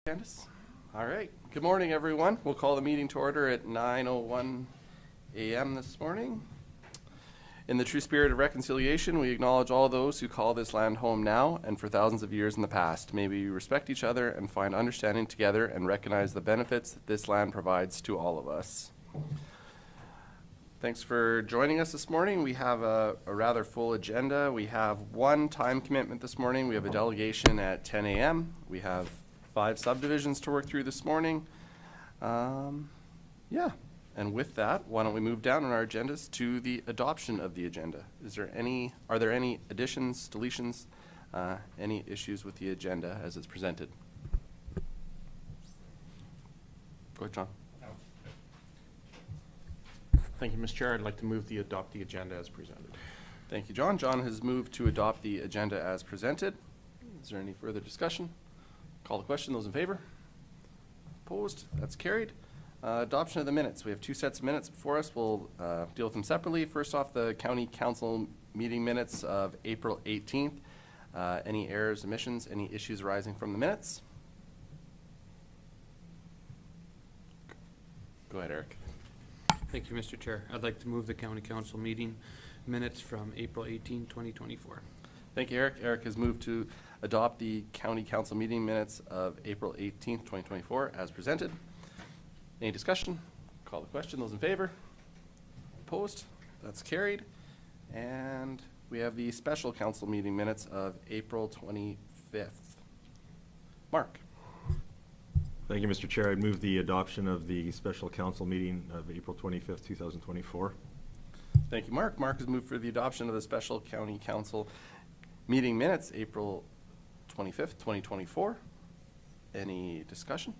Candace? All right. Good morning, everyone. We'll call the meeting to order at 9:01 a.m. this morning. In the true spirit of reconciliation, we acknowledge all those who call this land home now and for thousands of years in the past. May we respect each other and find understanding together and recognize the benefits that this land provides to all of us. Thanks for joining us this morning. We have a rather full agenda. We have one time commitment this morning. We have a delegation at 10 a.m. We have 5 subdivisions to work through this morning. And with that, why don't we move down on our agendas to the adoption of the agenda. Are there any additions, deletions, any issues with the agenda as it's presented? Go ahead, John. Thank you, Mr. Chair. I'd like to move the adopt the agenda as presented. Thank you, John. John has moved to adopt the agenda as presented. Is there any further discussion? Call the question. Those in favor? Opposed? That's carried. Adoption of the minutes. We have 2 sets of minutes before us. We'll deal with them separately. First off, the County Council meeting minutes of April 18th. Any errors, omissions, any issues arising from the minutes? Go ahead, Eric. Thank you, Mr. Chair. I'd like to move the County Council meeting minutes from April 18, 2024. Thank you, Eric. Eric has moved to adopt the County Council meeting minutes of April 18th, 2024 as presented. Any discussion? Call the question. Those in favor? Opposed? That's carried. And we have the special council meeting minutes of April 25th. Mark. Thank you, Mr. Chair. I'd move the adoption of the special council meeting of April 25th, 2024. Thank you, Mark. Mark has moved for the adoption of the special county council meeting minutes, April 25th, 2024. Any discussion?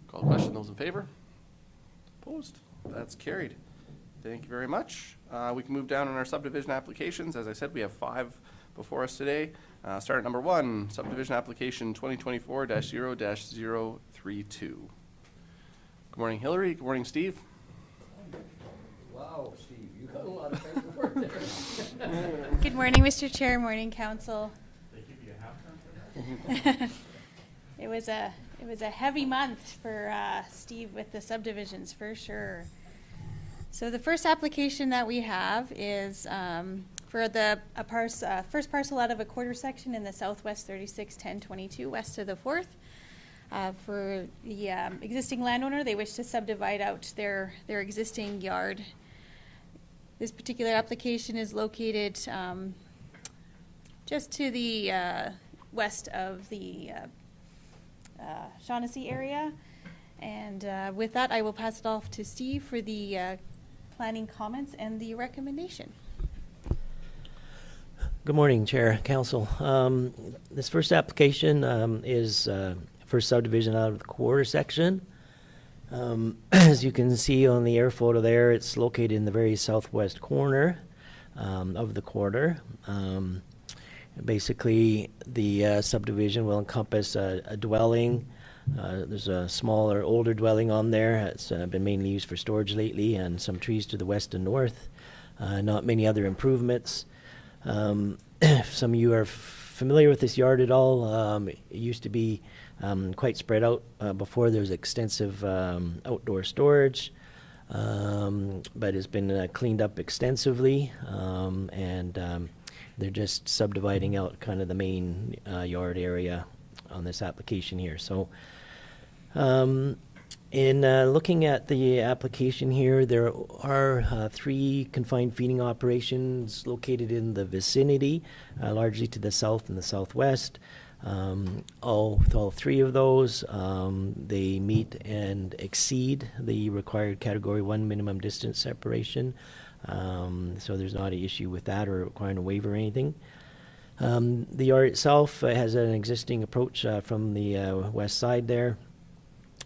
Call the question. Those in favor? Opposed? That's carried. Thank you very much. We can move down on our subdivision applications. As I said, we have 5 before us today. Start at number 1, subdivision application 2024-0-032. Good morning, Hillary. Good morning, Steve. Wow, Steve, you got a lot of paperwork there. Good morning, Mr. Chair. Morning, Council. They give you a half time for that? It was a heavy month for Steve with the subdivisions for sure. So the first application that we have is for the first parcel out of a quarter section in the Southwest 361022 west of the 4th. For the existing landowner, they wish to subdivide out their existing yard. This particular application is located just to the west of the Shaughnessy area. And with that, I will pass it off to Steve for the planning comments and the recommendation. Good morning, Chair, Council. This first application is first subdivision out of the quarter section. As you can see on the air photo there, it's located in the very southwest corner of the quarter. Basically, the subdivision will encompass a dwelling. There's a smaller, older dwelling on there. It's been mainly used for storage lately, and some trees to the west and north. Not many other improvements. If some of you are familiar with this yard at all, it used to be quite spread out before there was extensive outdoor storage, but it's been cleaned up extensively, and they're just subdividing out kind of the main yard area on this application here. So in looking at the application here, there are 3 confined feeding operations located in the vicinity, largely to the south and the southwest. All 3 of those, they meet and exceed the required Category 1 minimum distance separation. So there's not an issue with that or requiring a waiver or anything. The yard itself has an existing approach from the west side there.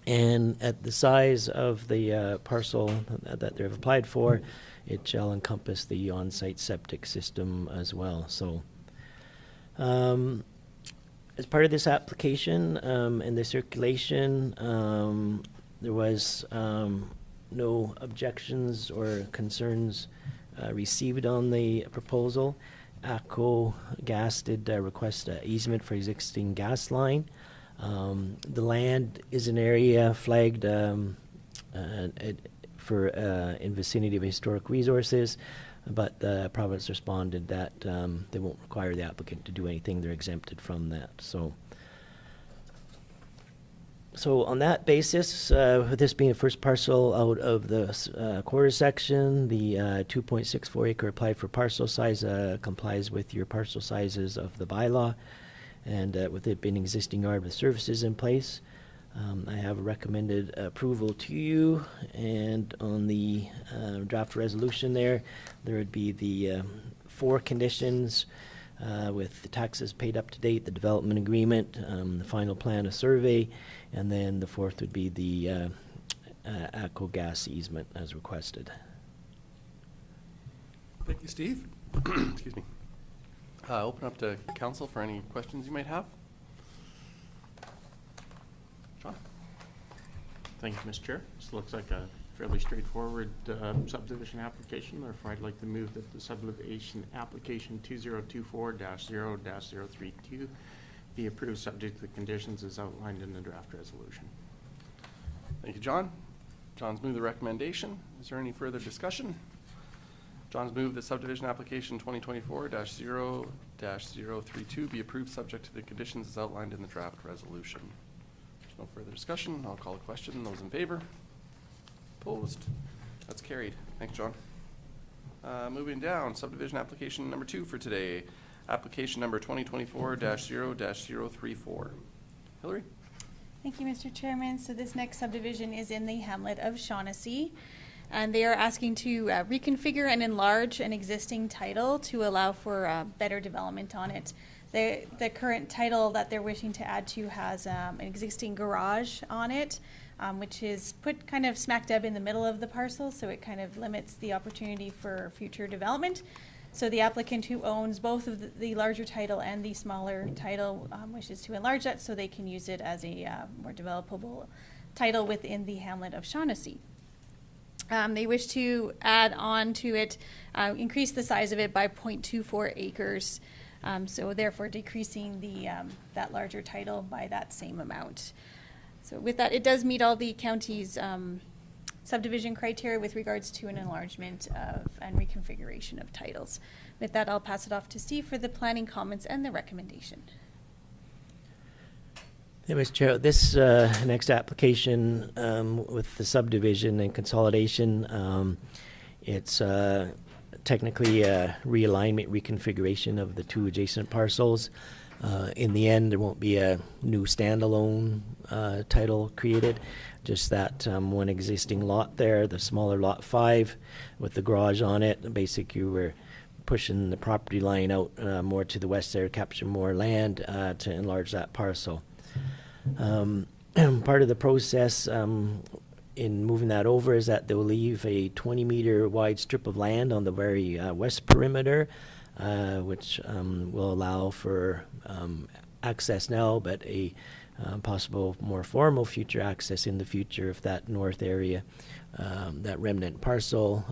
And at the size of the parcel that they've applied for, it shall encompass the on-site septic system as well. So as part of this application and the circulation, there was no objections or concerns received on the proposal. ACO Gas did request an easement for existing gas line. The land is an area flagged for in vicinity of historic resources, but the province responded that they won't require the applicant to do anything. They're exempted from that. So on that basis, with this being the first parcel out of the quarter section, the 2.64 acre applied for parcel size complies with your parcel sizes of the bylaw, and with it being existing yard with services in place, I have recommended approval to you. And on the draft resolution there would be the 4 conditions with the taxes paid up to date, the development agreement, the final plan of survey, and then the 4th would be the ATCO gas easement as requested. Thank you, Steve. Excuse me. Open up to council for any questions you might have. John? Thank you, Mr. Chair. This looks like a fairly straightforward subdivision application. Therefore, I'd like to move that the subdivision application 2024-0-032 be approved subject to the conditions as outlined in the draft resolution. Thank you, John. John's moved the recommendation. Is there any further discussion? John's moved that subdivision application 2024-0-032 be approved subject to the conditions as outlined in the draft resolution. There's no further discussion. I'll call a question. Those in favor? Opposed? That's carried. Thanks, John. Moving down, subdivision application number 2 for today. Application number 2024-0-034. Hillary? Thank you, Mr. Chairman. So this next subdivision is in the hamlet of Shaughnessy, and they are asking to reconfigure and enlarge an existing title to allow for better development on it. The current title that they're wishing to add to has an existing garage on it, which is put kind of smack dab in the middle of the parcel, so it kind of limits the opportunity for future development. So the applicant who owns both of the larger title and the smaller title wishes to enlarge that so they can use it as a more developable title within the hamlet of Shaughnessy. They wish to add on to it, increase the size of it by 0.24 acres, so therefore decreasing that larger title by that same amount. So with that, it does meet all the county's subdivision criteria with regards to an enlargement of and reconfiguration of titles. With that, I'll pass it off to Steve for the planning comments and the recommendation. Hey, Mr. Chair, this next application with the subdivision and consolidation, it's technically a realignment, reconfiguration of the 2 adjacent parcels. In the end, there won't be a new standalone title created, just that one existing lot there, the smaller lot 5 with the garage on it. Basically, we're pushing the property line out more to the west there, capture more land to enlarge that parcel. Part of the process in moving that over is that they'll leave a 20-meter wide strip of land on the very west perimeter, which will allow for access now, but a possible more formal future access in the future if that north area, that remnant parcel,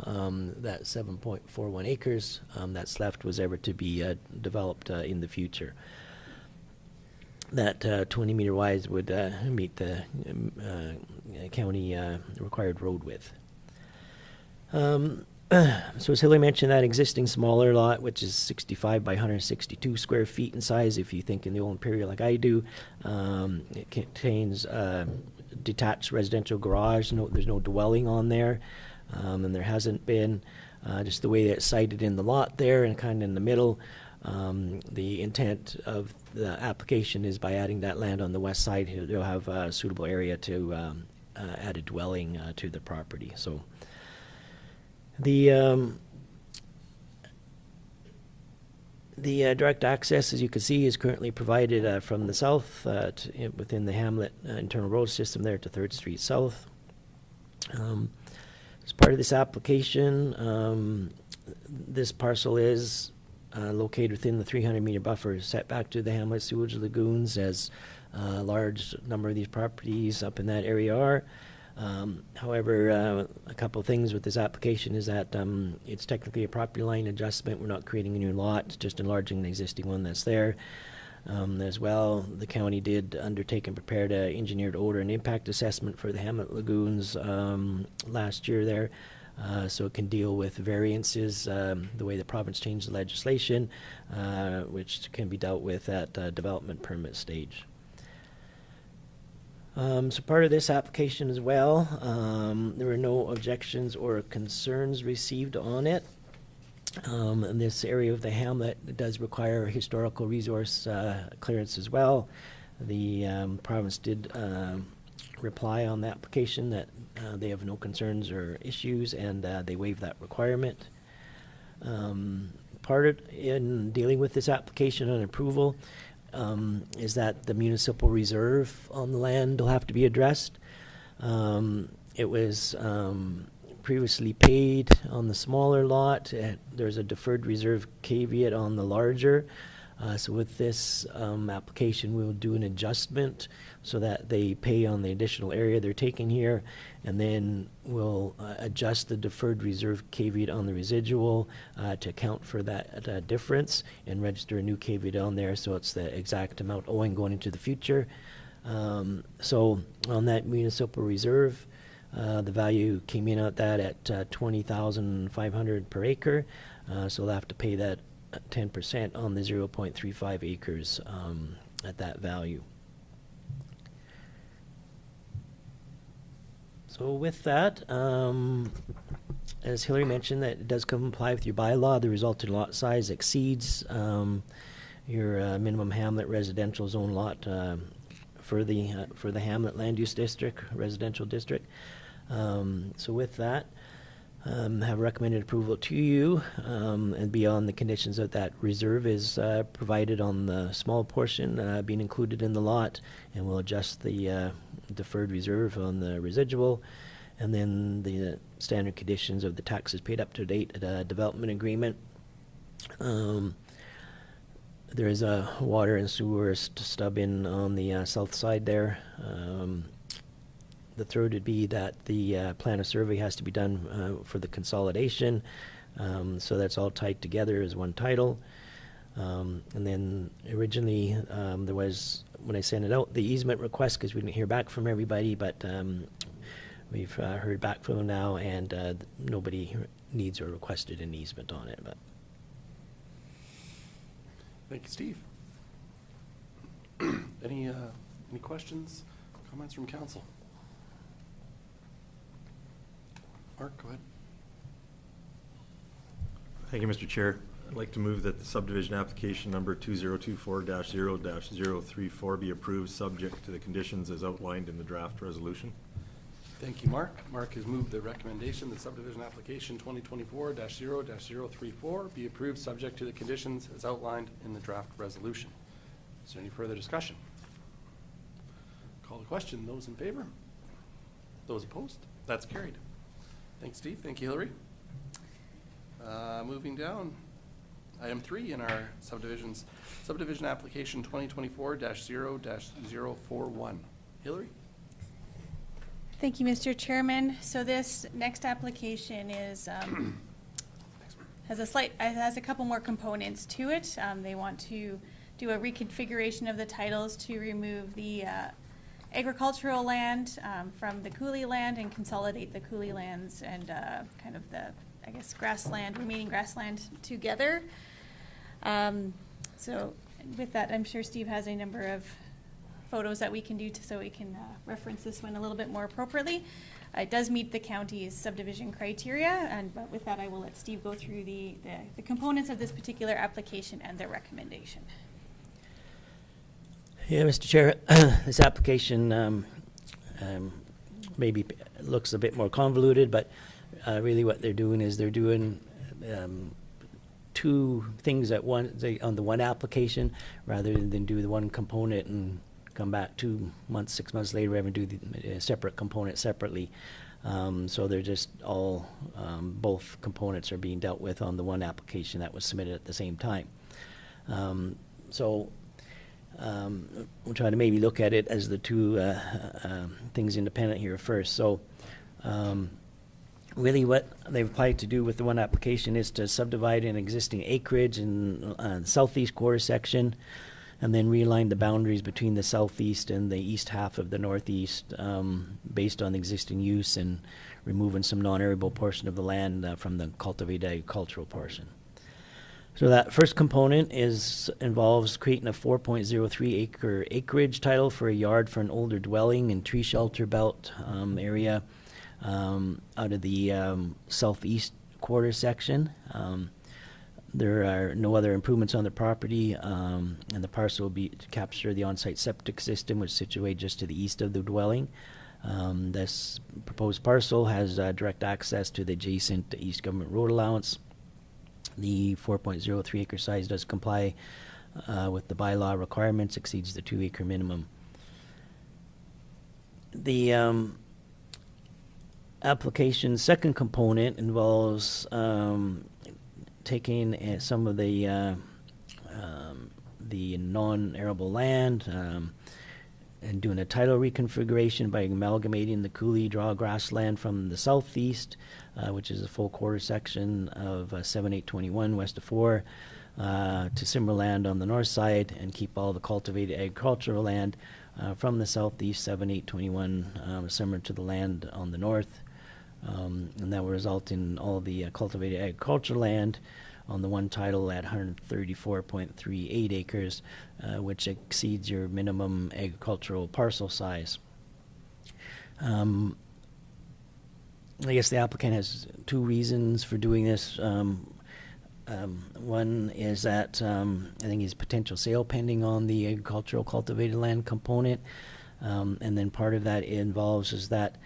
that 7.41 acres that's left was ever to be developed in the future. That 20-meter wide would meet the county required road width. So as Hillary mentioned, that existing smaller lot, which is 65 by 162 square feet in size, if you think in the old Imperial like I do, it contains a detached residential garage. There's no dwelling on there, and there hasn't been. Just the way that it's sited in the lot there and kind of in the middle. The intent of the application is by adding that land on the west side, they'll have a suitable area to add a dwelling to the property. So the direct access, as you can see, is currently provided from the south within the Hamlet internal road system there to 3rd Street South. As part of this application, this parcel is located within the 300-meter buffer setback to the Hamlet sewage lagoons, as a large number of these properties up in that area are. However, a couple of things with this application is that it's technically a property line adjustment. We're not creating a new lot, just enlarging the existing one that's there. As well, the county did undertake and prepared a engineered odor and impact assessment for the Hamlet lagoons last year there. So it can deal with variances, the way the province changed the legislation, which can be dealt with at development permit stage. So part of this application as well, there were no objections or concerns received on it. And this area of the hamlet does require historical resource clearance as well. The province did reply on the application that they have no concerns or issues, and they waive that requirement. In dealing with this application on approval is that the municipal reserve on the land will have to be addressed. It was previously paid on the smaller lot. There's a deferred reserve caveat on the larger. So with this application, we'll do an adjustment so that they pay on the additional area they're taking here, and then we'll adjust the deferred reserve caveat on the residual to account for that difference and register a new caveat on there so it's the exact amount owing going into the future. So on that municipal reserve, the value came in at that at $20,500 per acre. So they'll have to pay that 10% on the 0.35 acres at that value. So with that, as Hillary mentioned, that it does comply with your bylaw. The resulting lot size exceeds your minimum hamlet residential zone lot for the Hamlet Land Use District, residential district. So with that, have recommended approval to you, and beyond the conditions that reserve is provided on the small portion being included in the lot, and we'll adjust the deferred reserve on the residual, and then the standard conditions of the taxes paid up to date development agreement. There is a water and sewer stub in on the south side there. The third would be that the plan of survey has to be done for the consolidation. So that's all tied together as one title. And then originally there was, when I sent it out, the easement request, because we didn't hear back from everybody, but we've heard back from them now, and nobody needs or requested an easement on it. But Thank you, Steve. Any questions, comments from council? Mark, go ahead. Thank you, Mr. Chair. I'd like to move that the subdivision application number 2024-0-034 be approved, subject to the conditions as outlined in the draft resolution. Thank you, Mark. Mark has moved the recommendation that subdivision application 2024-0-034 be approved, subject to the conditions as outlined in the draft resolution. Is there any further discussion? Call the question. Those in favor? Those opposed? That's carried. Thanks, Steve. Thank you, Hillary. Moving down, item 3 in our subdivisions, subdivision application 2024-0-041. Hillary? Thank you, Mr. Chairman. So this next application is has a couple more components to it. They want to do a reconfiguration of the titles to remove the agricultural land from the coulee land and consolidate the coulee lands and kind of the, I guess, remaining grassland together. So with that, I'm sure Steve has a number of photos that we can do so we can reference this one a little bit more appropriately. It does meet the county's subdivision criteria, but with that, I will let Steve go through the components of this particular application and their recommendation. yeah, Mr. Chair, this application maybe looks a bit more convoluted, but really what they're doing is they're doing two things at once on the one application, rather than do the one component and come back 2 months, 6 months later, and do the separate component separately. So they're just all, both components are being dealt with on the one application that was submitted at the same time. We'll try to maybe look at it as the two things independent here first. So really what they've applied to do with the one application is to subdivide an existing acreage in the southeast quarter section and then realign the boundaries between the southeast and the east half of the northeast based on existing use and removing some non-arable portion of the land from the cultivated agricultural portion. So that first component involves creating a 4.03 acre acreage title for a yard for an older dwelling and tree shelter belt area out of the southeast quarter section. There are no other improvements on the property, and the parcel will be to capture the on-site septic system, which is situated just to the east of the dwelling. This proposed parcel has direct access to the adjacent East Government Road Allowance. The 4.03 acre size does comply with the bylaw requirements, exceeds the 2 acre minimum. The application's second component involves taking some of the non-arable land and doing a title reconfiguration by amalgamating the coulee draw grassland from the southeast, which is a full quarter section of 7821 west of 4, to similar land on the north side, and keep all the cultivated agricultural land from the southeast 7821 similar to the land on the north. And that will result in all the cultivated agricultural land on the one title at 134.38 acres, which exceeds your minimum agricultural parcel size. I guess the applicant has 2 reasons for doing this. One is that I think his potential sale pending on the agricultural cultivated land component, and then part of that involves is that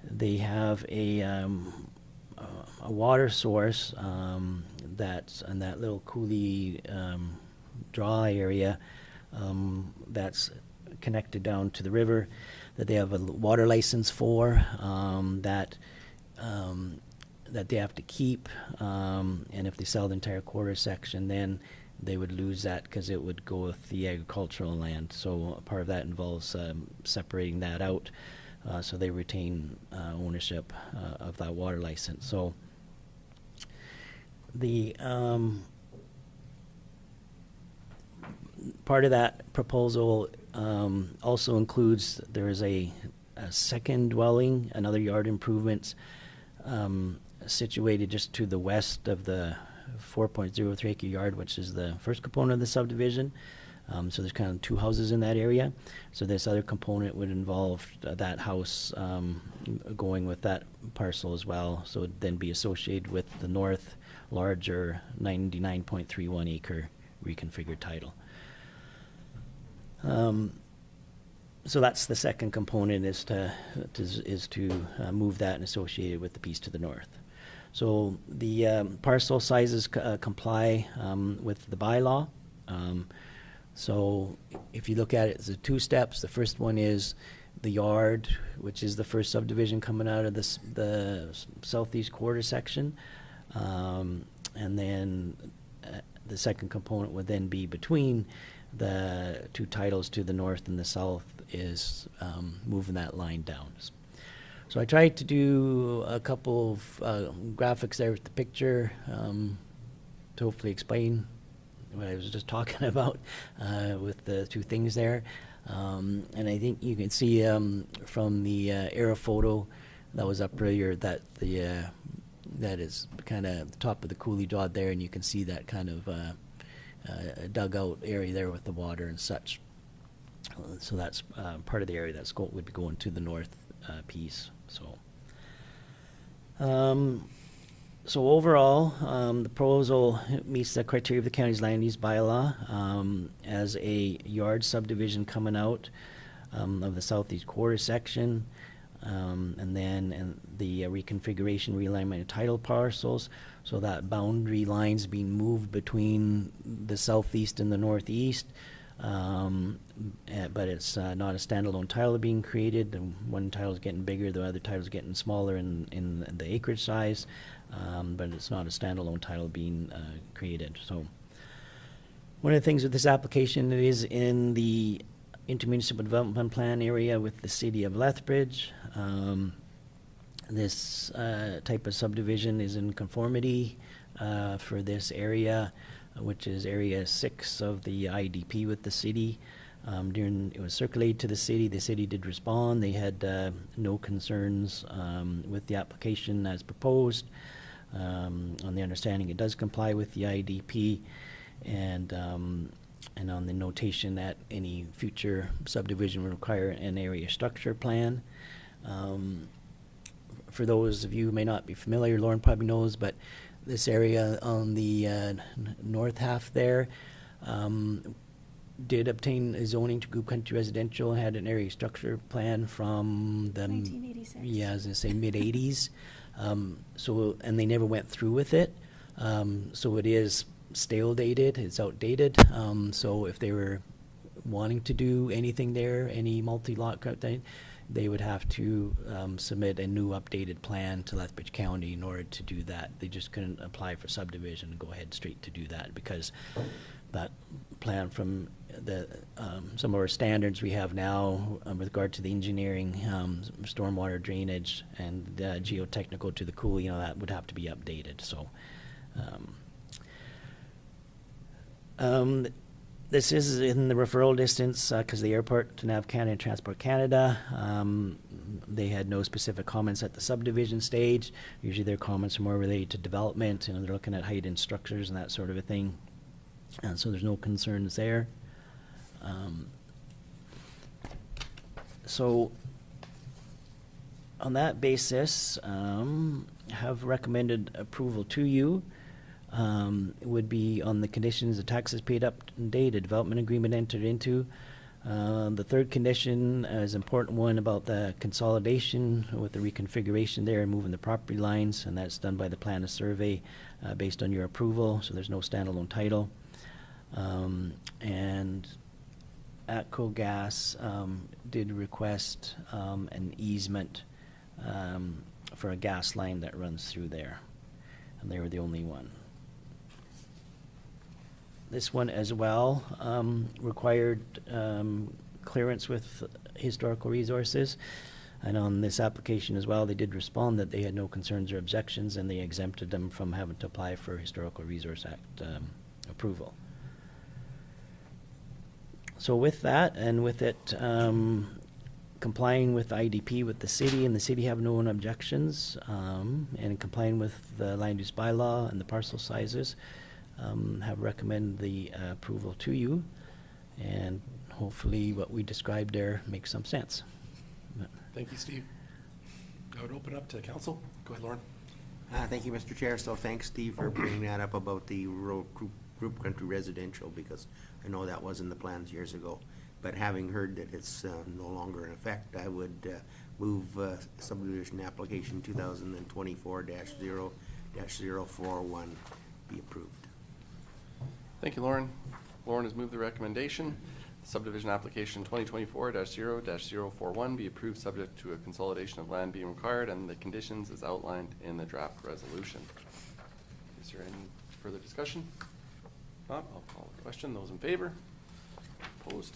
they have a water source that's in that little coulee draw area that's connected down to the river, that they have a water license for, that they have to keep, and if they sell the entire quarter section, then they would lose that because it would go with the agricultural land. So part of that involves separating that out. So they retain ownership of that water license. So the part of that proposal also includes there is a second dwelling, another yard improvements situated just to the west of the 4.03 acre yard, which is the first component of the subdivision. So there's kind of 2 houses in that area. So this other component would involve that house going with that parcel as well. So it'd then be associated with the north larger 99.31 acre reconfigured title. So that's the second component, is to move that and associate it with the piece to the north. So the parcel sizes comply with the bylaw. So if you look at it, it's 2 steps. The first one is the yard, which is the first subdivision coming out of the southeast quarter section. And then the second component would then be between the 2 titles to the north and the south, is moving that line down. So I tried to do a couple of graphics there with the picture to hopefully explain what I was just talking about with the 2 things there. And I think you can see from the aero photo that was up earlier that that is kind of the top of the coulee draw there, and you can see that kind of dugout area there with the water and such. So that's part of the area that would be going to the north piece. So overall, the proposal meets the criteria of the county's land use bylaw as a yard subdivision coming out of the southeast quarter section, and then the reconfiguration, realignment of title parcels, so that boundary lines being moved between the southeast and the northeast. But it's not a standalone title being created. One title is getting bigger, the other title is getting smaller in the acreage size, but it's not a standalone title being created. So one of the things with this application, it is in the intermunicipal development plan area with the city of Lethbridge. This type of subdivision is in conformity for this area. which is Area 6 of the IDP with the city. It was circulated to the city did respond. They had no concerns with the application as proposed, on the understanding it does comply with the IDP, and on the notation that any future subdivision would require an area structure plan. For those of you who may not be familiar, Lauren probably knows, but this area on the north half there did obtain a zoning to group country residential, had an area structure plan from the 1986. Yeah, I was gonna say mid-80s. And they never went through with it. So it is stale dated, it's outdated. So if they were wanting to do anything there, any multi-lot thing, they would have to submit a new updated plan to Lethbridge County in order to do that. They just couldn't apply for subdivision and go ahead straight to do that, because that plan from the some of our standards we have now with regard to the engineering, stormwater drainage, and geotechnical to the cooling, that would have to be updated. So this is in the referral distance because the airport to Nav Canada and Transport Canada. They had no specific comments at the subdivision stage. Usually their comments are more related to development, they're looking at height and structures and that sort of a thing. And so there's no concerns there. So on that basis, have recommended approval to you. It would be on the conditions of taxes paid up to date, a development agreement entered into. The third condition is an important one about the consolidation with the reconfiguration there and moving the property lines, and that's done by the plan of survey based on your approval, so there's no standalone title. And ATCO Gas did request an easement for a gas line that runs through there, and they were the only one. This one as well required clearance with historical resources. And on this application as well, they did respond that they had no concerns or objections, and they exempted them from having to apply for Historical Resource Act approval. So with that, and with it complying with IDP with the city, and the city have no objections, and complying with the land use bylaw and the parcel sizes, have recommended the approval to you, and hopefully what we described there makes some sense. Thank you, Steve. I would open up to council. Go ahead, Lauren. Thank you, Mr. Chair. So thanks, Steve, for bringing that up about the rural group country residential, because I know that was in the plans years ago. But having heard that it's no longer in effect, I would move subdivision application 2024-0-041 be approved. Thank you, Lauren. Lauren has moved the recommendation. Subdivision application 2024-0-041 be approved subject to a consolidation of land being required and the conditions as outlined in the draft resolution. Is there any further discussion? Not, I'll call the question. Those in favor? Opposed?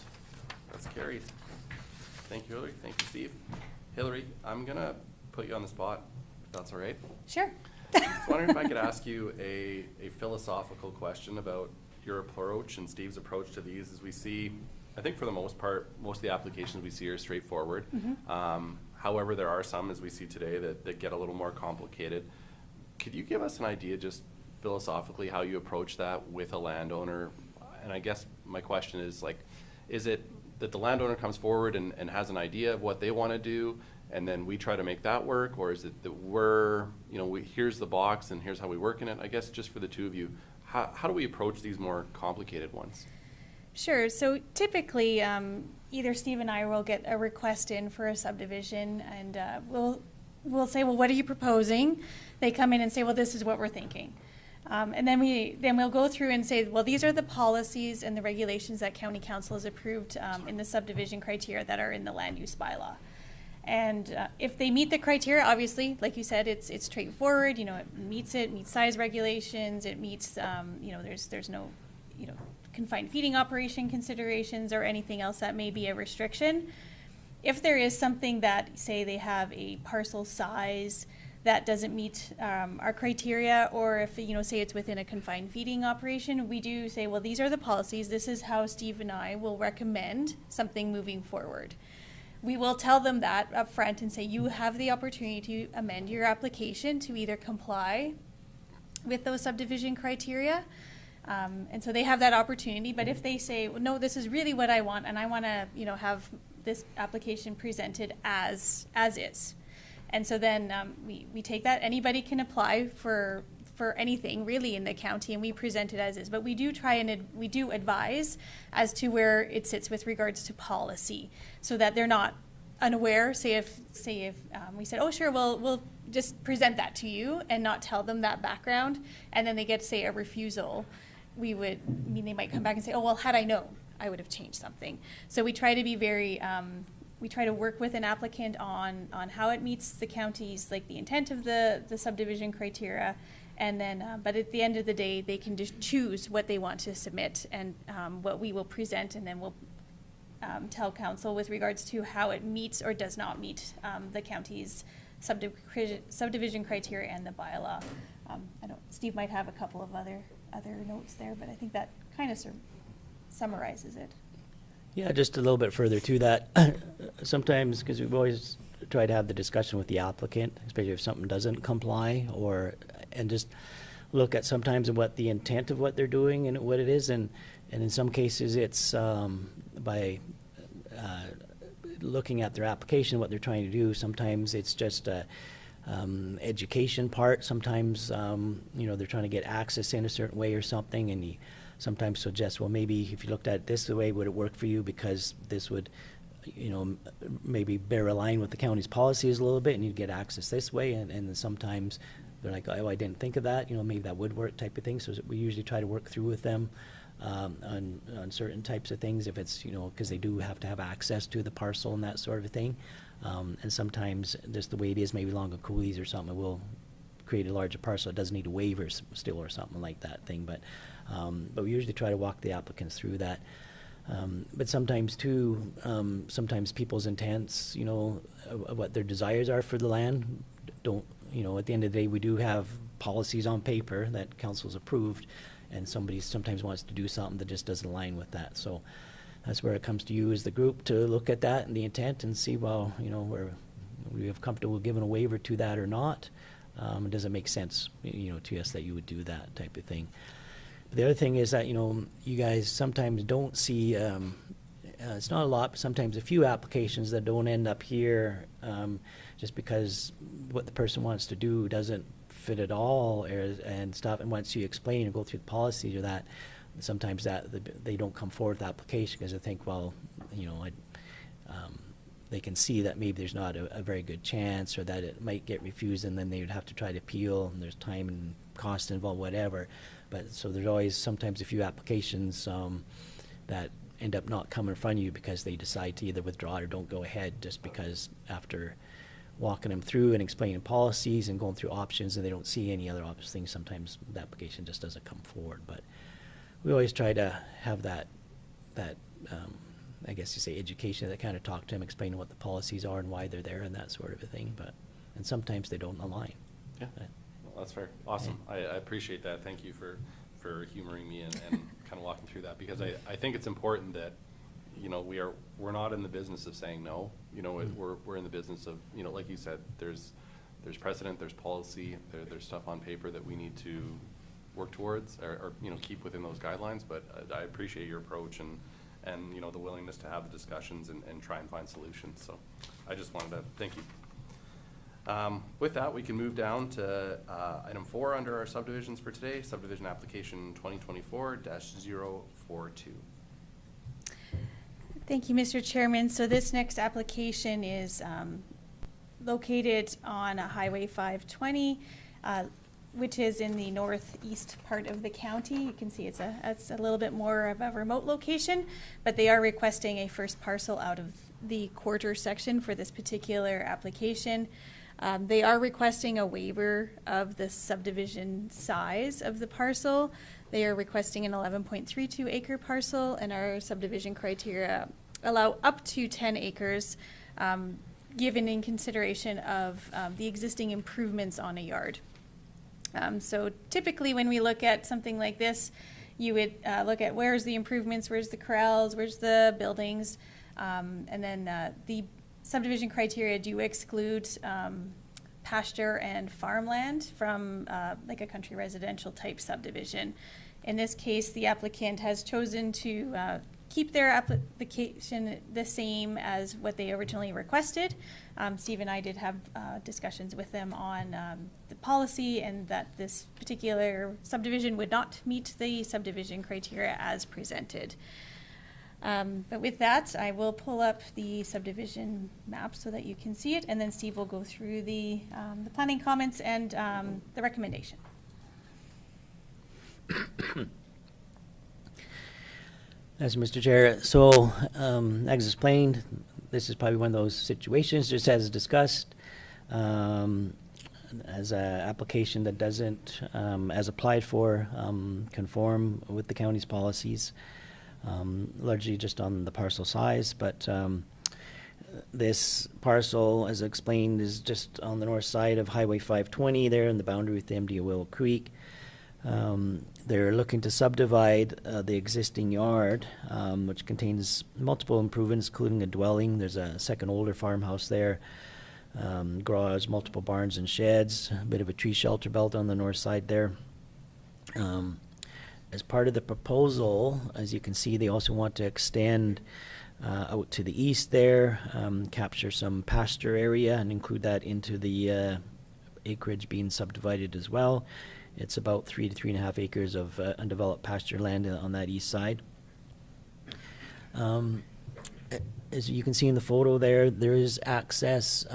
That's carried. Thank you, Hillary. Thank you, Steve. Hillary, I'm gonna put you on the spot, if that's all right. Sure. I was wondering if I could ask you a philosophical question about your approach and Steve's approach to these. As we see, I think for the most part, most of the applications we see are straightforward. However, there are some, as we see today, that get a little more complicated. Could you give us an idea, just philosophically, how you approach that with a landowner? And I guess my question is, like, is it that the landowner comes forward and has an idea of what they want to do, and then we try to make that work? Or is it that here's the box and here's how we work in it? I guess just for the two of you, how do we approach these more complicated ones? Sure. So typically, either Steve and I will get a request in for a subdivision, and we'll say, well, what are you proposing? They come in and say, well, this is what we're thinking. And then we'll go through and say, well, these are the policies and the regulations that County Council has approved in the subdivision criteria that are in the land use bylaw. And if they meet the criteria, obviously, like you said, it's straightforward. It meets size regulations. It meets, there's no, confined feeding operation considerations or anything else that may be a restriction. If there is something that, say, they have a parcel size that doesn't meet our criteria, or if, you know, say it's within a confined feeding operation, we do say, well, these are the policies. This is how Steve and I will recommend something moving forward. We will tell them that up front and say, you have the opportunity to amend your application to either comply with those subdivision criteria. And so they have that opportunity, but if they say, well, no, this is really what I want, and I want to, you know, have this application presented as is. And so then we take that. Anybody can apply for anything really in the county, and we present it as is. But we do try and we do advise as to where it sits with regards to policy, so that they're not unaware. Say if we said, oh sure, we'll just present that to you, and not tell them that background, and then they get, say, a refusal. They might come back and say, oh well, had I known, I would have changed something. So we try to be very. We try to work with an applicant on how it meets the county's, like, the intent of the subdivision criteria, and then, but at the end of the day, they can just choose what they want to submit, and what we will present, and then we'll tell council with regards to how it meets or does not meet the county's subdivision criteria and the bylaw. I don't. Steve might have a couple of other notes there, but I think that kind of summarizes it. Yeah, just a little bit further to that. Sometimes, because we've always tried to have the discussion with the applicant, especially if something doesn't comply, and just look at sometimes what the intent of what they're doing and what it is, and in some cases it's by looking at their application, what they're trying to do. Sometimes it's just a education part. Sometimes you know, they're trying to get access in a certain way or something, and you sometimes suggest, well, maybe if you looked at it this way, would it work for you, because this would, you know, maybe better align with the county's policies a little bit, and you'd get access this way. And then sometimes they're like, oh, I didn't think of that, you know, maybe that would work, type of thing. So we usually try to work through with them on certain types of things, if it's, you know, because they do have to have access to the parcel and that sort of thing. And sometimes just the way it is, maybe along the coulees or something, it will create a larger parcel. It doesn't need a waiver still or something like that thing. But we usually try to walk the applicants through that. But sometimes too, sometimes people's intents, you know, what their desires are for the land don't, you know, at the end of the day, we do have policies on paper that council's approved, and somebody sometimes wants to do something that just doesn't align with that. So that's where it comes to you as the group to look at that and the intent and see, well, you know, where we have comfortable giving a waiver to that or not. Does it make sense, you know, to us that you would do that type of thing? The other thing is that, you know, you guys sometimes don't see, it's not a lot, but sometimes a few applications that don't end up here just because what the person wants to do doesn't fit at all, and stuff. And once you explain and go through the policies or that, sometimes they don't come forward with the application because they think, well, you know, they can see that maybe there's not a very good chance, or that it might get refused, and then they would have to try to appeal, and there's time and cost involved, whatever. But so there's always sometimes a few applications that end up not coming in front of you because they decide to either withdraw or don't go ahead, just because after walking them through and explaining policies and going through options, and they don't see any other things, sometimes the application just doesn't come forward. But we always try to have that I guess you say education, that kind of talk to them, explain what the policies are and why they're there and that sort of a thing. And sometimes they don't align. Yeah, well, that's fair. Awesome. I appreciate that. Thank you for humoring me and kind of walking through that, because I think it's important that, you know, we're not in the business of saying no. You know, we're in the business of, you know, like you said, there's precedent, there's policy, there's stuff on paper that we need to work towards, or you know, keep within those guidelines. But I appreciate your approach and you know, the willingness to have the discussions and try and find solutions. So I just wanted to thank you. With that, we can move down to item 4 under our subdivisions for today, subdivision application 2024-042. Thank you, Mr. Chairman. So this next application is located on Highway 520, which is in the northeast part of the county. You can see it's a little bit more of a remote location, but they are requesting a first parcel out of the quarter section for this particular application. They are requesting a waiver of the subdivision size of the parcel. They are requesting an 11.32 acre parcel, and our subdivision criteria allow up to 10 acres. given in consideration of the existing improvements on a yard. So typically when we look at something like this, you would look at where's the improvements, where's the corrals, where's the buildings, and then the subdivision criteria do exclude pasture and farmland from like a country residential type subdivision. In this case, the applicant has chosen to keep their application the same as what they originally requested. Steve and I did have discussions with them on the policy, and that this particular subdivision would not meet the subdivision criteria as presented. But with that, I will pull up the subdivision map so that you can see it, and then Steve will go through the planning comments and the recommendation. As Mr. Chair, so as explained, this is probably one of those situations, just as discussed, as an application that doesn't, as applied for, conform with the county's policies, largely just on the parcel size, but this parcel, as explained, is just on the north side of Highway 520 there in the boundary with the MD Willow Creek. They're looking to subdivide the existing yard, which contains multiple improvements, including a dwelling. There's a second older farmhouse there, garage, multiple barns and sheds, a bit of a tree shelter belt on the north side there. As part of the proposal, as you can see, they also want to extend out to the east there, capture some pasture area and include that into the acreage being subdivided as well. It's about 3 to 3.5 acres of undeveloped pasture land on that east side. As you can see in the photo there is access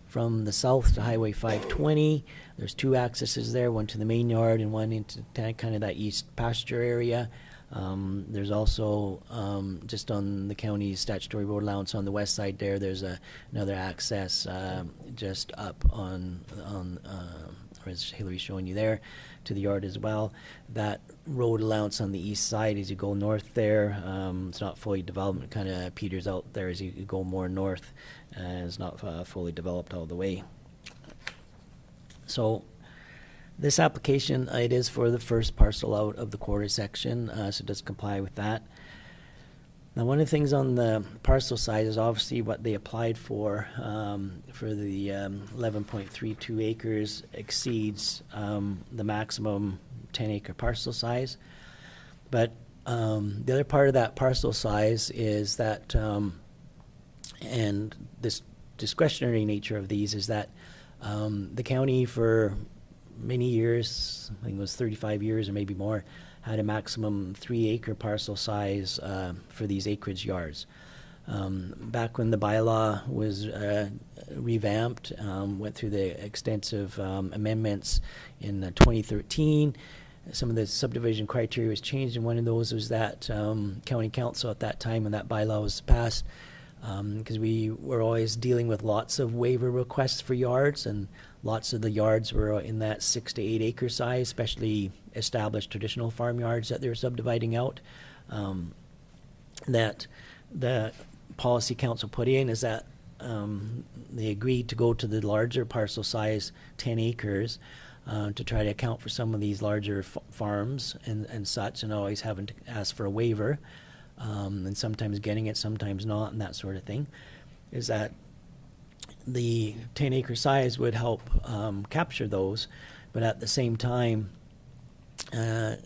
from the south to Highway 520. There's two accesses there, one to the main yard and one into kind of that east pasture area. There's also, just on the county's statutory road allowance on the west side there, there's another access just up on as Hillary's showing you there, to the yard as well. That road allowance on the east side as you go north there, it's not fully developed, it kind of peters out there as you go more north, and it's not fully developed all the way. So this application, it is for the first parcel out of the quarter section, so it does comply with that. Now, one of the things on the parcel size is obviously what they applied for the 11.32 acres exceeds the maximum 10-acre parcel size. But the other part of that parcel size is that, and this discretionary nature of these is that the county for many years, I think it was 35 years or maybe more, had a maximum 3-acre parcel size for these acreage yards. Back when the bylaw was revamped, went through the extensive amendments in 2013, some of the subdivision criteria was changed, and one of those was that county council at that time when that bylaw was passed, because we were always dealing with lots of waiver requests for yards, and lots of the yards were in that 6 to 8 acre size, especially established traditional farm yards that they were subdividing out. That the policy council put in is that they agreed to go to the larger parcel size, 10 acres, to try to account for some of these larger farms and such, and always having to ask for a waiver, and sometimes getting it, sometimes not, and that sort of thing. Is that the 10-acre size would help capture those, but at the same time,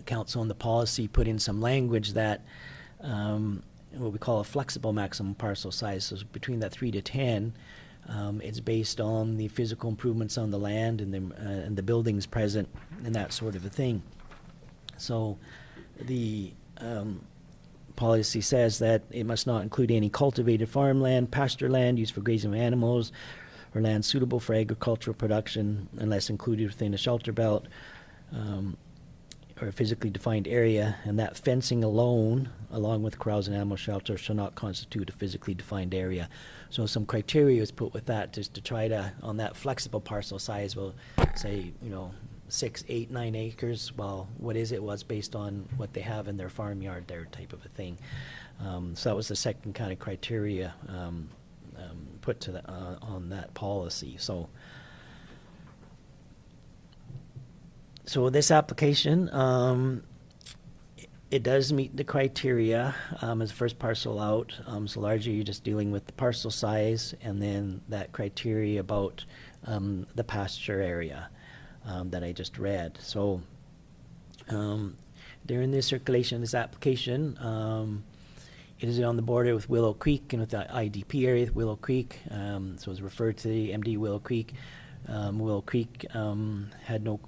council and the policy put in some language that what we call a flexible maximum parcel size. So between that 3 to 10, it's based on the physical improvements on the land and the buildings present and that sort of a thing. So the policy says that it must not include any cultivated farmland, pasture land used for grazing of animals, or land suitable for agricultural production unless included within a shelter belt or a physically defined area, and that fencing alone, along with corrals and animal shelter, shall not constitute a physically defined area. So some criteria is put with that just to try to, on that flexible parcel size, we'll say, 6, 8, 9 acres. Well, what is it was based on what they have in their farmyard there type of a thing. So that was the second kind of criteria put to the, on that policy. So this application, it does meet the criteria as the first parcel out. So largely you're just dealing with the parcel size and then that criteria about the pasture area that I just read. So during the circulation of this application, it is on the border with Willow Creek and with the IDP area with Willow Creek. So it's referred to the MD Willow Creek. Willow Creek had no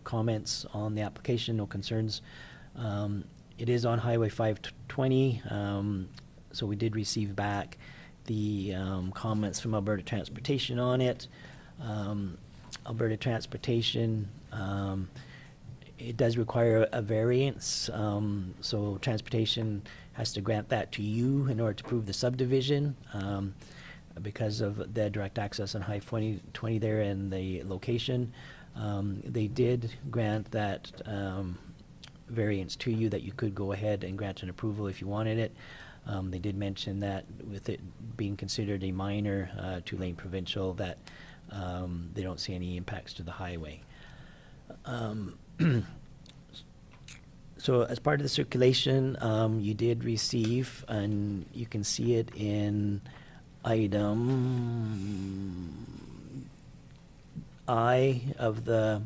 comments on the application, no concerns. It is on Highway 520, so we did receive back the comments from Alberta Transportation on it. Alberta Transportation, it does require a variance, so Transportation has to grant that to you in order to prove the subdivision because of the direct access on Highway 20 there and the location. They did grant that variance to you that you could go ahead and grant an approval if you wanted it. They did mention that with it being considered a minor two-lane provincial that they don't see any impacts to the highway. So as part of the circulation, you did receive, and you can see it in item I of the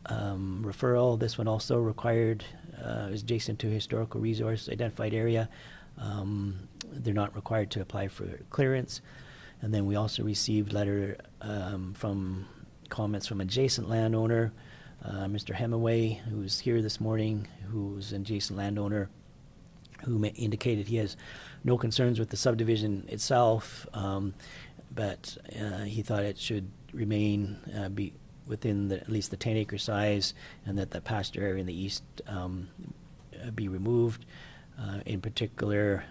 referral. This one also required, is adjacent to historical resource identified area. They're not required to apply for clearance. And then we also received letter from comments from adjacent landowner, Mr. Hemingway, who's here this morning, who's an adjacent landowner, who indicated he has no concerns with the subdivision itself, but he thought it should remain be within at least the 10-acre size, and that the pasture area in the east be removed. In particular,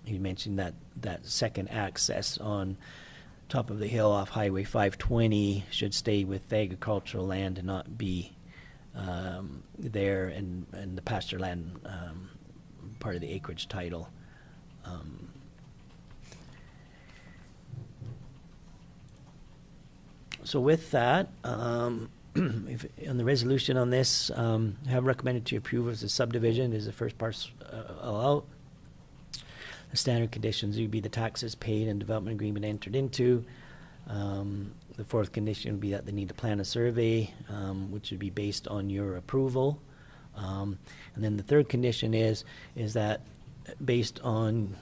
he mentioned that second access on top of the hill off Highway 520 should stay with the agricultural land and not be there, and the pasture land part of the acreage title. So with that, if, on the resolution on this, I have recommended to approve as a subdivision is the first parcel out. The standard conditions would be the taxes paid and development agreement entered into. The fourth condition would be that they need to plan a survey, which would be based on your approval. And then the third condition is that based on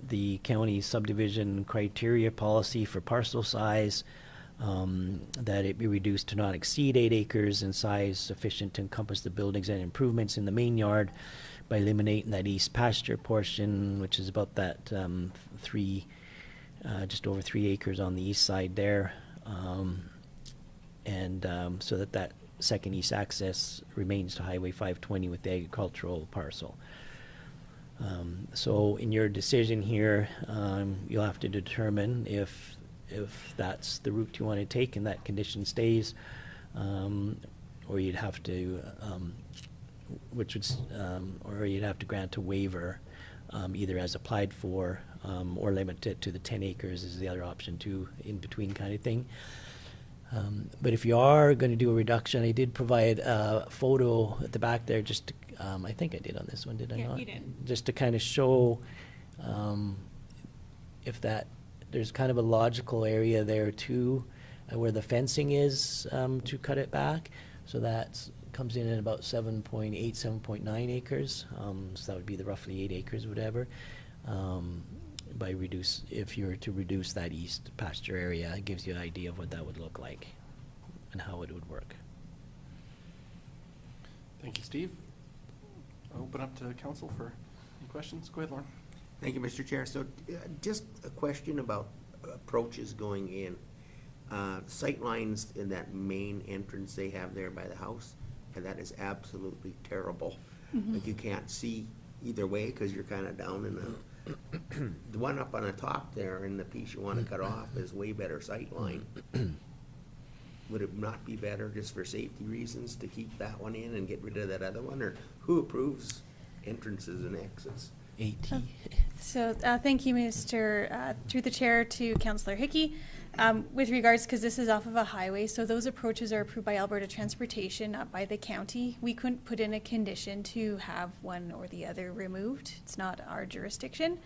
the county subdivision criteria policy for parcel size, that it be reduced to not exceed 8 acres in size, sufficient to encompass the buildings and improvements in the main yard by eliminating that east pasture portion, which is about that just over 3 acres on the east side there, so that second east access remains to Highway 520 with the agricultural parcel. So in your decision here, you'll have to determine if that's the route you want to take and that condition stays, or you'd have to, or you'd have to grant a waiver, either as applied for, or limit it to the 10 acres is the other option too, in between kind of thing. But if you are going to do a reduction, I did provide a photo at the back there, just to, I think I did on this one, did I Yeah, not? you did. Just to kind of show if that, there's kind of a logical area there too, where the fencing is to cut it back. So that comes in at about 7.8, 7.9 acres. So that would be the roughly 8 acres, whatever. If you were to reduce that east pasture area, it gives you an idea of what that would look like and how it would work. Thank you, Steve. I'll open up to council for any questions. Go ahead, Lauren. Thank you, Mr. Chair. So just a question about approaches going in. Sight lines in that main entrance they have there by the house, and that is absolutely terrible. Like you can't see either way because you're kind of down in the one up on the top there, and the piece you want to cut off is way better sight line. Would it not be better just for safety reasons to keep that one in and get rid of that other one? Or who approves entrances and exits? AT. So, thank you, Mr., through the chair to Councillor Hickey. With regards, because this is off of a highway, so those approaches are approved by Alberta Transportation, not by the county. We couldn't put in a condition to have one or the other removed. It's not our jurisdiction.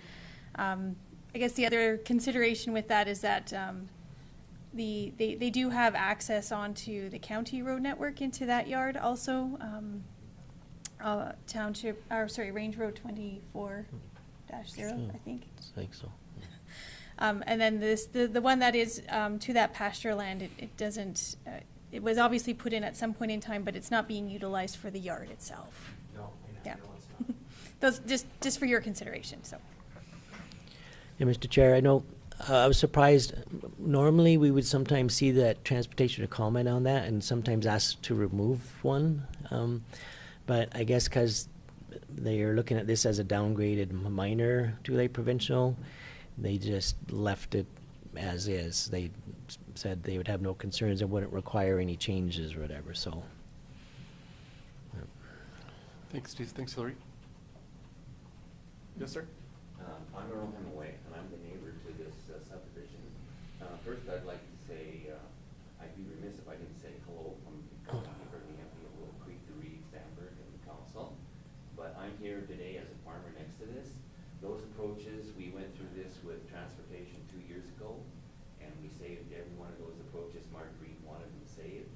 I guess the other consideration with that is that they do have access onto the county road network into that yard also. Range Road 24-0, I think. I think so. And then the one that is to that pasture land, it doesn't, it was obviously put in at some point in time, but it's not being utilized for the yard itself. No, Yeah. no, it's not. Those, just for your consideration, so. Yeah, Mr. Chair, I know, I was surprised. Normally, we would sometimes see that transportation would comment on that and sometimes ask to remove one. But I guess because they are looking at this as a downgraded minor two-lane provincial, they just left it as is. They said they would have no concerns and wouldn't require any changes or whatever, so. Thanks, Steve. Thanks, Hillary. Yes, sir? I'm Earl Hemaway, and I'm the neighbor to this subdivision. First, I'd like to say, I'd be remiss if I didn't say hello from the neighboring of Willow Creek, the Reed, Sandburg, and the council. But I'm here today as a farmer next to this. Those approaches, we went through this with transportation 2 years ago, and we saved every one of those approaches. Marguerite wanted them saved.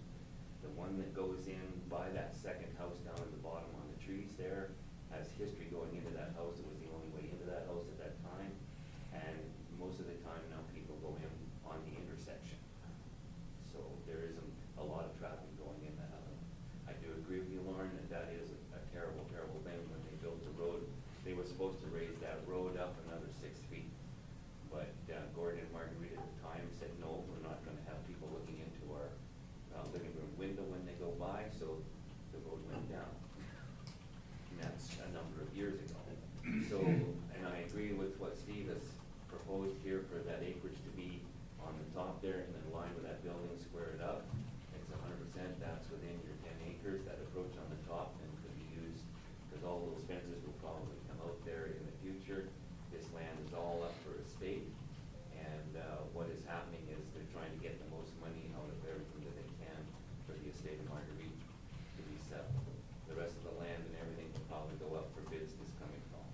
The one that goes in by that second house down at the bottom on the trees there has history going into that house. It was the only way into that house at that time. And most of the time now people go in on the intersection. So there isn't a lot of traffic going in that. I do agree with you, Lauren, that that is a terrible, terrible thing. When they built the road, they were supposed to raise that road up another 6 feet. But Gordon and Marguerite at the time said, no, we're not gonna have people looking into our living room window when they go by, so the road went down. And that's a number of years ago. So, and I agree with what Steve has proposed here for that acreage to be on the top there and then line with that building, square it up. It's 100%, that's within your 10 acres, that approach on the top and could be used, because all those fences will probably come out there in the future. This land is all up for estate, and what is happening is they're trying to get the most money out of everything that they can for the estate of Marguerite to be settled. The rest of the land and everything will probably go up for bids this coming fall.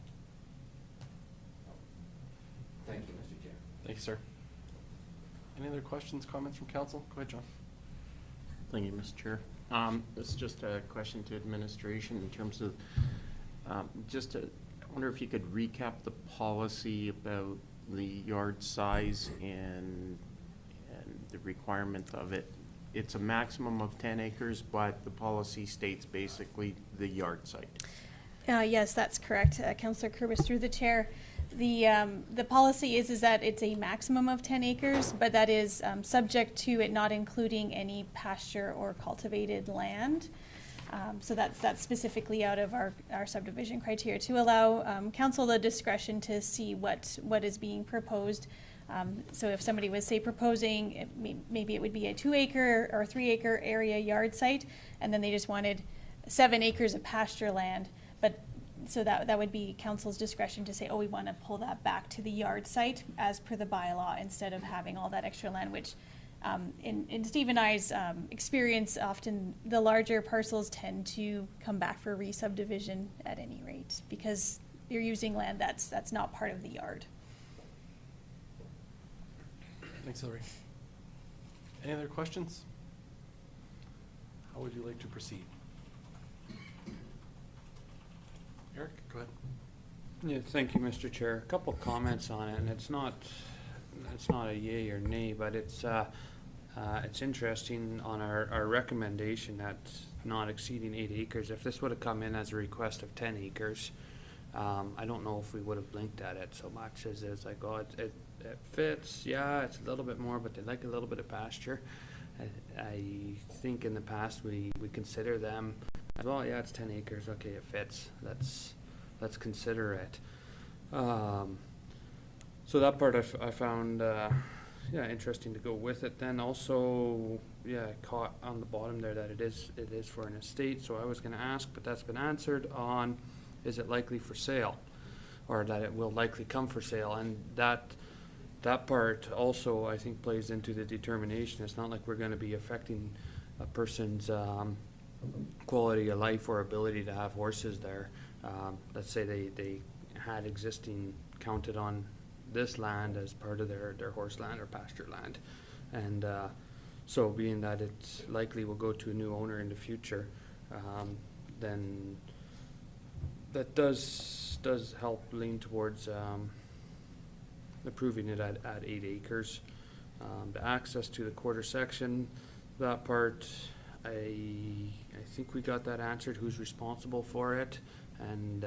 Thank you, Mr. Chair. Thank you, sir. Any other questions, comments from council? Go ahead, John. Thank you, Mr. Chair. This is just a question to administration in terms of, I wonder if you could recap the policy about the yard size and the requirement of it. It's a maximum of 10 acres, but the policy states basically the yard site. Yes, that's correct. Councillor Kurbis, through the chair. The policy is that it's a maximum of 10 acres, but that is subject to it not including any pasture or cultivated land. So that's specifically out of our subdivision criteria to allow council the discretion to see what is being proposed. So if somebody was, say, proposing, maybe it would be a 2-acre or 3-acre area yard site, and then they just wanted 7 acres of pasture land, but so that would be council's discretion to say, oh, we want to pull that back to the yard site as per the bylaw instead of having all that extra land, which in Steve and I's experience, often the larger parcels tend to come back for re-subdivision at any rate because you're using land that's not part of the yard. Thanks, Hillary. Any other questions? How would you like to proceed? Eric, go ahead. Yeah, thank you, Mr. Chair. A couple comments on it, and it's not a yay or nay, but it's interesting on our recommendation that not exceeding 8 acres. If this would have come in as a request of 10 acres, I don't know if we would have blinked at it so much as it's like, oh, it fits, yeah, it's a little bit more, but they like a little bit of pasture. I think in the past we consider them as well, yeah, it's 10 acres, okay, it fits, let's consider it. So that part I found interesting to go with it. Then also, I caught on the bottom there that it is for an estate, so I was going to ask, but that's been answered on, is it likely for sale? or that it will likely come for sale, and that part also, I think, plays into the determination. It's not like we're gonna be affecting a person's, quality of life or ability to have horses there. Let's say they had existing, counted on this land as part of their horse land or pasture land. And, so being that it likely will go to a new owner in the future, then that does help lean towards, approving it at 8 acres. The access to the quarter section, that part, I think we got that answered, who's responsible for it. And,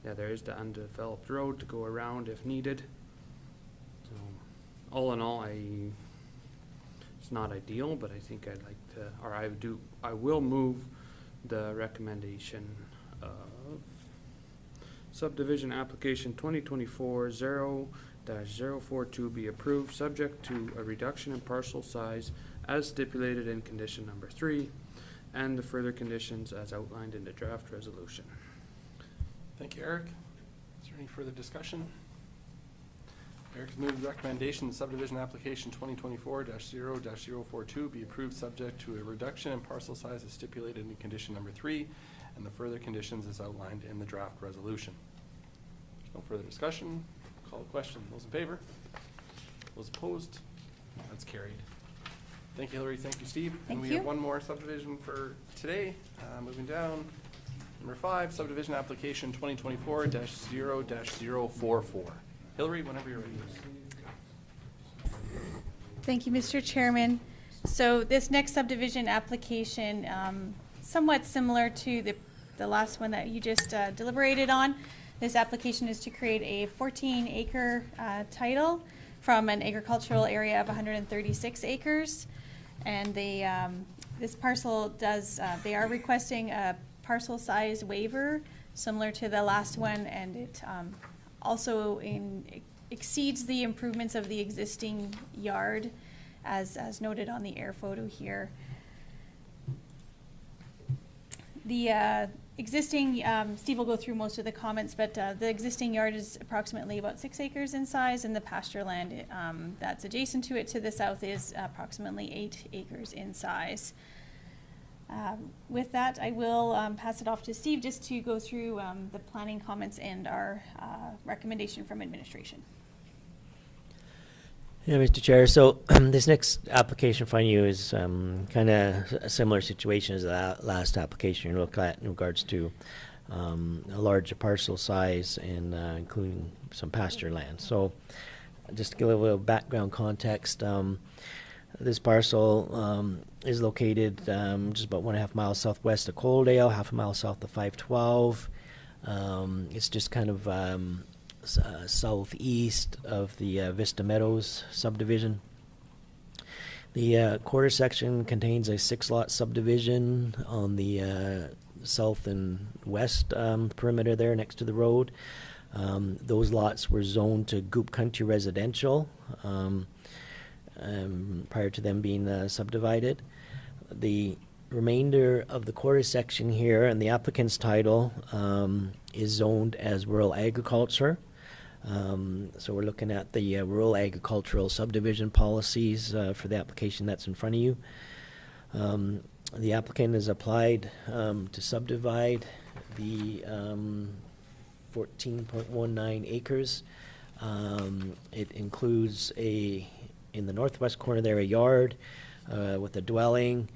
yeah, there is the undeveloped road to go around if needed. So, all in all, it's not ideal, but I think I'd like to, or I will move the recommendation of subdivision application 2024-0-042 be approved, subject to a reduction in parcel size as stipulated in condition number 3, and the further conditions as outlined in the draft resolution. Thank you, Eric. Is there any further discussion? Eric's moved the recommendation subdivision application 2024-0-042 be approved subject to a reduction in parcel size as stipulated in condition number 3 and the further conditions as outlined in the draft resolution. There's no further discussion. Call the question. Those in favor? Those opposed? That's carried. Thank you, Hillary. Thank you, Steve. Thank And we you. have one more subdivision for today. Moving down. Number 5, subdivision application 2024-0-044. Hillary, whenever you're ready. Thank you, Mr. Chairman. So this next subdivision application, somewhat similar to the last one that you just deliberated on. This application is to create a 14-acre title from an agricultural area of 136 acres. And this parcel they are requesting a parcel size waiver similar to the last one, and it also exceeds the improvements of the existing yard as noted on the air photo here. The existing, Steve will go through most of the comments, but the existing yard is approximately about 6 acres in size, and the pasture land that's adjacent to it to the south is approximately 8 acres in size. With that, I will pass it off to Steve just to go through the planning comments and our recommendation from administration. Yeah, Mr. Chair. So this next application for you is kind of a similar situation as the last application you looked at in regards to a larger parcel size and including some pasture land. So just to give a little background context, this parcel is located just about 1.5 miles southwest of Coaldale, half a mile south of 512. It's just kind of southeast of the Vista Meadows subdivision. The quarter section contains a 6-lot subdivision on the south and west perimeter there next to the road. Those lots were zoned to Goop Country Residential prior to them being subdivided. The remainder of the quarter section here and the applicant's title is zoned as rural agriculture. So we're looking at the rural agricultural subdivision policies for the application that's in front of you. The applicant has applied to subdivide the 14.19 acres. It includes in the northwest corner there, a yard with a dwelling,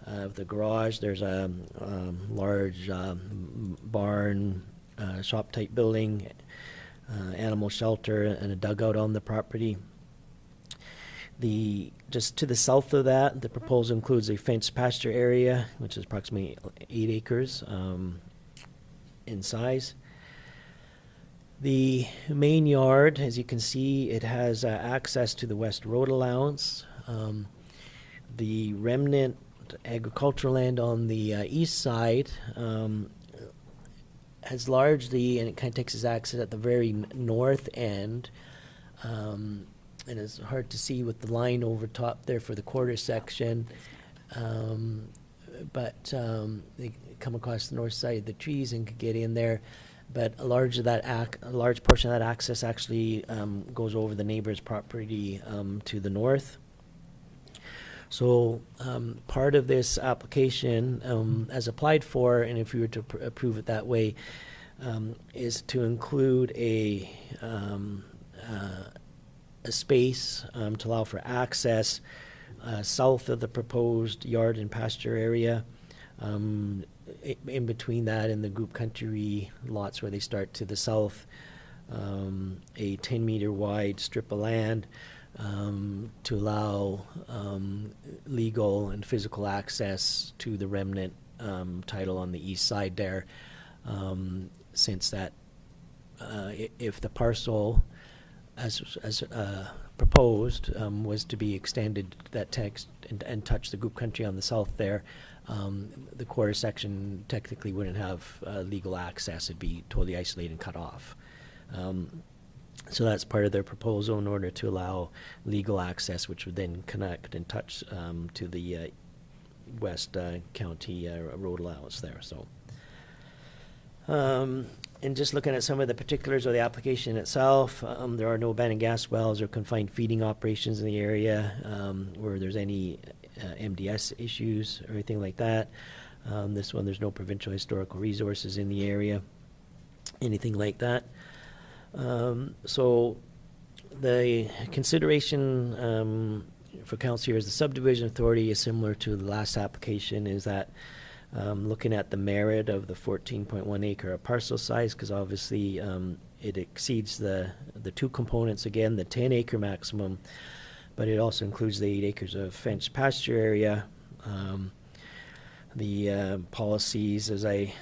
with a garage. There's a large barn, shop-type building, animal shelter, and a dugout on the property. Just to the south of that, the proposal includes a fenced pasture area, which is approximately 8 acres in size. The main yard, as you can see, it has access to the West Road Allowance. The remnant agricultural land on the east side has largely, and it kind of takes its access at the very north end, and it's hard to see with the line over top there for the quarter section, but they come across the north side of the trees and could get in there. but a large portion of that access actually goes over the neighbor's property to the north. So part of this application, as applied for, and if we were to approve it that way, is to include a space to allow for access south of the proposed yard and pasture area. In between that and the group country lots where they start to the south, a 10-meter wide strip of land to allow legal and physical access to the remnant title on the east side there, since that if the parcel as proposed was to be extended that text and touch the group country on the south there, the quarter section technically wouldn't have legal access. It'd be totally isolated and cut off. So that's part of their proposal in order to allow legal access, which would then connect and touch to the West County road allowance there. So, and just looking at some of the particulars of the application itself, there are no abandoned gas wells or confined feeding operations in the area where there's any MDS issues or anything like that. This one, there's no provincial historical resources in the area, anything like that. So the consideration for council here is the subdivision authority is similar to the last application, is that looking at the merit of the 14.1 acre parcel size, because obviously it exceeds the two components again, the 10 acre maximum, but it also includes the 8 acres of fenced pasture area. The policies, as I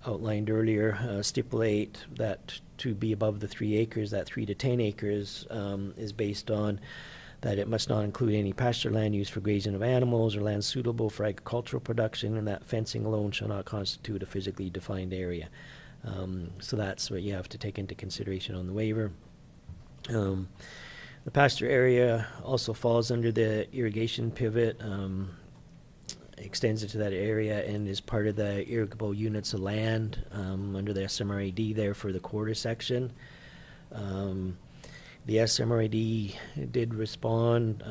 outlined earlier, stipulate that to be above the 3 acres, that 3 to 10 acres is based on that it must not include any pasture land used for grazing of animals or land suitable for agricultural production, and that fencing alone shall not constitute a physically defined area. So that's what you have to take into consideration on the waiver. The pasture area also falls under the irrigation pivot, extends into that area and is part of the irrigable units of land under the SMRAD there for the quarter section. The SMRAD did respond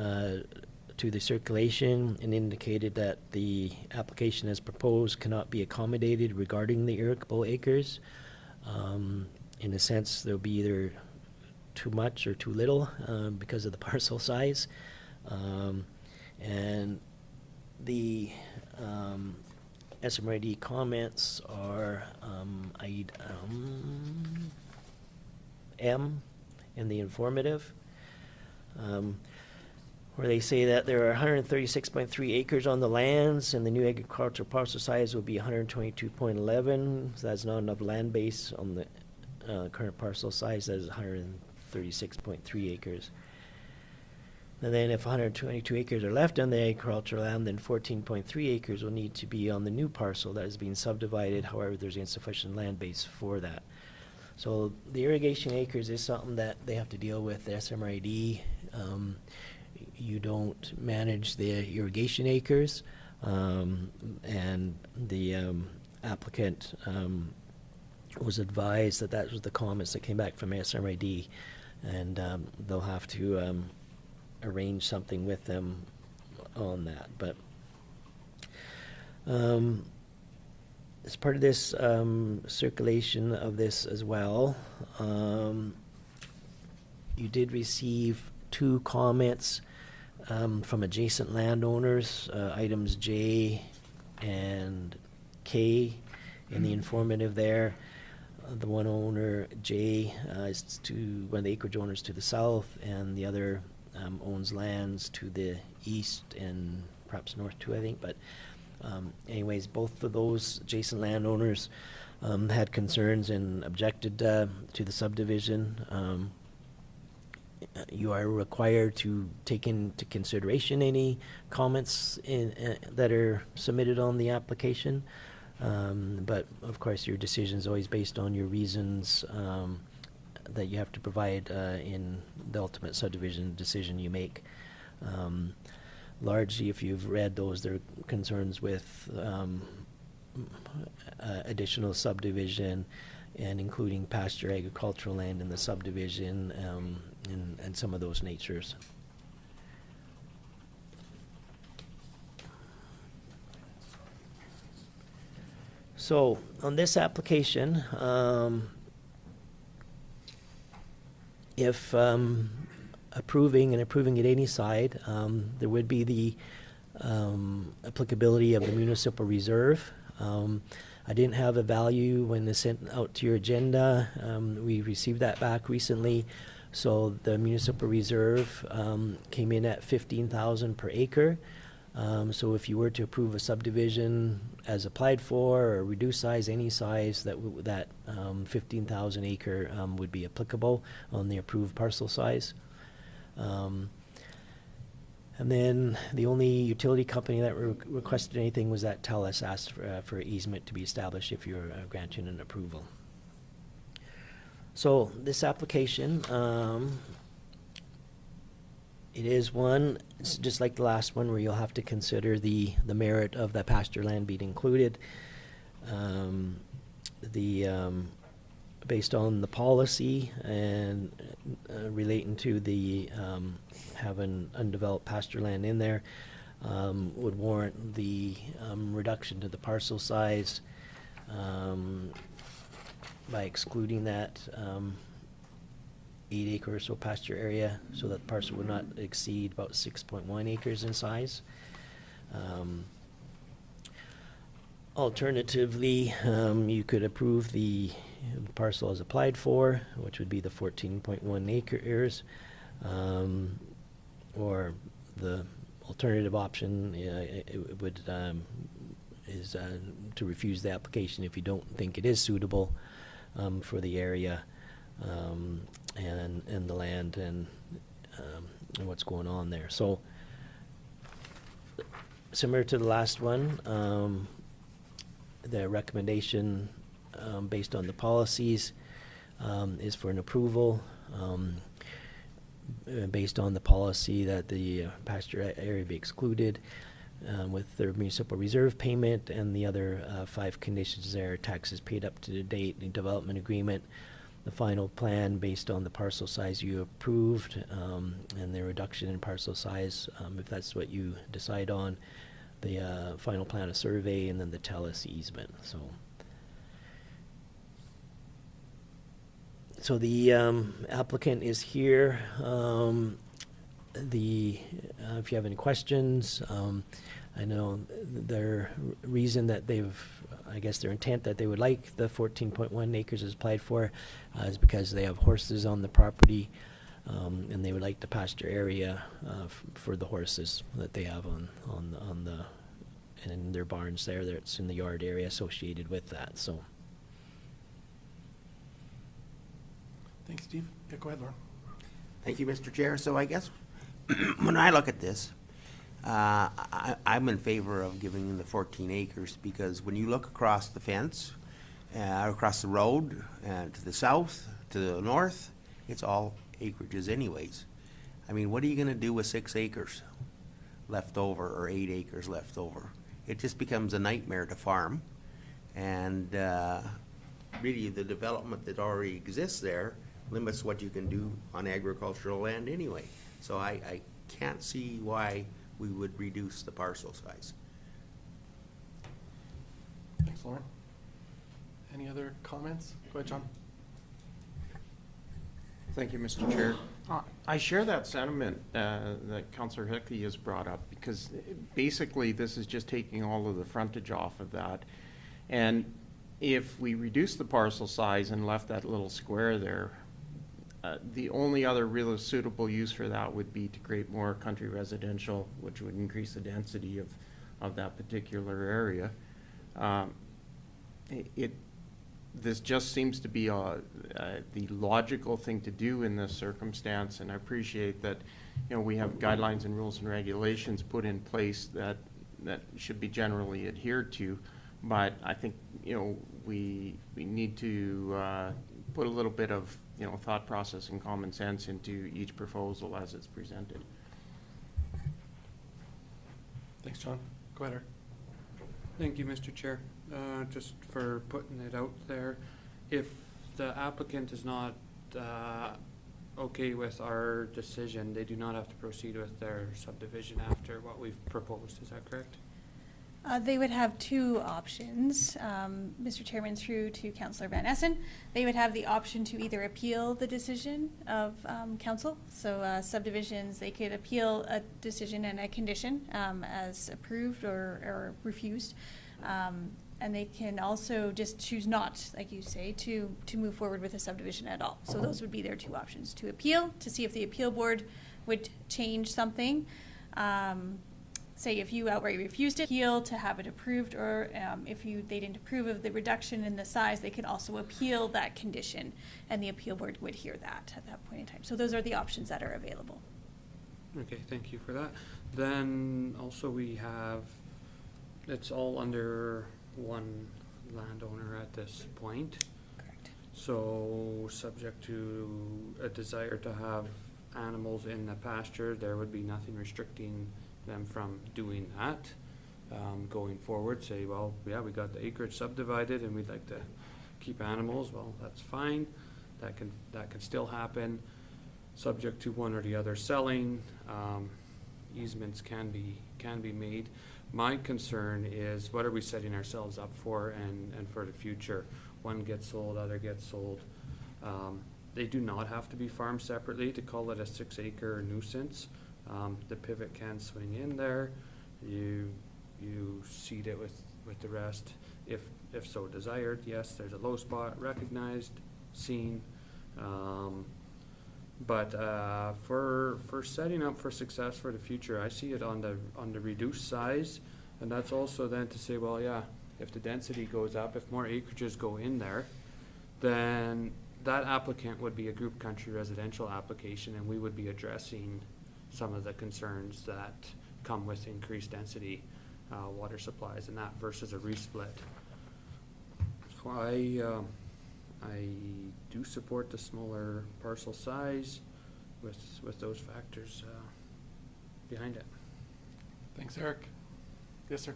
to the circulation and indicated that the application as proposed cannot be accommodated regarding the irrigable acres. In a sense, there'll be either too much or too little because of the parcel size. And the SMRAD comments are M in the informative, where they say that there are 136.3 acres on the lands, and the new agricultural parcel size will be 122.11. So that's not enough land base on the current parcel size. That is 136.3 acres. And then if 122 acres are left on the agricultural land, then 14.3 acres will need to be on the new parcel that is being subdivided. However, there's insufficient land base for that. So the irrigation acres is something that they have to deal with, the SMRAD. You don't manage the irrigation acres, and the applicant was advised that that was the comments that came back from SMRAD, and they'll have to arrange something with them on that. But as part of this circulation of this as well, you did receive 2 comments from adjacent landowners, items J and K in the informative there. The one owner, J, is to one of the acreage owners to the south, and the other owns lands to the east and perhaps north too, I think. But anyways, both of those adjacent landowners had concerns and objected to the subdivision. You are required to take into consideration any comments that are submitted on the application. But of course, your decision is always based on your reasons that you have to provide in the ultimate subdivision decision you make. Largely, if you've read those, there are concerns with additional subdivision and including pasture agricultural land in the subdivision, and some of those natures. So, on this application, if approving at any side, there would be the applicability of the municipal reserve. I didn't have a value when they sent out to your agenda. We received that back recently. So the municipal reserve came in at $15,000 per acre. So if you were to approve a subdivision as applied for, or reduce size, any size, that 15,000 acre would be applicable on the approved parcel size. And then the only utility company that requested anything was that TELUS asked for easement to be established if you're granting an approval. So this application, it is one, it's just like the last one, where you'll have to consider the merit of the pasture land being included. Based on the policy and relating to the having undeveloped pasture land in there, would warrant the reduction to the parcel size by excluding that 8 acre or so pasture area, so that the parcel would not exceed about 6.1 acres in size. Alternatively, you could approve the parcel as applied for, which would be the 14.1 acres, or the alternative option is to refuse the application if you don't think it is suitable for the area and the land and what's going on there. So similar to the last one, the recommendation based on the policies is for an approval based on the policy that the pasture area be excluded with their municipal reserve payment and the other 5 conditions there: taxes paid up to the date, the development agreement, the final plan based on the parcel size you approved, and the reduction in parcel size if that's what you decide on, the final plan of survey, and then the TELUS easement. So the applicant is here. If you have any questions, I know their reason that their intent that they would like the 14.1 acres is applied for is because they have horses on the property, and they would like the pasture area for the horses that they have on their barns there. That's in the yard area associated with that. So. Thanks, Steve. Yeah, go ahead, Lauren. Thank you, Mr. Chair. So I guess when I look at this, I'm in favor of giving them the 14 acres, because when you look across the fence, across the road, to the south, to the north, it's all acreages anyways. I mean, what are you going to do with 6 acres left over, or 8 acres left over? It just becomes a nightmare to farm. And really, the development that already exists there limits what you can do on agricultural land anyway. So I can't see why we would reduce the parcel size. Thanks, Lauren. Any other comments? Go ahead, John. Thank you, Mr. Chair. I share that sentiment that Councillor Hickey has brought up, because basically this is just taking all of the frontage off of that. And if we reduce the parcel size and left that little square there, the only other real suitable use for that would be to create more country residential, which would increase the density of that particular area. This just seems to be the logical thing to do in this circumstance, and I appreciate that, we have guidelines and rules and regulations put in place that should be generally adhered to. But I think, we need to put a little bit of, thought process and common sense into each proposal as it's presented. Thanks, John. Go ahead, Eric. Thank you, Mr. Chair. Just for putting it out there, if the applicant is not okay with our decision, they do not have to proceed with their subdivision after what we've proposed, is that correct? They would have two options, Mr. Chairman, through to Councillor Van Essen. They would have the option to either appeal the decision of council. So subdivisions, they could appeal a decision and a condition as approved or refused. And they can also just choose not, like you say, to move forward with a subdivision at all. So those would be their two options: to appeal, to see if the appeal board would change something. Say if you outright refused to appeal, to have it approved, or if they didn't approve of the reduction in the size, they could also appeal that condition, and the appeal board would hear that at that point in time. So those are the options that are available. Okay, thank you for that. Then also we have, it's all under one landowner at this point. Correct. So subject to a desire to have animals in the pasture, there would be nothing restricting them from doing that. Going forward, say, well, yeah, we got the acreage subdivided and we'd like to keep animals, well, that's fine. That can still happen, subject to one or the other selling. Easements can be made. My concern is, what are we setting ourselves up for and for the future? One gets sold, other gets sold. They do not have to be farmed separately to call it a 6-acre nuisance. The pivot can swing in there. You seed it with the rest if so desired. Yes, there's a low spot recognized, seen. But for setting up for success for the future, I see it on the reduced size, and that's also then to say, well, yeah, if the density goes up, if more acreages go in there, then that applicant would be a group country residential application, and we would be addressing some of the concerns that come with increased density water supplies and that versus a resplit. So I do support the smaller parcel size with those factors behind it. Thanks, Eric. Yes, sir.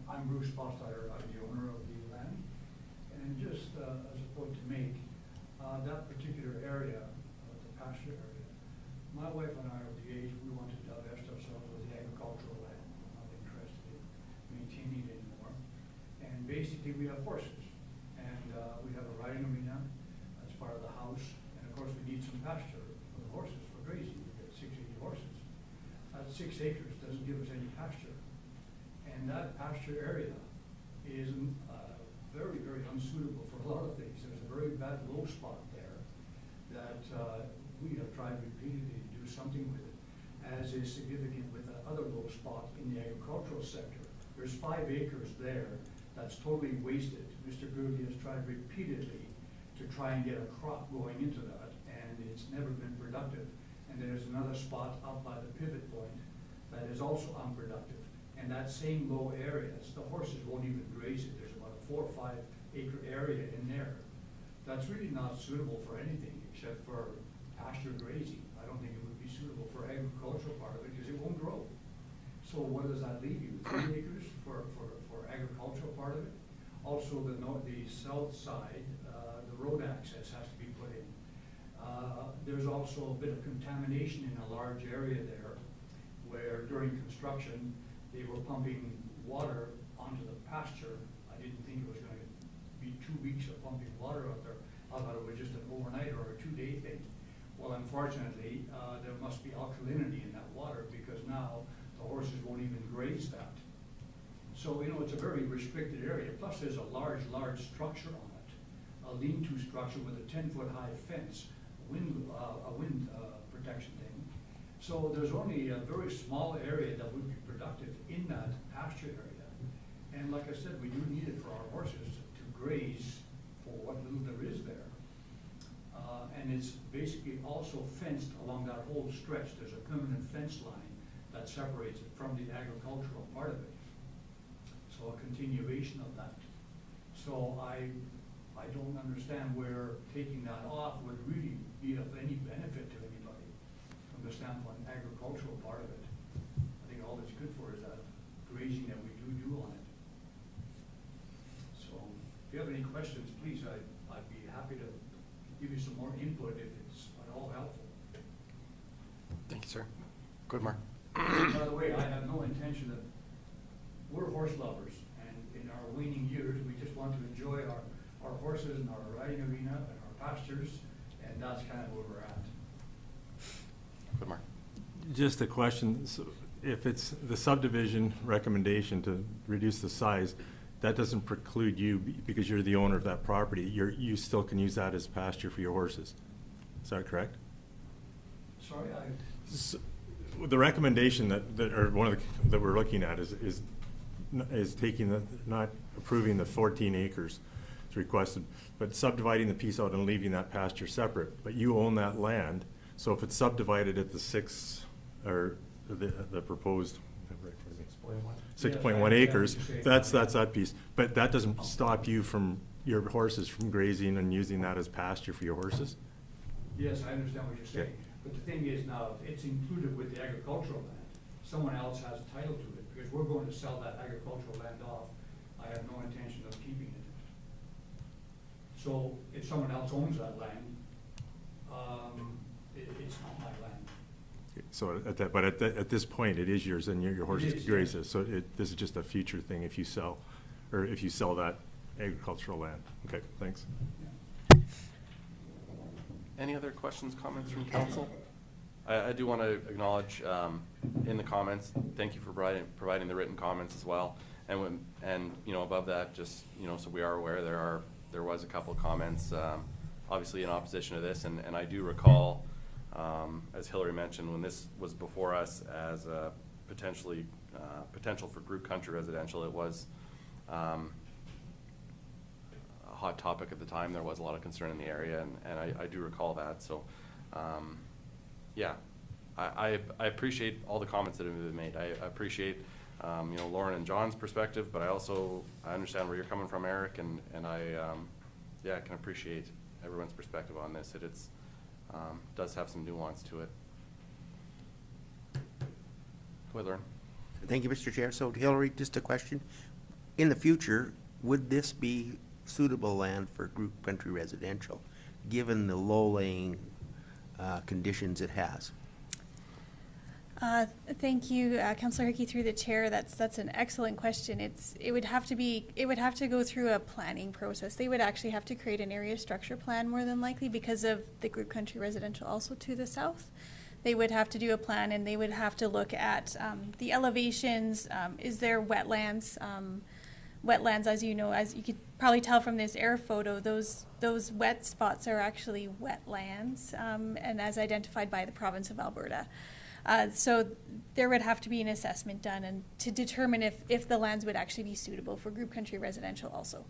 I'm Bruce Plausteiner, I'm the owner of the land, and just as a point to make, that particular area, the pasture area, my wife and I are of the age we want to divest ourselves of the agricultural land. We're not interested in maintaining it anymore. And basically we have horses, and we have a riding arena that's part of the house, and of course we need some pasture for the horses, for grazing. We've got 680 horses. That 6 acres doesn't give us any pasture. And that pasture area is very, very unsuitable for a lot of things. There's a very bad low spot there that we have tried repeatedly to do something with it, as is significant with that other low spot in the agricultural sector. There's 5 acres there that's totally wasted. Mr. Groody has tried repeatedly to try and get a crop going into that, and it's never been productive. And there's another spot up by the pivot point that is also unproductive. And that same low area, the horses won't even graze it. There's about a 4 or 5 acre area in there. That's really not suitable for anything except for pasture grazing. I don't think it would be suitable for agricultural part of it because it won't grow. So what does that leave you? 3 acres for agricultural part of it? Also the south side, the road access has to be put in. There's also a bit of contamination in a large area there where during construction they were pumping water onto the pasture. I didn't think it was going to be 2 weeks of pumping water out there. I thought it was just an overnight or a 2-day thing. Well, unfortunately, there must be alkalinity in that water because now the horses won't even graze that. So, you know, it's a very restricted area. Plus, there's a large structure on it, a lean-to structure with a 10-foot high fence, a wind protection thing. So there's only a very small area that would be productive in that pasture area. And like I said, we do need it for our horses to graze for what little there is there. And it's basically also fenced along that whole stretch. There's a permanent fence line that separates it from the agricultural part of it. So a continuation of that. So I don't understand where taking that off would really be of any benefit to anybody from the standpoint agricultural part of it. I think all it's good for is that grazing that we do on it. So if you have any questions, please, I'd be maybe some more input if it's at all helpful. Thank you, sir. Good, Mark. By the way, I have no intention of, we're horse lovers, and in our waning years, we just want to enjoy our horses and our riding arena and our pastures, and that's kind of where we're at. Good, Mark. Just a question, so if it's the subdivision recommendation to reduce the size, that doesn't preclude you, because you're the owner of that property, you still can use that as pasture for your horses. Is that correct? Sorry, The recommendation or one of that we're looking at is taking not approving the 14 acres as requested, but subdividing the piece out and leaving that pasture separate. But you own that land, so if it's subdivided at the 6, or the proposed 6.1 acres, that's that piece. But that doesn't stop you from your horses from grazing and using that as pasture for your horses? yes, I understand what you're saying, but the thing is now, if it's included with the agricultural land, someone else has title to it, because we're going to sell that agricultural land off. I have no intention of keeping it. So if someone else owns that land, it's not my land. So at this point, it is yours, and your horses is, can graze yeah. it. So this is just a future thing if you sell that agricultural land. Okay, thanks. Any other questions, comments from council? I do want to acknowledge in the comments, thank you for providing the written comments as well. And above that, just, so we are aware, there was a couple of comments, obviously in opposition to this, and I do recall, as Hillary mentioned, when this was before us as a potential for group country residential, it was a hot topic at the time. There was a lot of concern in the area, and I do recall that. So, yeah, I appreciate all the comments that have been made. I appreciate, Lauren and John's perspective, but I understand where you're coming from, Eric, and I can appreciate everyone's perspective on this. It's does have some nuance to it. Go ahead, Lauren. Thank you, Mr. Chair. So Hillary, just a question. In the future, would this be suitable land for group country residential, given the low-laying conditions it has? Thank you, Councillor Hickey, through the chair. That's an excellent question. It would have to go through a planning process. They would actually have to create an area structure plan more than likely because of the group country residential also to the south. They would have to do a plan, and they would have to look at the elevations. Is there wetlands? Wetlands, as you know, as you could probably tell from this air photo, those wet spots are actually wetlands, and as identified by the province of Alberta. So there would have to be an assessment done and to determine if the lands would actually be suitable for group country residential also.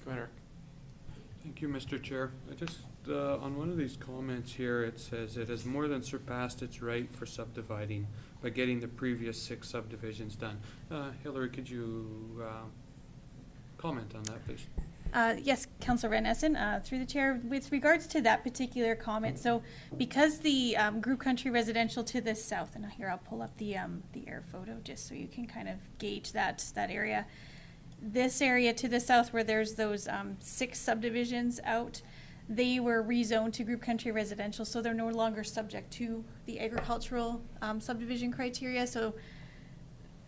Go ahead, Eric. Thank you, Mr. Chair. I just, on one of these comments here, it says it has more than surpassed its right for subdividing by getting the previous 6 subdivisions done. Hillary, could you comment on that, please? Yes, Councillor Van Essen, through the chair, with regards to that particular comment, so because the group country residential to the south, and here I'll pull up the air photo just so you can kind of gauge that area. This area to the south where there's those 6 subdivisions out, they were rezoned to group country residential, so they're no longer subject to the agricultural subdivision criteria. So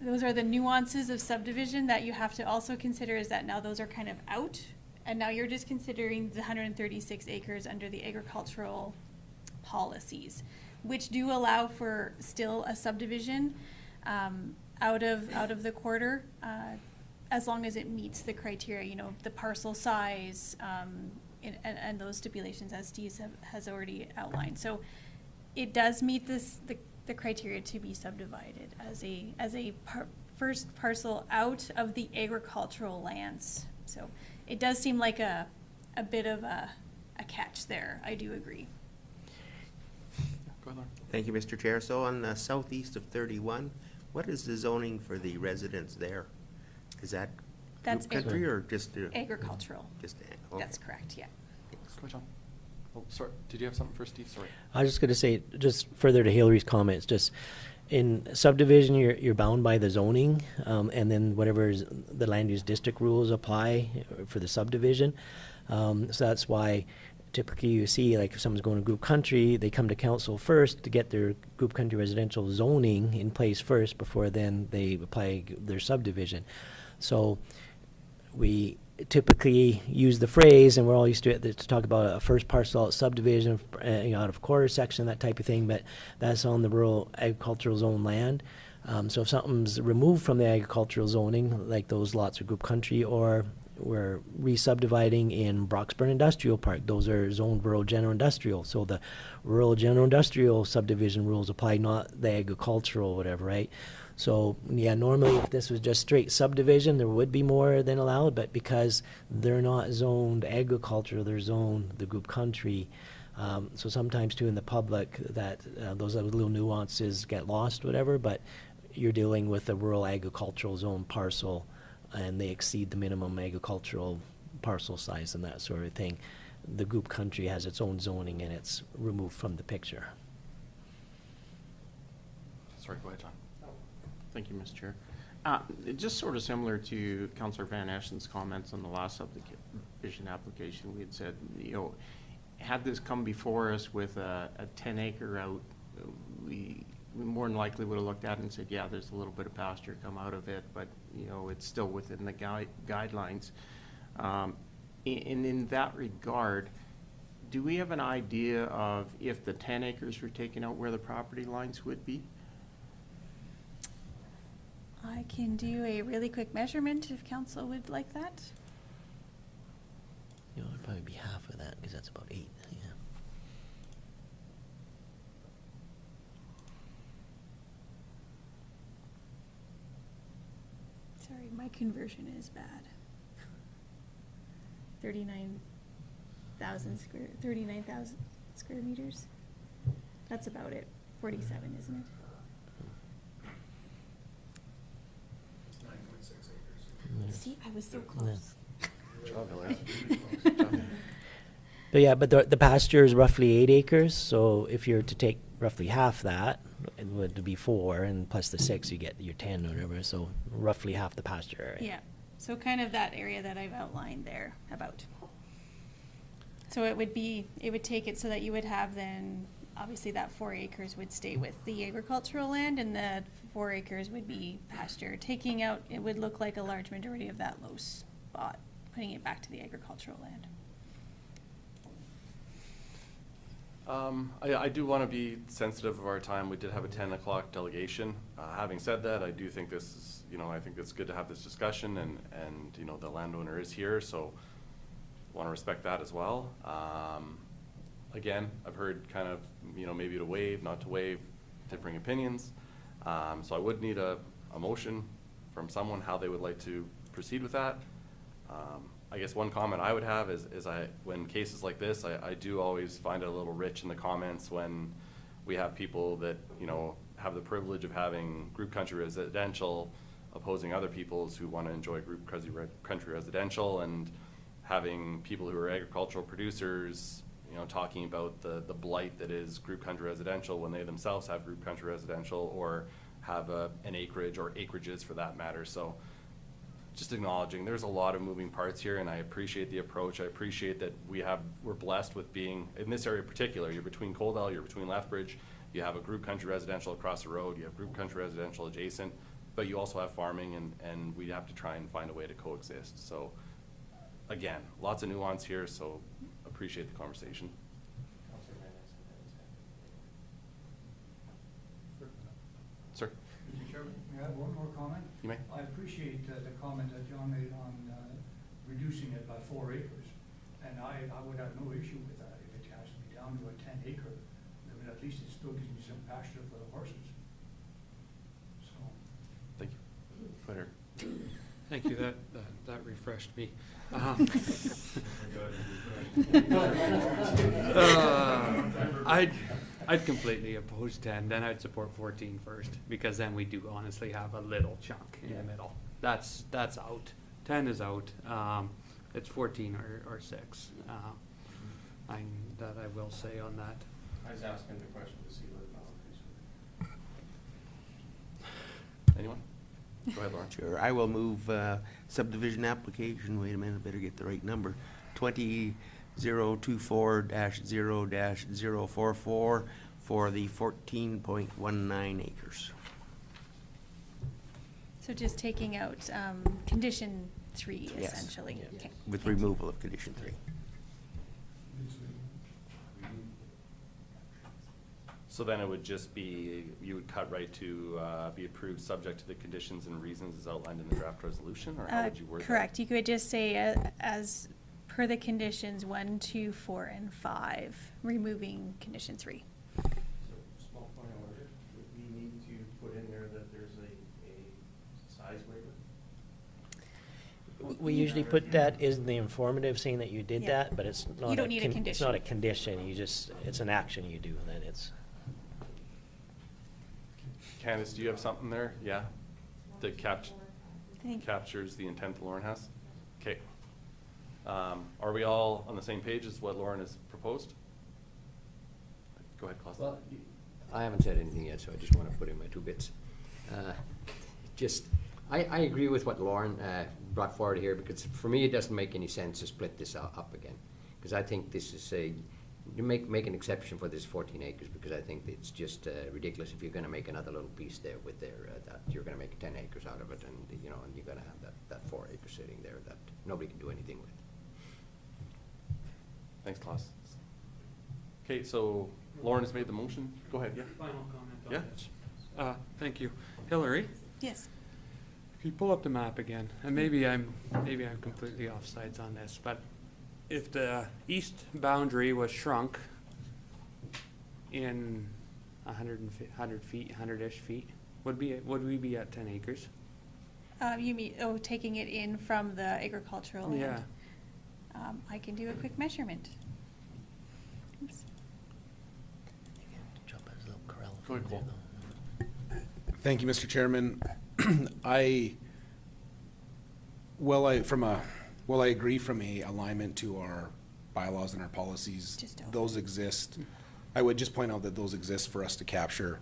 those are the nuances of subdivision that you have to also consider, is that now those are kind of out, and now you're just considering the 136 acres under the agricultural policies, which do allow for still a subdivision out of the quarter, as long as it meets the criteria, the parcel size, and those stipulations as Steve has already outlined. So it does meet the criteria to be subdivided as a first parcel out of the agricultural lands. So it does seem like a bit of a catch there. I do agree. Go ahead, Lauren. Thank you, Mr. Chair. So on the southeast of 31, what is the zoning for the residents there? Is that That's group country or just? Agricultural. Okay. That's correct, yeah. Go ahead, John. Oh, sorry. Did you have something for Steve? Sorry. I was just going to say, just further to Hillary's comments, just in subdivision, you're bound by the zoning, and then whatever the land use district rules apply for the subdivision. So that's why typically you see, like, if someone's going to group country, they come to council first to get their group country residential zoning in place first before then they apply their subdivision. So we typically use the phrase, and we're all used to it, to talk about a first parcel out subdivision, out of quarter section, that type of thing, but that's on the rural agricultural zone land. So if something's removed from the agricultural zoning, like those lots are group country, or we're re-subdividing in Broxburn Industrial Park, those are zoned rural general industrial. So the rural general industrial subdivision rules apply, not the agricultural, whatever, right? So, yeah, normally if this was just straight subdivision, there would be more than allowed, but because they're not zoned agriculture, they're zoned the group country. So sometimes too in the public that those little nuances get lost, whatever, but you're dealing with a rural agricultural zone parcel and they exceed the minimum agricultural parcel size and that sort of thing. The group country has its own zoning and it's removed from the picture. Sorry, go ahead, John. Thank you, Mr. Chair. Just sort of similar to Councillor Van Essen's comments on the last subdivision application, we had said, had this come before us with a 10-acre out, we more than likely would have looked at it and said, yeah, there's a little bit of pasture come out of it, but, it's still within the guidelines. And in that regard, do we have an idea of if the 10 acres were taken out, where the property lines would be? I can do a really quick measurement if council would like that. It'd probably be half of that because that's about 8. Yeah. Sorry, my conversion is bad. 39,000 square meters. That's about it. 47, isn't it? See, I was so close. But the pasture is roughly 8 acres, so if you're to take roughly half that, it would be 4, and plus the 6, you get your 10 or whatever, so roughly half the pasture area. Yeah, so kind of that area that I've outlined there, about. So it would take it so that you would have then, obviously that 4 acres would stay with the agricultural land, and the 4 acres would be pasture. Taking out, it would look like a large majority of that low spot, putting it back to the agricultural land. I do want to be sensitive of our time. We did have a 10 o'clock delegation. Having said that, I do think this is, I think it's good to have this discussion, and the landowner is here, so want to respect that as well. Again, I've heard kind of, maybe to waive, not to waive, differing opinions. So I would need a motion from someone, how they would like to proceed with that. I guess one comment I would have is when cases like this, I do always find it a little rich in the comments when we have people that, have the privilege of having group country residential opposing other peoples who want to enjoy group country residential, and having people who are agricultural producers, talking about the blight that is group country residential when they themselves have group country residential or have an acreage or acreages for that matter. So just acknowledging there's a lot of moving parts here, and I appreciate the approach. I appreciate that we're blessed with being, in this area in particular, you're between Coldell, you're between Lethbridge, you have a group country residential across the road, you have group country residential adjacent, but you also have farming, and we have to try and find a way to coexist. So again, lots of nuance here, so appreciate the conversation. Sir? Mr. Chairman, may I have one more comment? You may. I appreciate the comment that John made on reducing it by 4 acres. And I would have no issue with that. If it has to be down to a 10 acre, then at least it still gives me some pasture for the horses. So. Thank you. Go ahead. Thank you, that refreshed me. I'd completely oppose 10, then I'd support 14 first, because then we do honestly have a little chunk in the middle. That's out. 10 is out. It's 14 or 6. That I will say on that. I was asking the question to see where the boundaries Go ahead, Lauren. Sure, I will move subdivision application, wait a minute, I better get the right number, 2024-0-044 for the 14.19 acres. So just taking out condition 3, Yes. essentially. Okay. With Thank you. removal of condition 3. So then it would just be, you would cut right to be approved subject to the conditions and reasons as outlined in the draft resolution, or how would you word that? Correct. You could just say as per the conditions 1, 2, 4, and 5, removing condition 3. So, small point of order, would we need to put in there that there's a size waiver? We usually put that in the informative, saying that you did Yeah. that, but it's not. You don't need a It's not a condition. condition, you just, it's an action you do, then it's. Candace, do you have something there? Yeah? That Thank- captures the intent that Lauren has? Okay. Are we all on the same page as what Lauren has proposed? Go ahead, Klaus. Well, I haven't said anything yet, so I just want to put in my 2 bits. I agree with what Lauren brought forward here, because for me, it doesn't make any sense to split this up again. Because I think this is you make an exception for this 14 acres, because I think it's just ridiculous if you're going to make another little piece there with that you're going to make 10 acres out of it, and and you're going to have that 4 acres sitting there that nobody can do anything with. Thanks, Klaus. Okay, so Lauren has made the motion. Go ahead, yeah. Final comment on Yeah. this. Thank you. Hillary, Yes. can you pull up the map again? And maybe I'm completely off sides on this, but if the east boundary was shrunk in 100 feet, 100-ish feet, would we be at 10 acres? You mean, taking it in from the agricultural land? Yeah. I can do a quick measurement. Oops. Drop a little corral Go ahead, from there, Cole. though. Thank you, Mr. Chairman. I agree from a alignment to our bylaws and our policies, Just over. those exist. I would just point out that those exist for us to capture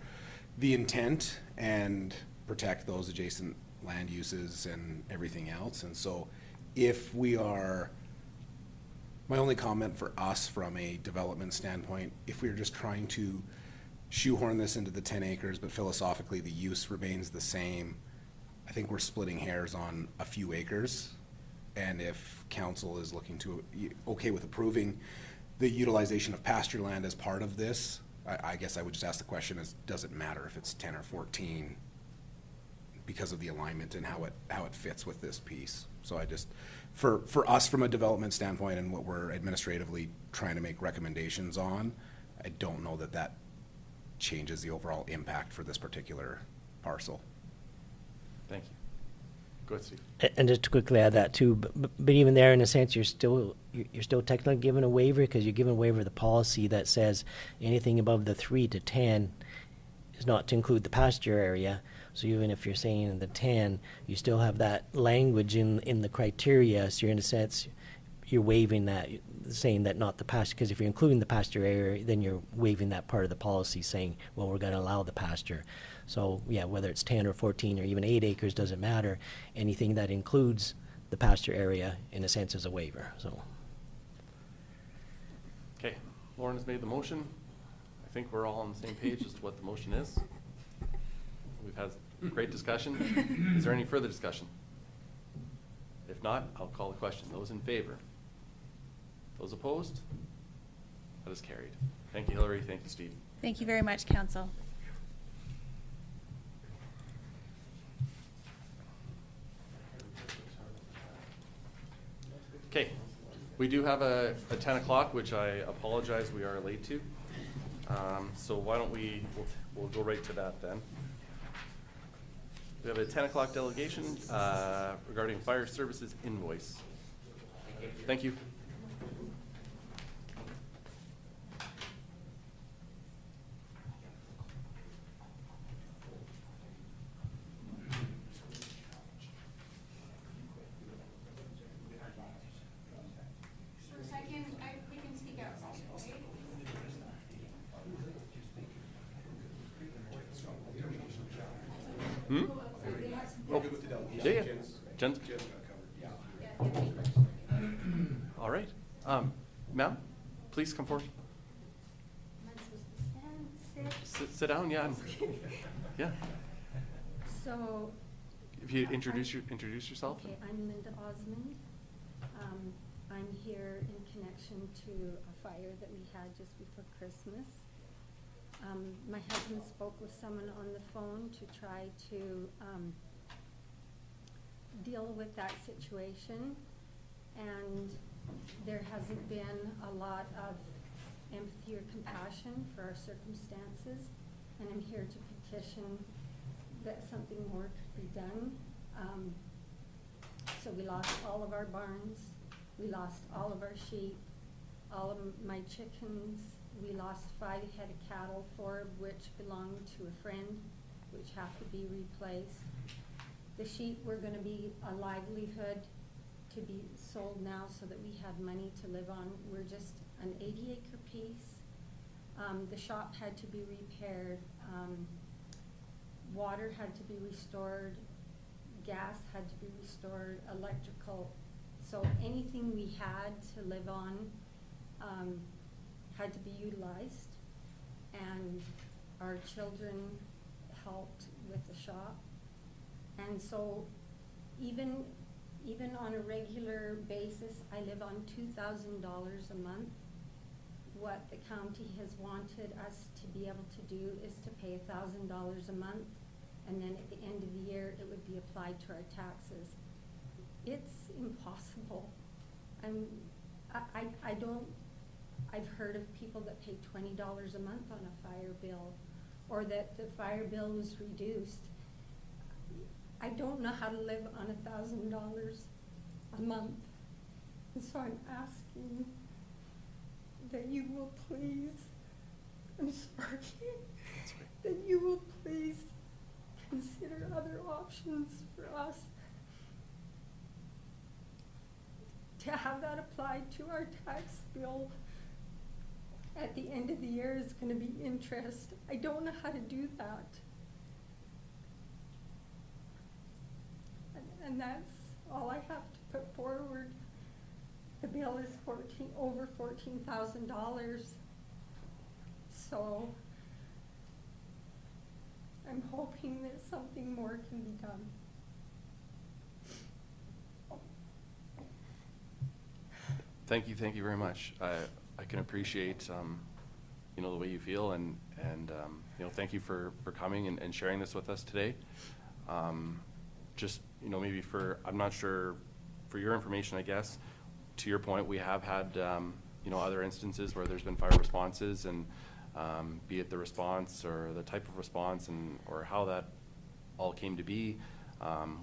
the intent and protect those adjacent land uses and everything else. And so if we are, my only comment for us from a development standpoint, if we're just trying to shoehorn this into the 10 acres, but philosophically the use remains the same, I think we're splitting hairs on a few acres. And if council is looking to, okay with approving the utilization of pasture land as part of this, I guess I would just ask the question is, does it matter if it's 10 or 14 because of the alignment and how it fits with this piece? So I just, for us from a development standpoint and what we're administratively trying to make recommendations on, I don't know that changes the overall impact for this particular parcel. Thank you. Go ahead, Steve. And just to quickly add that too, but even there, in a sense, you're still technically given a waiver, because you're given a waiver of the policy that says anything above the 3 to 10 is not to include the pasture area. So even if you're saying in the 10, you still have that language in the criteria. So you're, in a sense, you're waiving that, saying that not the pasture, because if you're including the pasture area, then you're waiving that part of the policy, saying, well, we're going to allow the pasture. So yeah, whether it's 10 or 14 or even 8 acres, doesn't matter. Anything that includes the pasture area, in a sense, is a waiver, so. Okay, Lauren has made the motion. I think we're all on the same page as to what the motion is. We've had great discussion. Is there any further discussion? If not, I'll call the question. Those in favor? Those opposed? That is carried. Thank you, Hillary. Thank you, Steve. Thank you very much, council. Okay, we do have a 10 o'clock, which I apologize we are late to. So why don't we'll go right to that then. We have a 10 o'clock delegation regarding fire services invoice. Thank you. We can speak outside, okay? Hmm? Oh, Jen's? Jen's got it covered, yeah. All right. Ma'am, please come forward. Am I supposed to stand, sit? Sit down, yeah. Yeah. So, If you introduce yourself. okay, I'm Linda Ozmond. I'm here in connection to a fire that we had just before Christmas. My husband spoke with someone on the phone to try to deal with that situation, and there hasn't been a lot of empathy or compassion for our circumstances, and I'm here to petition that something more could be done. So we lost all of our barns, we lost all of our sheep, all of my chickens, we lost 5 head of cattle, 4 of which belonged to a friend, which have to be replaced. The sheep were gonna be a livelihood to be sold now so that we had money to live on. We're just an 80-acre piece. The shop had to be repaired. Water had to be restored. Gas had to be restored, electrical. So anything we had to live on had to be utilized. And our children helped with the shop. And so even on a regular basis, I live on $2,000 a month. What the county has wanted us to be able to do is to pay $1,000 a month, and then at the end of the year, it would be applied to our taxes. It's impossible. I've heard of people that pay $20 a month on a fire bill, or that the fire bill was reduced. I don't know how to live on $1,000 a month. And so I'm asking that you will please, I'm sorry, that you will please consider other options for us. To have that applied to our tax bill at the end of the year is gonna be interest. I don't know how to do that. And that's all I have to put forward. The bill is over $14,000. So I'm hoping that something more can be done. Thank you very much. I can appreciate, the way you feel, and thank you for coming and sharing this with us today. Just, maybe I'm not sure, for your information, I guess, to your point, we have had, other instances where there's been fire responses, and be it the response or the type of response or how that all came to be.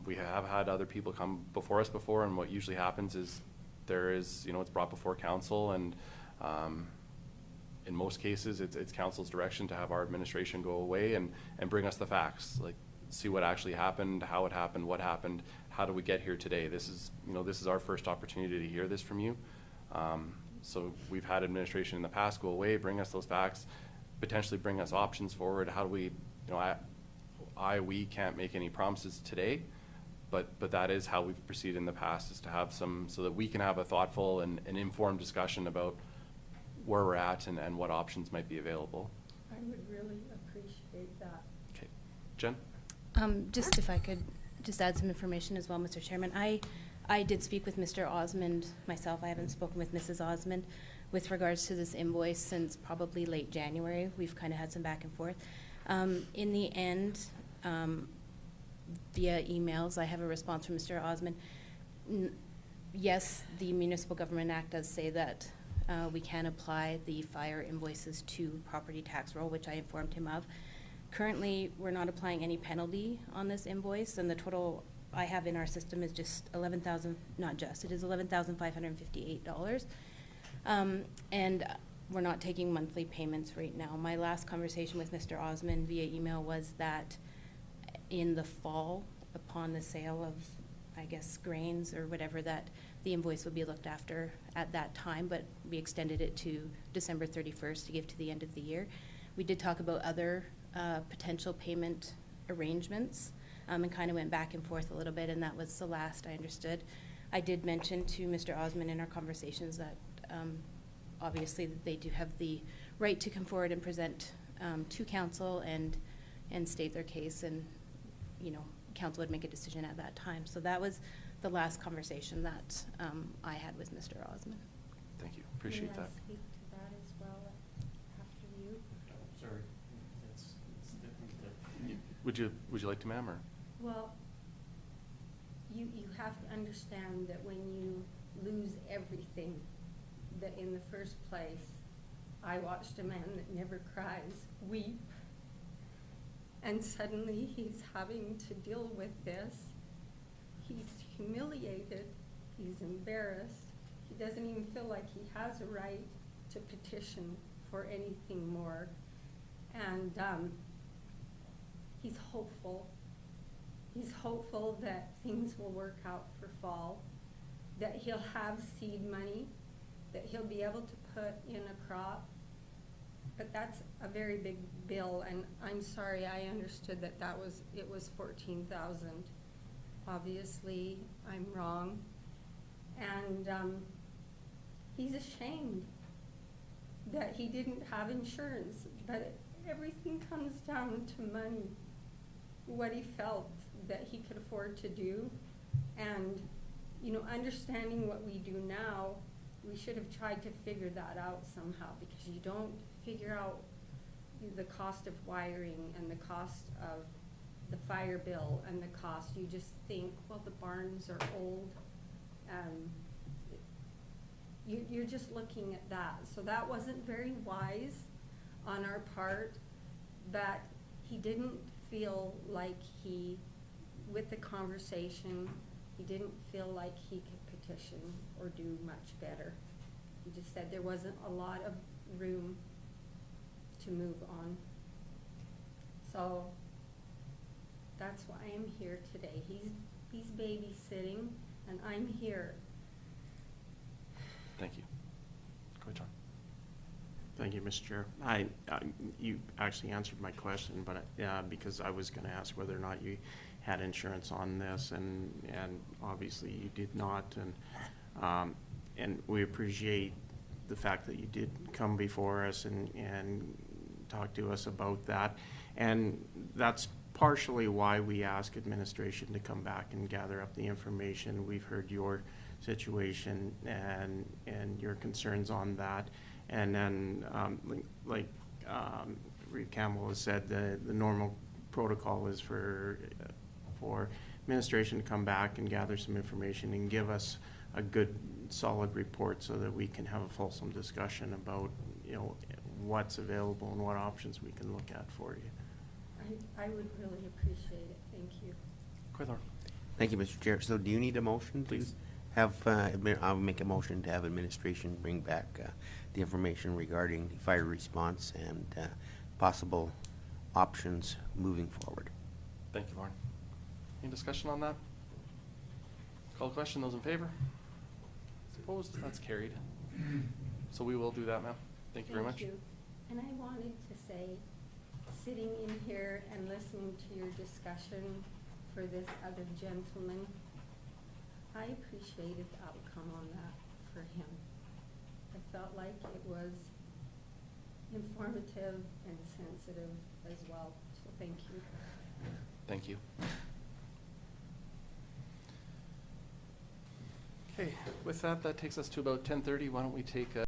We have had other people come before us before, and what usually happens is it's brought before council, and in most cases, it's council's direction to have our administration go away and bring us the facts, like see what actually happened, how it happened, what happened, how do we get here today. This is our first opportunity to hear this from you. So we've had administration in the past go away, bring us those facts, potentially bring us options forward. How do we, we can't make any promises today, but that is how we've proceeded in the past, is to have so that we can have a thoughtful and informed discussion about where we're at and what options might be available. I would really appreciate that. Okay. Jen? Just if I could just add some information as well, Mr. Chairman. I did speak with Mr. Ozmond myself. I haven't spoken with Mrs. Ozmond with regards to this invoice since probably late January. We've kind of had some back and forth. In the end, via emails, I have a response from Mr. Ozmond. Yes, the Municipal Government Act does say that we can apply the fire invoices to property tax roll, which I informed him of. Currently, we're not applying any penalty on this invoice, and the total I have in our system is just $11,558. And we're not taking monthly payments right now. My last conversation with Mr. Ozmond via email was that in the fall, upon the sale of, I guess, grains or whatever, that the invoice would be looked after at that time, but we extended it to December 31st to give to the end of the year. We did talk about other potential payment arrangements. and kind of went back and forth a little bit, and that was the last I understood. I did mention to Mr. Ozmond in our conversations that obviously they do have the right to come forward and present to council and state their case, and council would make a decision at that time. So that was the last conversation that I had with Mr. Ozmond. Thank you, appreciate that. May I speak to that as well after you? Sorry, it's different. Would you like to, ma'am, or? Well, you have to understand that when you lose everything, that in the first place, I watched a man that never cries weep, and suddenly he's having to deal with this. He's humiliated, he's embarrassed, he doesn't even feel like he has a right to petition for anything more. And he's hopeful. He's hopeful that things will work out for fall, that he'll have seed money, that he'll be able to put in a crop. But that's a very big bill, and I'm sorry, I understood that it was 14,000. Obviously, I'm wrong. And he's ashamed that he didn't have insurance, but everything comes down to money, what he felt that he could afford to do. And, understanding what we do now, we should have tried to figure that out somehow, because you don't figure out the cost of wiring and the cost of the fire bill and the cost. You just think, well, the barns are old. You're just looking at that. So that wasn't very wise on our part, but he didn't feel like with the conversation, he didn't feel like he could petition or do much better. He just said there wasn't a lot of room to move on. So that's why I'm here today. He's babysitting, and I'm here. Thank you. Go ahead, John. Thank you, Mr. Chair. You actually answered my question, but because I was going to ask whether or not you had insurance on this, and obviously you did not, and we appreciate the fact that you did come before us and talk to us about that, and that's partially why we ask administration to come back and gather up the information. We've heard your situation and your concerns on that. And then, like Reeve Campbell has said, the normal protocol is for administration to come back and gather some information and give us a good, solid report so that we can have a fulsome discussion about, what's available and what options we can look at for you. I would really appreciate it. Thank you. Go ahead, Lauren. Thank you, Mr. Chair. So do you need a motion? Please. I'll make a motion to have administration bring back the information regarding the fire response and possible options moving forward. Thank you, Lauren. Any discussion on that? Call the question. Those in favor? Opposed? That's carried. So we will do that, ma'am. Thank you very much. Thank you. And I wanted to say, sitting in here and listening to your discussion for this other gentleman, I appreciated the outcome on that for him. I felt like it was informative and sensitive as well, so thank you. Thank you. Okay, with that, that takes us to about 10:30. Why don't we take a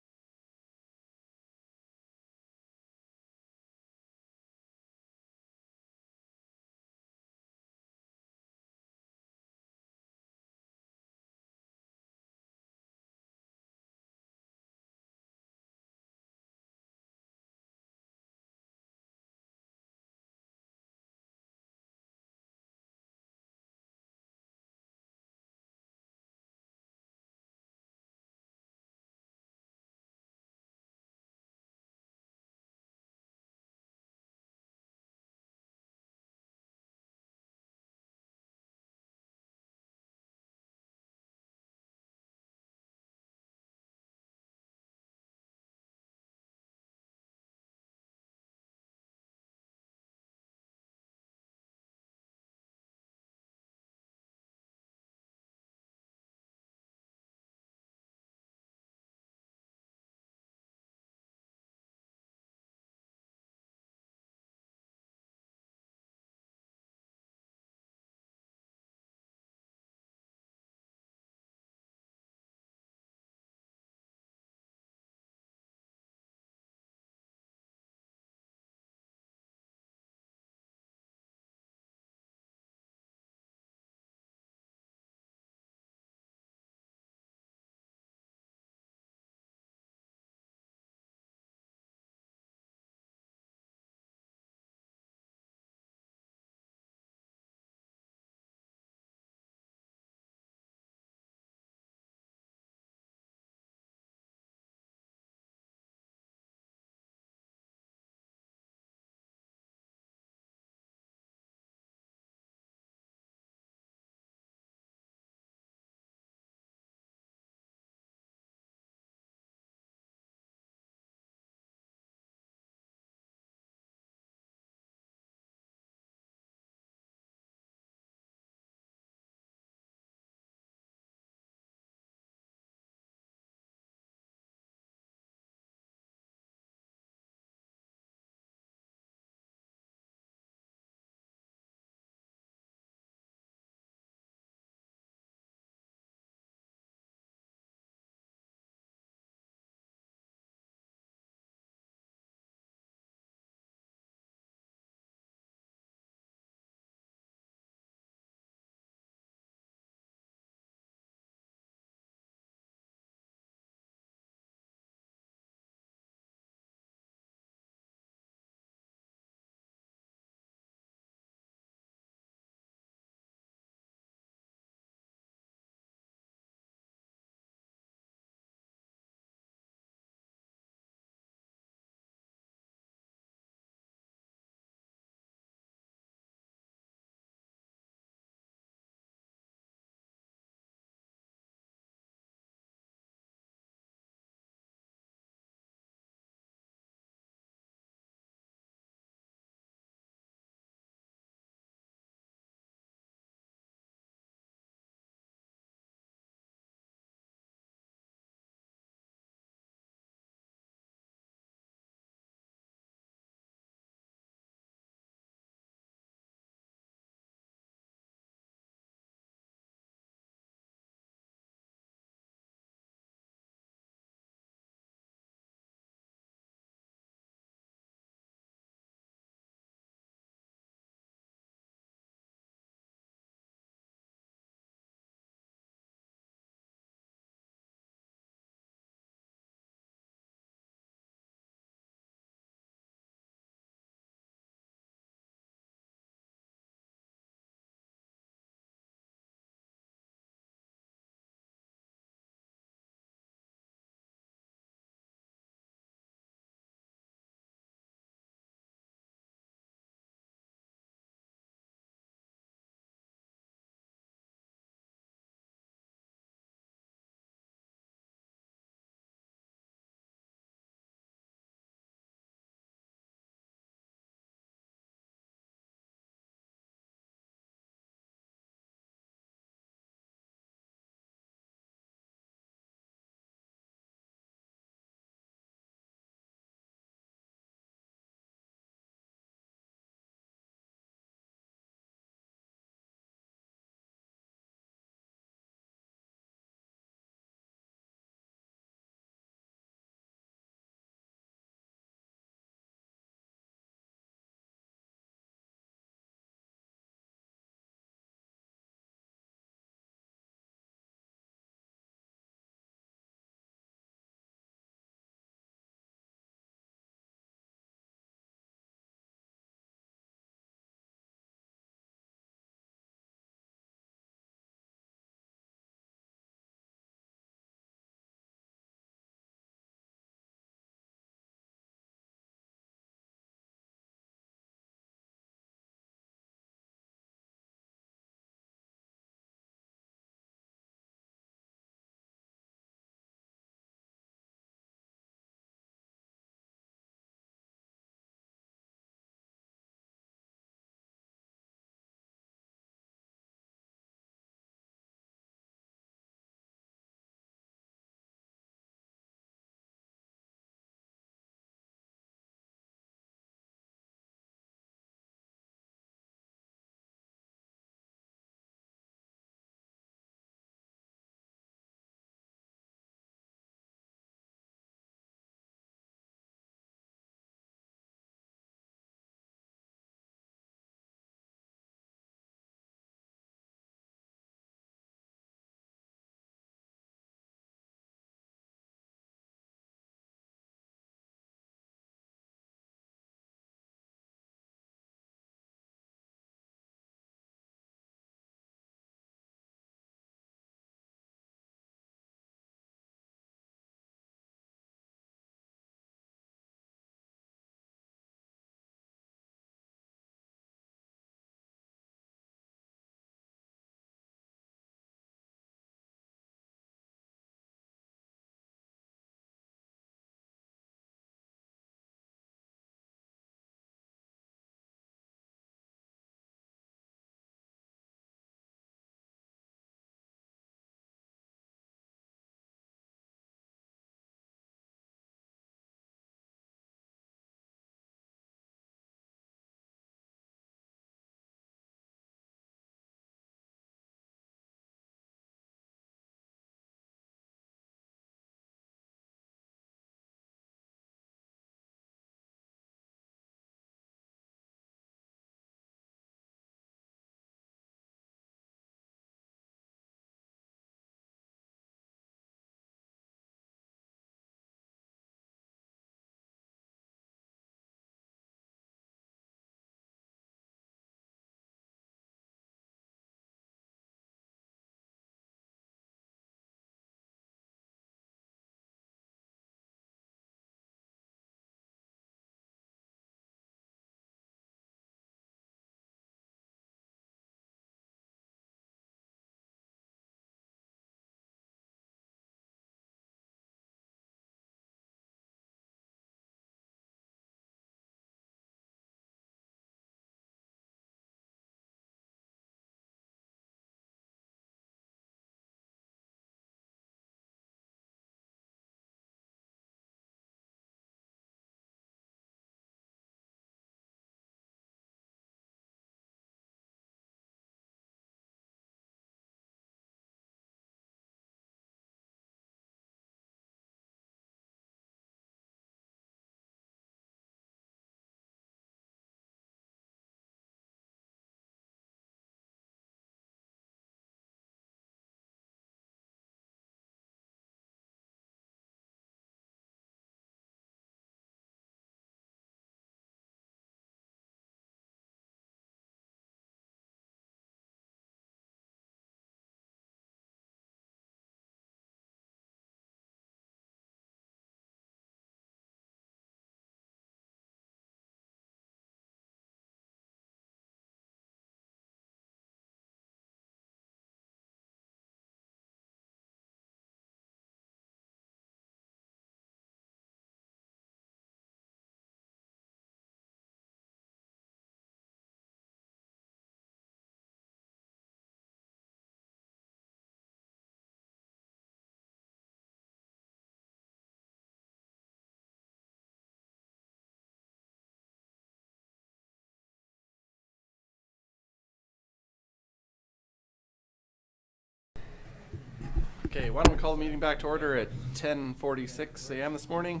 Okay, why don't we call the meeting back to order at 10:46 a.m. this morning.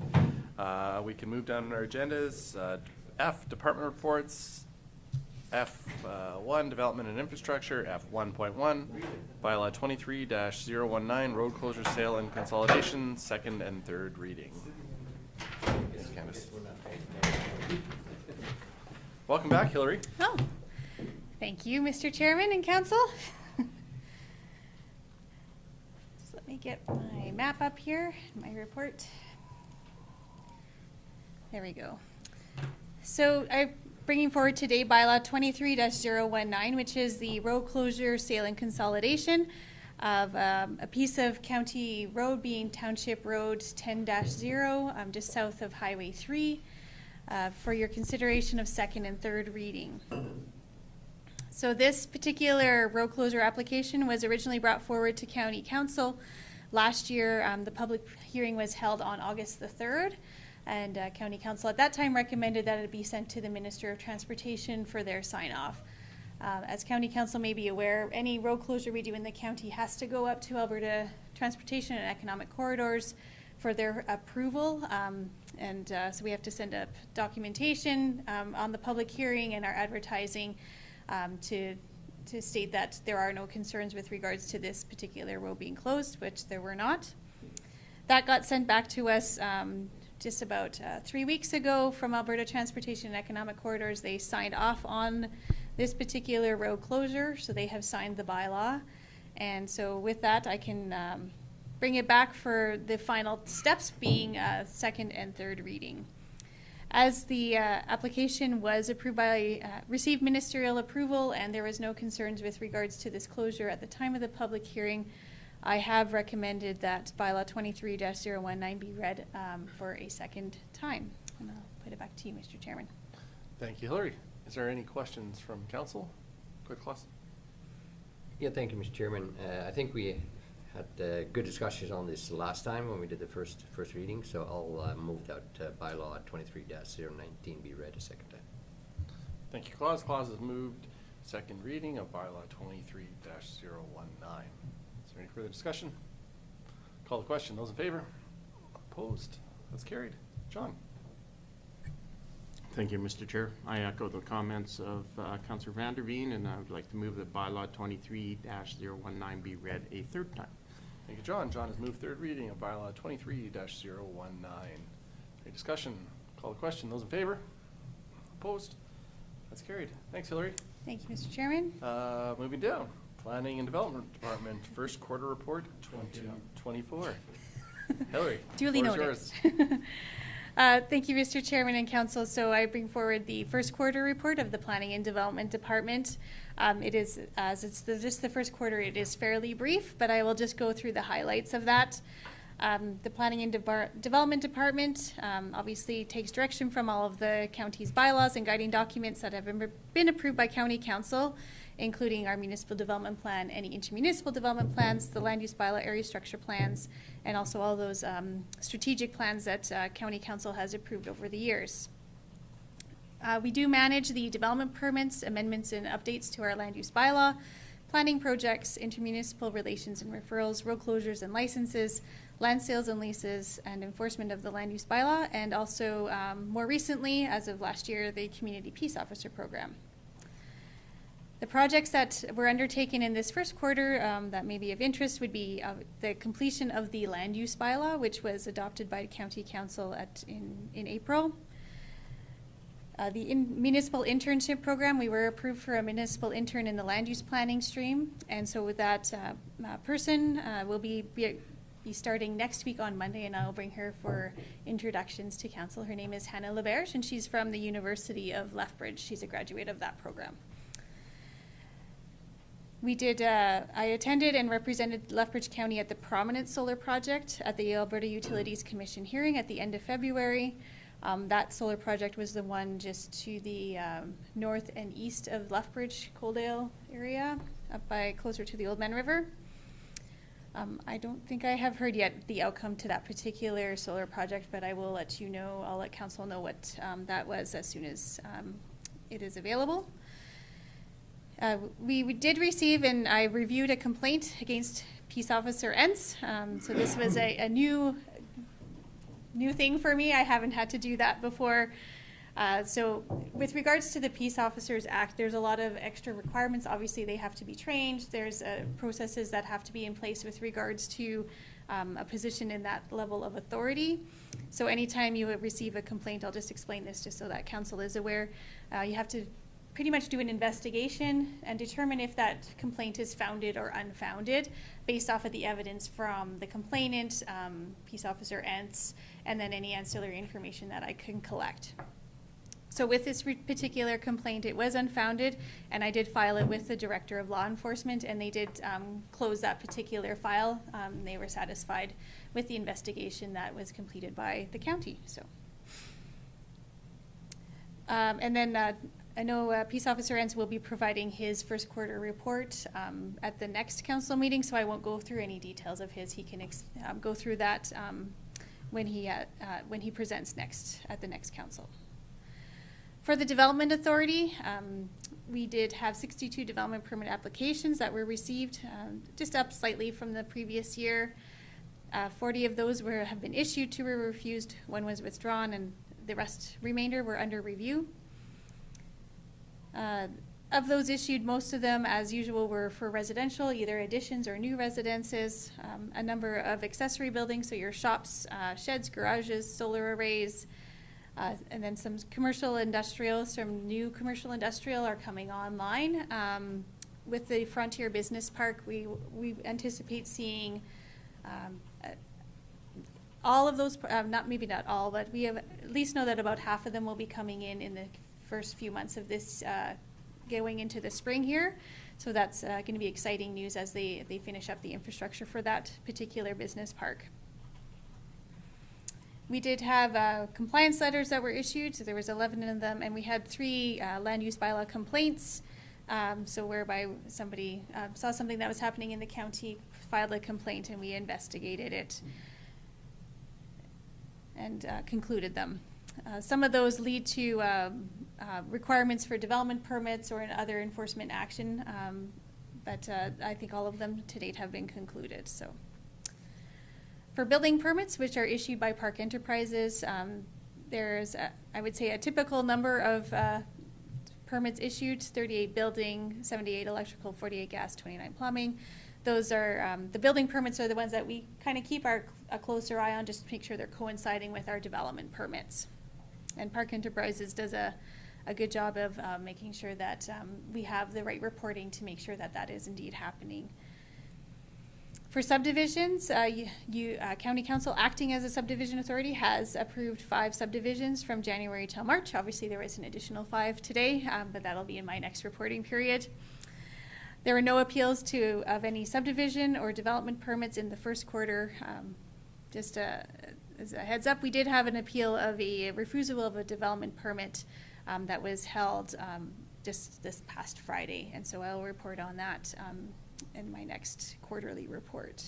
We can move down our agendas. F, department reports. F1, development and infrastructure. F1.1, bylaw 23-019, road closure, sale, and consolidation, second and third reading. Yes, Candace. Welcome back, Hillary. Oh, thank you, Mr. Chairman and Council. So let me get my map up here, my report. There we go. So I'm bringing forward today bylaw 23-019, which is the road closure, sale, and consolidation of a piece of county road being Township Road 10-0, just south of Highway 3, for your consideration of second and third reading. So this particular road closure application was originally brought forward to County Council last year. The public hearing was held on August the 3rd. And County Council at that time recommended that it be sent to the Minister of Transportation for their sign-off. As County Council may be aware, any road closure we do in the county has to go up to Alberta Transportation and Economic Corridors for their approval. So we have to send up documentation on the public hearing and our advertising to state that there are no concerns with regards to this particular road being closed, which there were not. That got sent back to us just about 3 weeks ago from Alberta Transportation and Economic Corridors. They signed off on this particular road closure, so they have signed the bylaw. And so with that, I can bring it back for the final steps being second and third reading. As the application was approved by, received ministerial approval and there was no concerns with regards to this closure at the time of the public hearing, I have recommended that bylaw 23-019 be read for a second time. And I'll put it back to you, Mr. Chairman. Thank you, Hillary. Is there any questions from council? Quick question. Yeah, thank you, Mr. Chairman. I think we had good discussions on this last time when we did the first reading, so I'll move that bylaw 23-019 be read a second time. Thank you, Claus. Claus has moved second reading of bylaw 23-019. Is there any further discussion? Call the question. Those in favor? Opposed? That's carried. John. Thank you, Mr. Chair. I echo the comments of Councillor Vanderveen, and I would like to move that bylaw 23-019 be read a third time. Thank you, John. John has moved third reading of bylaw 23-019. Any discussion? Call the question. Those in favor? Opposed? That's carried. Thanks, Hillary. Thank you, Mr. Chairman. Moving down. Planning and Development Department, first quarter report 2024. Hillary. Duly floor noted. is yours. Thank you, Mr. Chairman and Council. So I bring forward the first quarter report of the Planning and Development Department. It is, as it's just the first quarter, it is fairly brief, but I will just go through the highlights of that. The Planning and Development Department obviously takes direction from all of the county's bylaws and guiding documents that have been approved by County Council, including our municipal development plan, any intermunicipal development plans, the land use bylaw area structure plans, and also all those strategic plans that County Council has approved over the years. We do manage the development permits, amendments, and updates to our land use bylaw, planning projects, intermunicipal relations and referrals, road closures and licenses, land sales and leases, and enforcement of the land use bylaw, and also more recently, as of last year, the Community Peace Officer Program. The projects that were undertaken in this first quarter that may be of interest would be the completion of the land use bylaw, which was adopted by County Council in April. The municipal internship program, we were approved for a municipal intern in the land use planning stream, and so with that person will be starting next week on Monday, and I'll bring her for introductions to council. Her name is Hannah Leberge, and she's from the University of Lethbridge. She's a graduate of that program. I attended and represented Lethbridge County at the Prominent Solar Project at the Alberta Utilities Commission hearing at the end of February. That solar project was the one just to the north and east of Lethbridge, Coaldale area, up by closer to the Old Man River. I don't think I have heard yet the outcome to that particular solar project, but I will let you know, I'll let council know what that was as soon as it is available. We did receive, and I reviewed a complaint against Peace Officer Entz. So this was a new thing for me. I haven't had to do that before. So with regards to the Peace Officers Act, there's a lot of extra requirements. Obviously, they have to be trained. There's processes that have to be in place with regards to a position in that level of authority. So anytime you receive a complaint, I'll just explain this just so that council is aware, you have to pretty much do an investigation and determine if that complaint is founded or unfounded based off of the evidence from the complainant, Peace Officer Entz, and then any ancillary information that I can collect. So with this particular complaint, it was unfounded, and I did file it with the Director of Law Enforcement, and they did close that particular file. They were satisfied with the investigation that was completed by the county. So, and then I know Peace Officer Entz will be providing his first quarter report at the next council meeting, so I won't go through any details of his. He can go through that when he presents next at the next council. For the Development Authority, we did have 62 development permit applications that were received, just up slightly from the previous year. 40 of those have been issued, 2 were refused, 1 was withdrawn, and the remainder were under review. Of those issued, most of them, as usual, were for residential, either additions or new residences. A number of accessory buildings, so your shops, sheds, garages, solar arrays, and then some commercial industrial, some new commercial industrial are coming online. With the Frontier Business Park, we anticipate seeing all of those, maybe not all, but we have at least know that about half of them will be coming in the first few months of this going into the spring here. So that's going to be exciting news as they finish up the infrastructure for that particular business park. We did have compliance letters that were issued, so there was 11 of them, and we had 3 land use bylaw complaints. So whereby somebody saw something that was happening in the county, filed a complaint, and we investigated it and concluded them. Some of those lead to requirements for development permits or other enforcement action, but I think all of them to date have been concluded. So. For building permits, which are issued by Park Enterprises, there's, I would say, a typical number of permits issued, 38 building, 78 electrical, 48 gas, 29 plumbing. Those are, the building permits are the ones that we kind of keep a closer eye on, just to make sure they're coinciding with our development permits. And Park Enterprises does a good job of making sure that we have the right reporting to make sure that that is indeed happening. For subdivisions, County Council, acting as a subdivision authority, has approved 5 subdivisions from January till March. Obviously, there is an additional 5 today, but that'll be in my next reporting period. There were no appeals of any subdivision or development permits in the first quarter. Just as a heads up, we did have an appeal of a refusal of a development permit that was held just this past Friday, and so I'll report on that in my next quarterly report.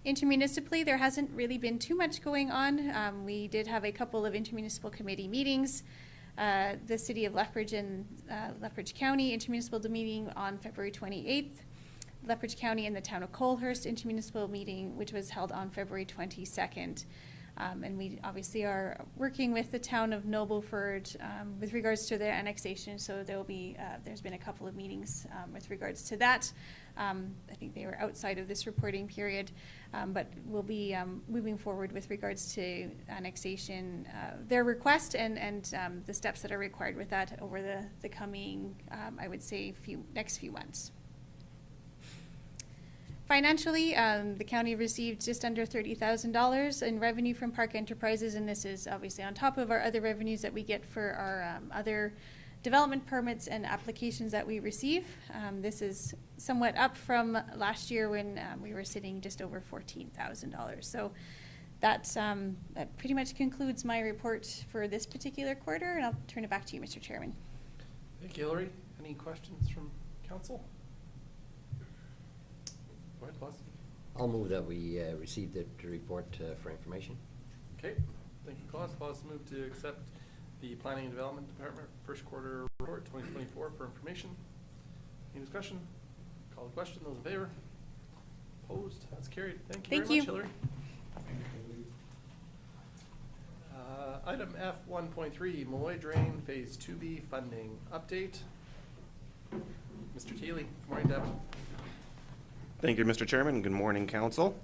Intermunicipally, there hasn't really been too much going on. We did have a couple of intermunicipal committee meetings. The City of Lethbridge and Lethbridge County intermunicipal meeting on February 28th. Lethbridge County and the Town of Colehurst intermunicipal meeting, which was held on February 22nd. And we obviously are working with the Town of Nobleford with regards to their annexation, so there will be, there's been a couple of meetings with regards to that. I think they were outside of this reporting period, but we'll be moving forward with regards to annexation, their request and the steps that are required with that over the coming, I would say, next few months. Financially, the county received just under $30,000 in revenue from Park Enterprises, and this is obviously on top of our other revenues that we get for our other development permits and applications that we receive. This is somewhat up from last year when we were sitting just over $14,000. So that pretty much concludes my report for this particular quarter, and I'll turn it back to you, Mr. Chairman. Thank you, Hillary. Any questions from council? Go ahead, Klaus. I'll move that we receive the report for information. Okay, thank you, Klaus. Klaus move to accept the Planning and Development Department first quarter report 2024 for information. Any discussion? Call the question. Those in favor? Opposed? That's carried. Thank you Thank very you. much, Hillary. Item F 1.3, Malloy Drain Phase 2B funding update. Mr. Keeley. Good morning, Devin. Thank you, Mr. Chairman. Good morning, Council.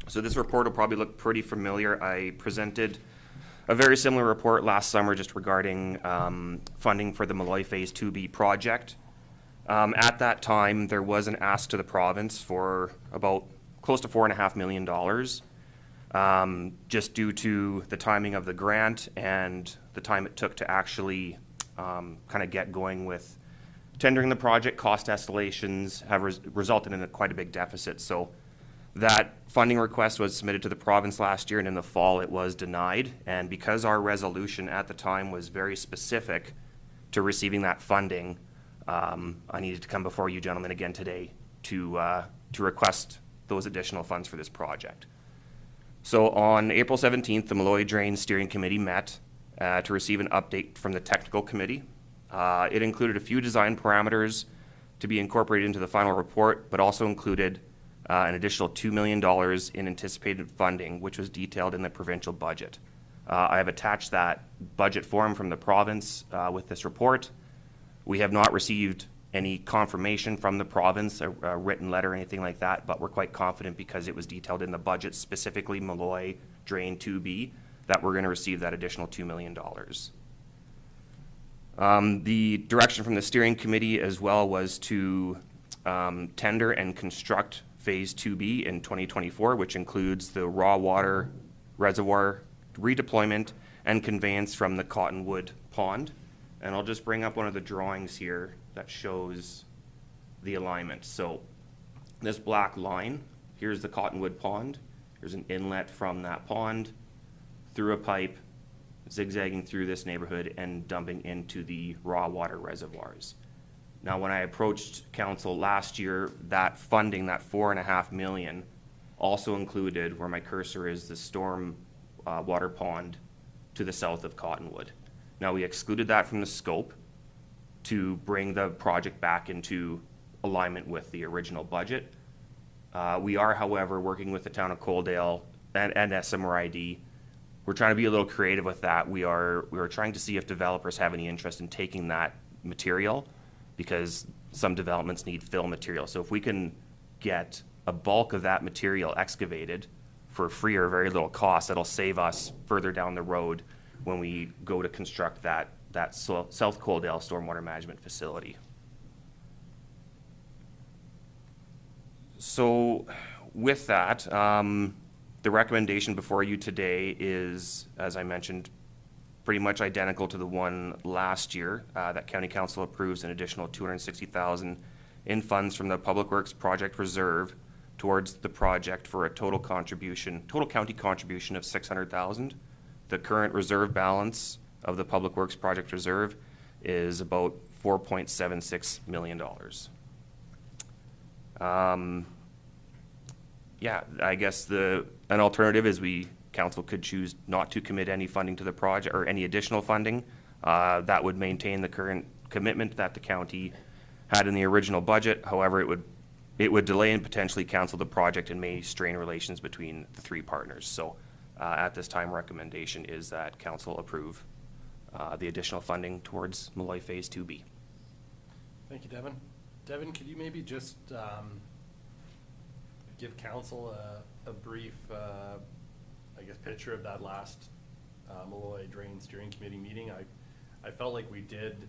So this report will probably look pretty familiar. I presented a very similar report last summer just regarding funding for the Malloy Phase 2B project. At that time, there was an ask to the province for about close to $4.5 million, just due to the timing of the grant and the time it took to actually kind of get going with tendering the project. Cost escalations have resulted in quite a big deficit. So that funding request was submitted to the province last year, and in the fall it was denied. And because our resolution at the time was very specific to receiving that funding, I needed to come before you gentlemen again today to request those additional funds for this project. So on April 17th, the Malloy Drain Steering Committee met to receive an update from the technical committee. It included a few design parameters to be incorporated into the final report, but also included an additional $2 million in anticipated funding, which was detailed in the provincial budget. I have attached that budget form from the province with this report. We have not received any confirmation from the province, a written letter or anything like that, but we're quite confident because it was detailed in the budget, specifically Malloy Drain 2B, that we're going to receive that additional $2 million. The direction from the steering committee as well was to tender and construct Phase 2B in 2024, which includes the raw water reservoir redeployment and conveyance from the Cottonwood Pond. And I'll just bring up one of the drawings here that shows the alignment. So this black line, here's the Cottonwood Pond. There's an inlet from that pond through a pipe, zigzagging through this neighborhood and dumping into the raw water reservoirs. Now, when I approached council last year, that funding, that $4.5 million, also included, where my cursor is, the storm water pond to the south of Cottonwood. Now, we excluded that from the scope to bring the project back into alignment with the original budget. We are, however, working with the town of Coaldale and SMRID. We're trying to be a little creative with that. We are trying to see if developers have any interest in taking that material, because some developments need fill material. So if we can get a bulk of that material excavated for free or very little cost, that'll save us further down the road when we go to construct that South Coaldale stormwater management facility. So with that, the recommendation before you today is, as I mentioned, pretty much identical to the one last year, that County Council approves an additional $260,000 in funds from the Public Works Project Reserve towards the project for a total county contribution of $600,000. The current reserve balance of the Public Works Project Reserve is about $4.76 million. Yeah, I guess an alternative is council could choose not to commit any funding to the project or any additional funding. That would maintain the current commitment that the county had in the original budget. However, it would delay and potentially cancel the project and may strain relations between the three partners. So at this time, recommendation is that council approve the additional funding towards Malloy Phase 2B. Thank you, Devin. Devin, could you maybe just give council a brief, I guess, picture of that last Malloy Drain Steering Committee meeting? I felt like we did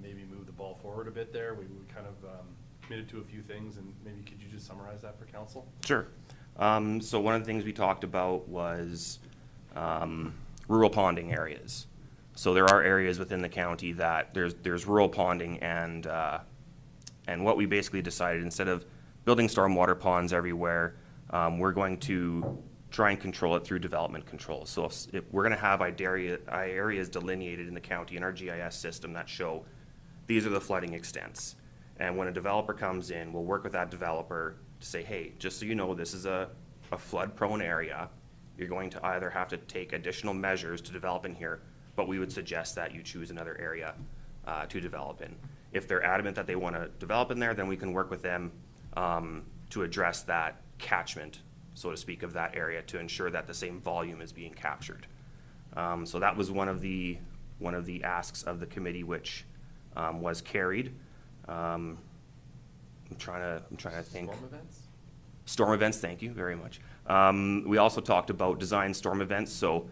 maybe move the ball forward a bit there. We kind of committed to a few things, and maybe could you just summarize that for council? Sure. So one of the things we talked about was rural ponding areas. So there are areas within the county that there's rural ponding, and what we basically decided, instead of building stormwater ponds everywhere, we're going to try and control it through development control. So if we're going to have areas delineated in the county in our GIS system that show these are the flooding extents. And when a developer comes in, we'll work with that developer to say, hey, just so you know, this is a flood-prone area. You're going to either have to take additional measures to develop in here, but we would suggest that you choose another area to develop in. If they're adamant that they want to develop in there, then we can work with them to address that catchment, so to speak, of that area to ensure that the same volume is being captured. So that was one of the asks of the committee, which was carried. I'm trying to think. Storm events? Storm events, thank you very much. We also talked about design storm events, so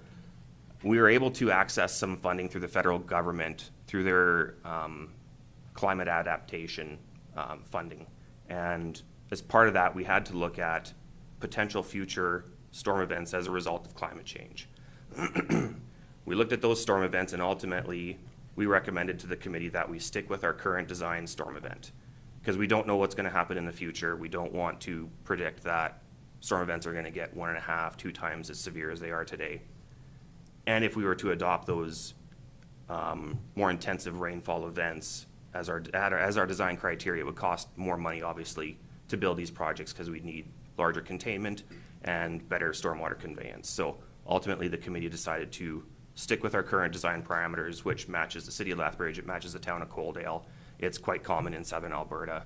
we were able to access some funding through the federal government through their climate adaptation funding. And as part of that, we had to look at potential future storm events as a result of climate change. We looked at those storm events, and ultimately we recommended to the committee that we stick with our current design storm event, because we don't know what's going to happen in the future. We don't want to predict that storm events are going to get 1.5, 2 times as severe as they are today. And if we were to adopt those more intensive rainfall events as our design criteria, it would cost more money, obviously, to build these projects, because we'd need larger containment and better stormwater conveyance. So ultimately, the committee decided to stick with our current design parameters, which matches the city of Lethbridge, it matches the town of Coaldale. It's quite common in southern Alberta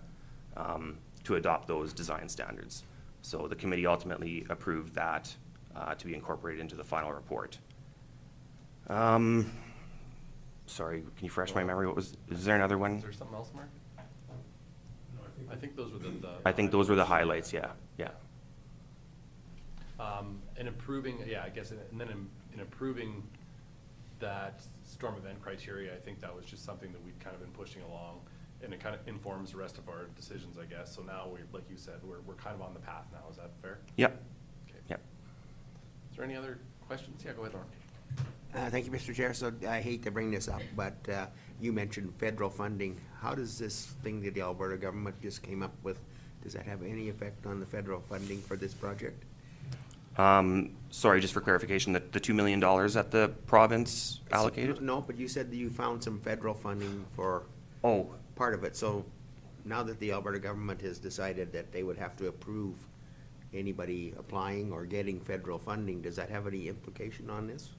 to adopt those design standards. So the committee ultimately approved that to be incorporated into the final report. Sorry, can you refresh my memory? Is there another one? Is there something else, Mark? I think those were the. I think those were the highlights, yeah. And improving, yeah, I guess, and then in improving that storm event criteria, I think that was just something that we'd kind of been pushing along, and it kind of informs the rest of our decisions, I guess. So now like you said, we're kind of on the path now. Is that fair? Yep. Okay. Yep. Is there any other questions? Yeah, go ahead, Lauren. Thank you, Mr. Chair. So I hate to bring this up, but you mentioned federal funding. How does this thing that the Alberta government just came up with, does that have any effect on the federal funding for this project? Sorry, just for clarification, the $2 million that the province allocated? No, but you said that you found some federal funding for Oh, part of it. So now that the Alberta government has decided that they would have to approve anybody applying or getting federal funding, does that have any implication on this?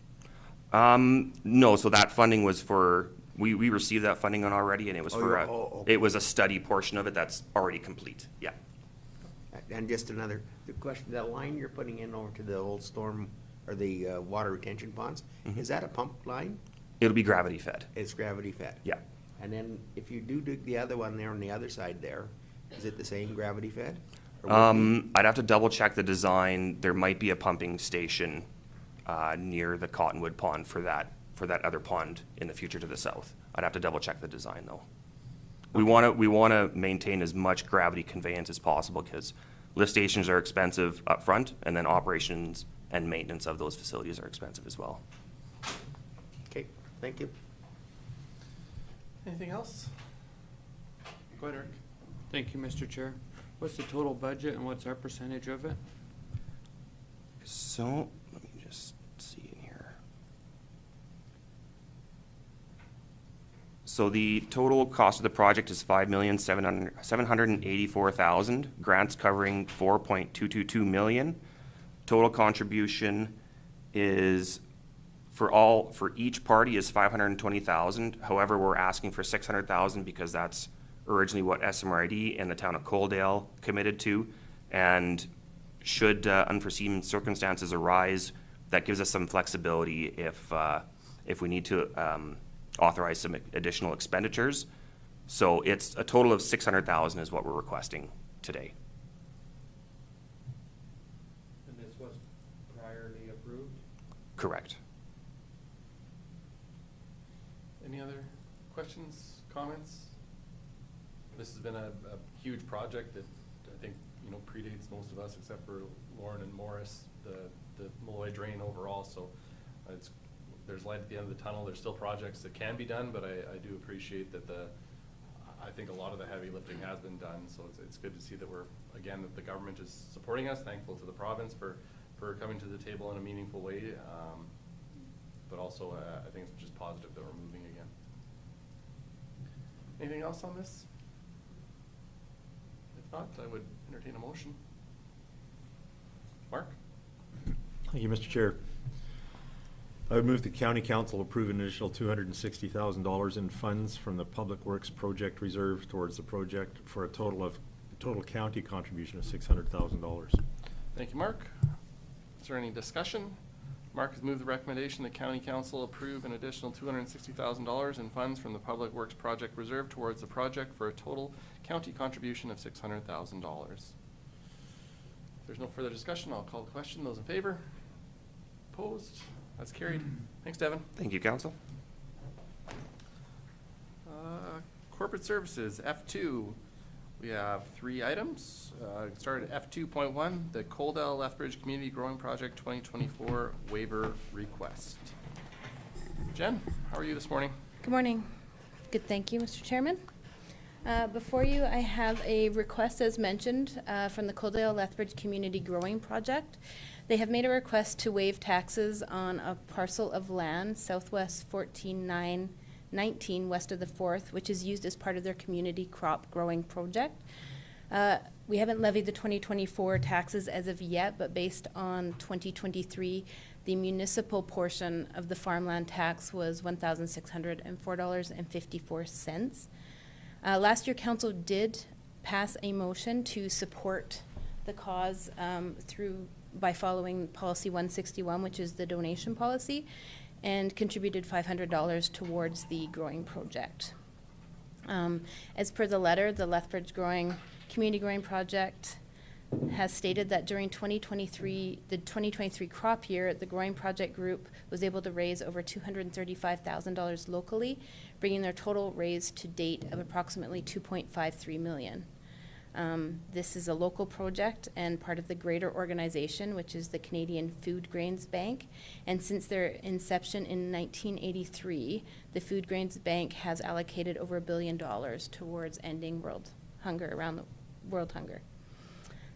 no, so that funding was for, we received that funding on already, and it was for, okay. it was a study portion of it that's already complete, yeah. And just another question, the line you're putting in over to the old storm, or the water retention ponds, is that a pump line? It'll be gravity fed, It's gravity fed? yeah. And then if you do dig the other one there on the other side there, is it the same gravity fed? Or would it be- I'd have to double check the design. There might be a pumping station near the Cottonwood Pond for that other pond in the future to the south. I'd have to double check the design though. We want to maintain as much gravity conveyance as possible, because lift stations are expensive up front, and then operations and maintenance of those facilities are expensive as well. Okay, thank you. Anything else? Go ahead, Eric. Thank you, Mr. Chair. What's the total budget and what's our percentage of it? So, let me just see in here. So the total cost of the project is $5,784,000. Grants covering $4.222 million. Total contribution is for each party is $520,000. However, we're asking for $600,000 because that's originally what SMRID and the town of Coaldale committed to. And should unforeseen circumstances arise, that gives us some flexibility if we need to authorize some additional expenditures. So it's a total of $600,000 is what we're requesting today. And this was priorly approved? Correct. Any other questions, comments? This has been a huge project that I think, predates most of us except for Lauren and Morris, the Malloy Drain overall. So there's light at the end of the tunnel. There's still projects that can be done, but I do appreciate that I think a lot of the heavy lifting has been done. So it's good to see that that the government is supporting us. Thankful to the province for coming to the table in a meaningful way. But also, I think it's just positive that we're moving again. Anything else on this? If not, I would entertain a motion. Mark? Thank you, Mr. Chair. I would move the county council approve an additional $260,000 in funds from the Public Works Project Reserve towards the project for a total county contribution of $600,000. Thank you, Mark. Is there any discussion? Mark has moved the recommendation that county council approve an additional $260,000 in funds from the Public Works Project Reserve towards the project for a total county contribution of $600,000. If there's no further discussion, I'll call the question. Those in favor? Opposed? That's carried. Thanks, Devin. Thank you, council. Corporate Services, F2. We have 3 items. Start at F2.1, the Coldell Lethbridge Community Growing Project 2024 waiver request. Jen, how are you this morning? Good morning. Good, thank you, Mr. Chairman. Before you, I have a request, as mentioned, from the Coldell Lethbridge Community Growing Project. They have made a request to waive taxes on a parcel of land, Southwest 14919, west of the 4th, which is used as part of their community crop growing project. We haven't levied the 2024 taxes as of yet, but based on 2023, the municipal portion of the farmland tax was $1,604.54. Last year, council did pass a motion to support the cause by following policy 161, which is the donation policy, and contributed $500 towards the growing project. As per the letter, the Lethbridge Community Growing Project has stated that during the 2023 crop year, the growing project group was able to raise over $235,000 locally, bringing their total raise to date of approximately $2.53 million. This is a local project and part of the greater organization, which is the Canadian Food Grains Bank. And since their inception in 1983, the Food Grains Bank has allocated over $1 billion towards ending world hunger.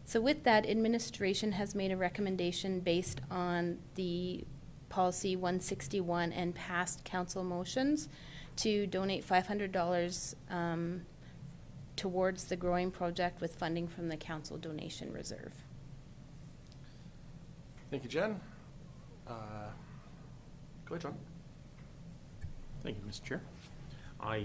So with that, administration has made a recommendation based on the policy 161 and past council motions to donate $500 towards the growing project with funding from the council donation reserve. Thank you, Jen. Go ahead, John. Thank you, Mr. Chair. I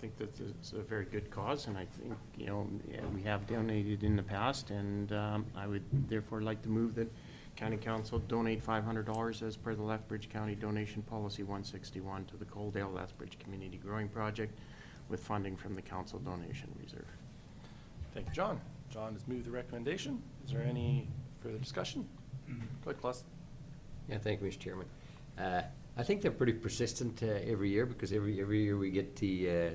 think that it's a very good cause, and I think, we have donated in the past, and I would therefore like to move that County Council donate $500 as per the Lethbridge County Donation Policy 161 to the Coldell Lethbridge Community Growing Project with funding from the council donation reserve. Thank you, John. John has moved the recommendation. Is there any further discussion? Go ahead, Klaus. Yeah, thank you, Mr. Chairman. I think they're pretty persistent every year, because every year we get the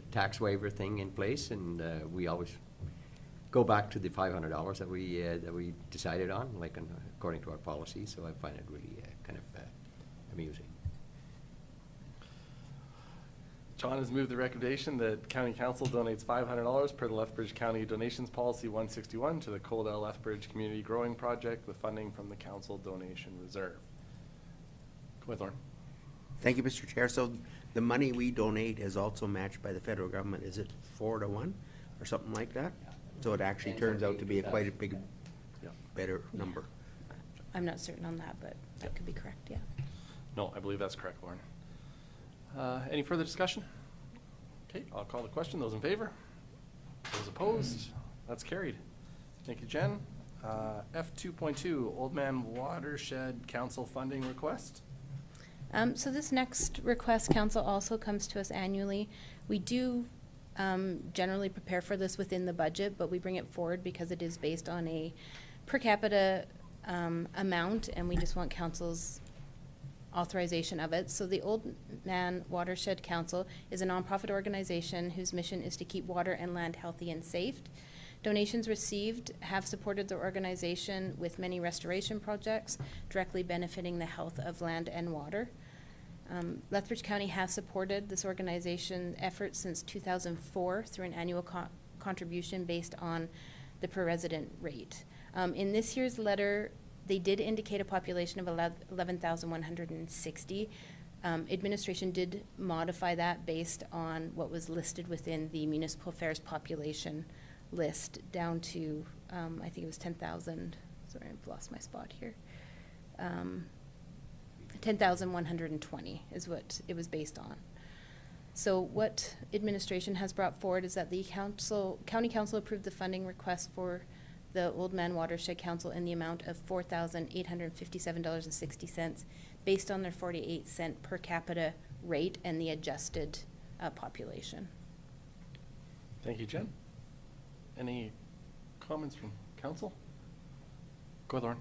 tax waiver thing in place, and we always go back to the $500 that we decided on, according to our policy. So I find it really kind of amusing. John has moved the recommendation that County Council donates $500 per the Lethbridge County Donations Policy 161 to the Coldell Lethbridge Community Growing Project with funding from the council donation reserve. Go ahead, Lauren. Thank you, Mr. Chair. So the money we donate is also matched by the federal government. Is it 4-1 or something like that? So it actually turns out to be quite a big, better number. I'm not certain on that, but that could be correct, yeah. No, I believe that's correct, Lauren. Any further discussion? Okay, I'll call the question. Those in favor? Those opposed? That's carried. Thank you, Jen. F2.2, Old Man Watershed Council funding request. So this next request, council, also comes to us annually. We do generally prepare for this within the budget, but we bring it forward because it is based on a per capita amount, and we just want council's authorization of it. So the Old Man Watershed Council is a nonprofit organization whose mission is to keep water and land healthy and safe. Donations received have supported the organization with many restoration projects, directly benefiting the health of land and water. Lethbridge County has supported this organization effort since 2004 through an annual contribution based on the per resident rate. In this year's letter, they did indicate a population of 11,160. Administration did modify that based on what was listed within the municipal affairs population list down to, I think it was 10,000. Sorry, I've lost my spot here. 10,120 is what it was based on. So what administration has brought forward is that the county council approved the funding request for the Old Man Watershed Council in the amount of $4,857.60 based on their 48-cent per capita rate and the adjusted population. Thank you, Jen. Any comments from council? Go ahead, Lauren.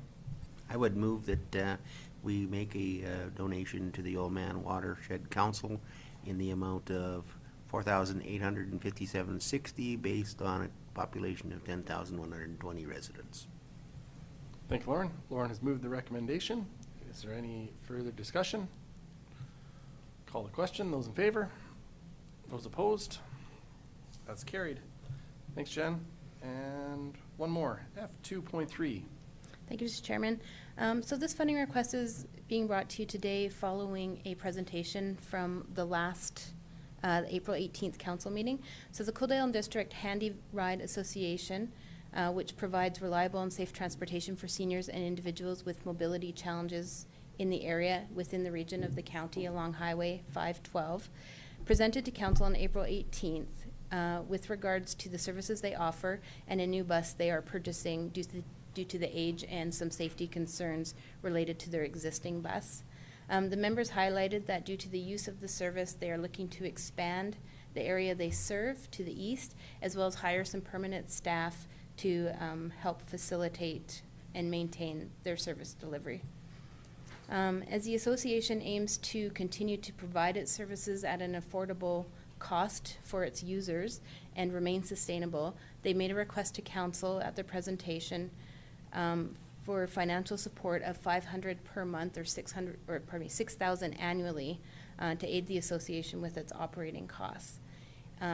I would move that we make a donation to the Old Man Watershed Council in the amount of $4,857.60 based on a population of 10,120 residents. Thank you, Lauren. Lauren has moved the recommendation. Is there any further discussion? Call the question. Those in favor? Those opposed? That's carried. Thanks, Jen. And one more, F2.3. Thank you, Mr. Chairman. So this funding request is being brought to you today following a presentation from the last April 18th council meeting. So the Cold Island District Handy Ride Association, which provides reliable and safe transportation for seniors and individuals with mobility challenges in the area within the region of the county along Highway 512, presented to council on April 18th with regards to the services they offer and a new bus they are purchasing due to the age and some safety concerns related to their existing bus. The members highlighted that due to the use of the service, they are looking to expand the area they serve to the east, as well as hire some permanent staff to help facilitate and maintain their service delivery. As the association aims to continue to provide its services at an affordable cost for its users and remain sustainable, they made a request to council at their presentation for financial support of $500 per month or $6,000 annually to aid the association with its operating costs.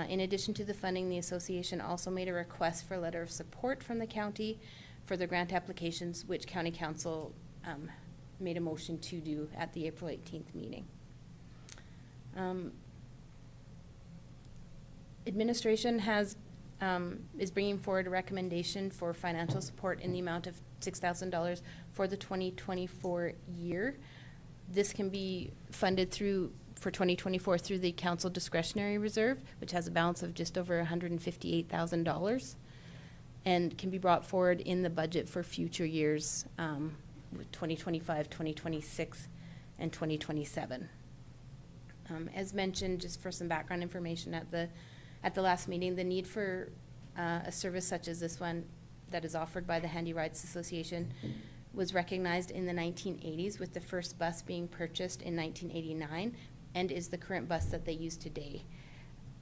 In addition to the funding, the association also made a request for a letter of support from the county for the grant applications, which county council made a motion to do at the April 18th meeting. Administration is bringing forward a recommendation for financial support in the amount of $6,000 for the 2024 year. This can be funded for 2024 through the council discretionary reserve, which has a balance of just over $158,000, and can be brought forward in the budget for future years, with 2025, 2026, and 2027. As mentioned, just for some background information at the last meeting, the need for a service such as this one that is offered by the Handy Rides Association was recognized in the 1980s, with the first bus being purchased in 1989, and is the current bus that they use today.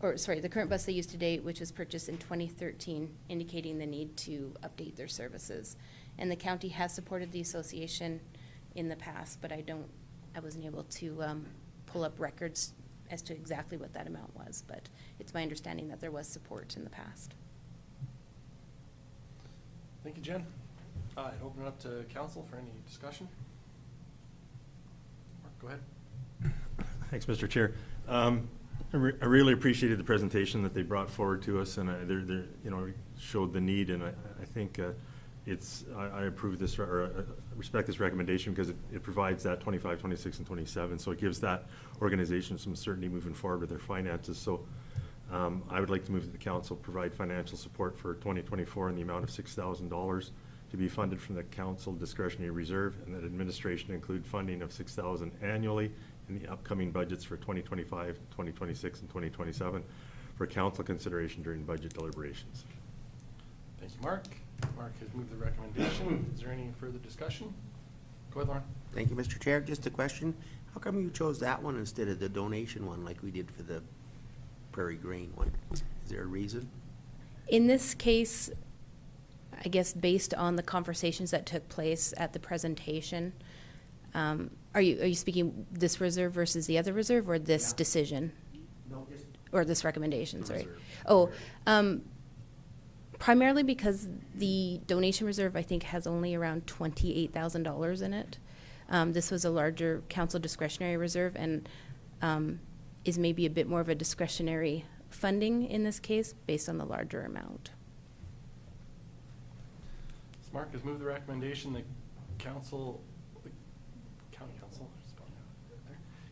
The current bus they use today, which was purchased in 2013, indicating the need to update their services. And the county has supported the association in the past, but I wasn't able to pull up records as to exactly what that amount was, but it's my understanding that there was support in the past. Thank you, Jen. I'd open it up to council for any discussion. Mark, go ahead. Thanks, Mr. Chair. I really appreciated the presentation that they brought forward to us, and they showed the need, and I think I approve this, or respect this recommendation, because it provides that 25, 26, and 27, so it gives that organization some certainty moving forward with their finances. So I would like to move that the council provide financial support for 2024 in the amount of $6,000 to be funded from the council discretionary reserve, and that administration include funding of $6,000 annually in the upcoming budgets for 2025, 2026, and 2027 for council consideration during budget deliberations. Thank you, Mark. Mark has moved the recommendation. Is there any further discussion? Go ahead, Lauren. Thank you, Mr. Chair. Just a question. How come you chose that one instead of the donation one like we did for the Prairie Grain one? Is there a reason? In this case, I guess based on the conversations that took place at the presentation, are you speaking this reserve versus the other reserve, or this decision? No, just Or this recommendation, The sorry. reserve. Primarily because the donation reserve, I think, has only around $28,000 in it. This was a larger council discretionary reserve, and is maybe a bit more of a discretionary funding in this case based on the larger amount. So Mark has moved the recommendation. The county council,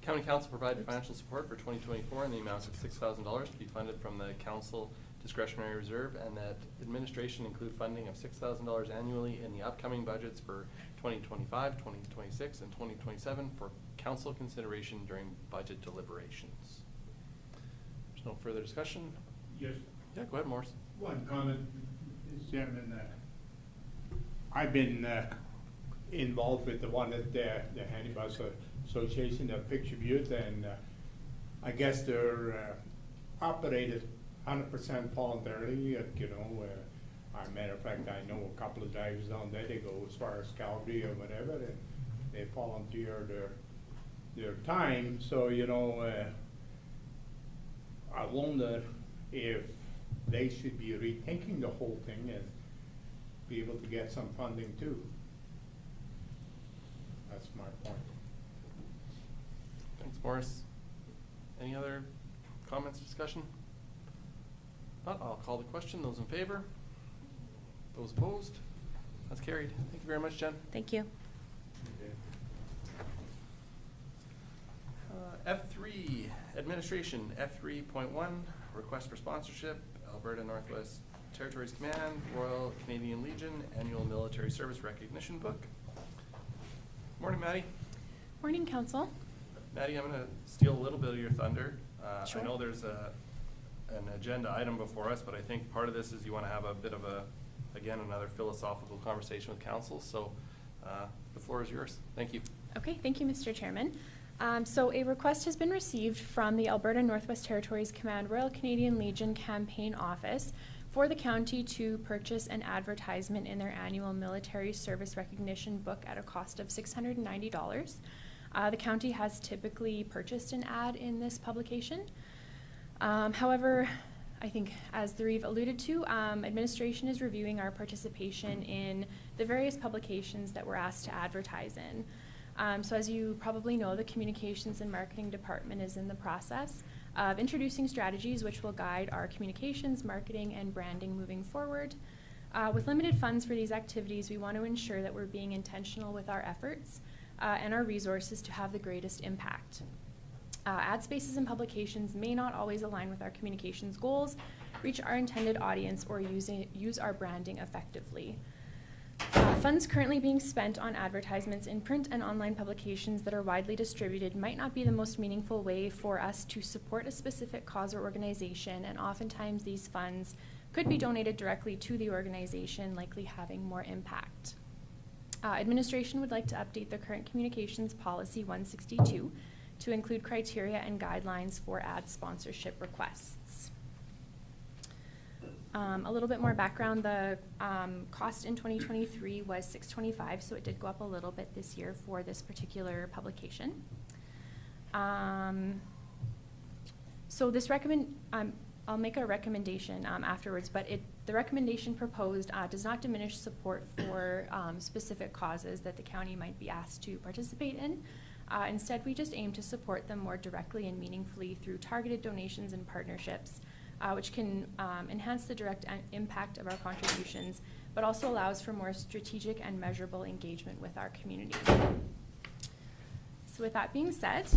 County Council provided financial support for 2024 in the amount of $6,000 to be funded from the council discretionary reserve, and that administration include funding of $6,000 annually in the upcoming budgets for 2025, 2026, and 2027 for council consideration during budget deliberations. There's no further discussion. Yes. Yeah, go ahead, Morris. One comment, Mr. Chairman. I've been involved with the one at the Handybus Association of Picture Butte, and I guess they're operated 100% voluntarily. You know, as a matter of fact, I know a couple of drivers down there. They go as far as Calgary or whatever, and they volunteer their time. So you know, I wonder if they should be rethinking the whole thing and be able to get some funding too. That's my point. Thanks, Morris. Any other comments, discussion? Not, I'll call the question. Those in favor? Those opposed? That's carried. Thank you very much, Jen. Thank you. F3, Administration, F3.1, Request for Sponsorship, Alberta Northwest Territories Command, Royal Canadian Legion, Annual Military Service Recognition Book. Morning, Maddie. Morning, Council. Maddie, I'm going to steal a little bit of your thunder. Sure. I know there's an agenda item before us, but I think part of this is you want to have a bit of again, another philosophical conversation with council. So the floor is yours. Thank you. Okay, thank you, Mr. Chairman. So a request has been received from the Alberta Northwest Territories Command Royal Canadian Legion Campaign Office for the county to purchase an advertisement in their annual military service recognition book at a cost of $690. The county has typically purchased an ad in this publication. However, I think as the Reeve alluded to, administration is reviewing our participation in the various publications that we're asked to advertise in. So as you probably know, the Communications and Marketing Department is in the process of introducing strategies which will guide our communications, marketing, and branding moving forward. With limited funds for these activities, we want to ensure that we're being intentional with our efforts and our resources to have the greatest impact. Ad spaces and publications may not always align with our communications goals, reach our intended audience, or use our branding effectively. Funds currently being spent on advertisements in print and online publications that are widely distributed might not be the most meaningful way for us to support a specific cause or organization, and oftentimes these funds could be donated directly to the organization, likely having more impact. Administration would like to update the current Communications Policy 162 to include criteria and guidelines for ad sponsorship requests. A little bit more background, the cost in 2023 was $625, so it did go up a little bit this year for this particular publication. So this I'll make a recommendation afterwards, but the recommendation proposed does not diminish support for specific causes that the county might be asked to participate in. Instead, we just aim to support them more directly and meaningfully through targeted donations and partnerships, which can enhance the direct impact of our contributions, but also allows for more strategic and measurable engagement with our community. So with that being said,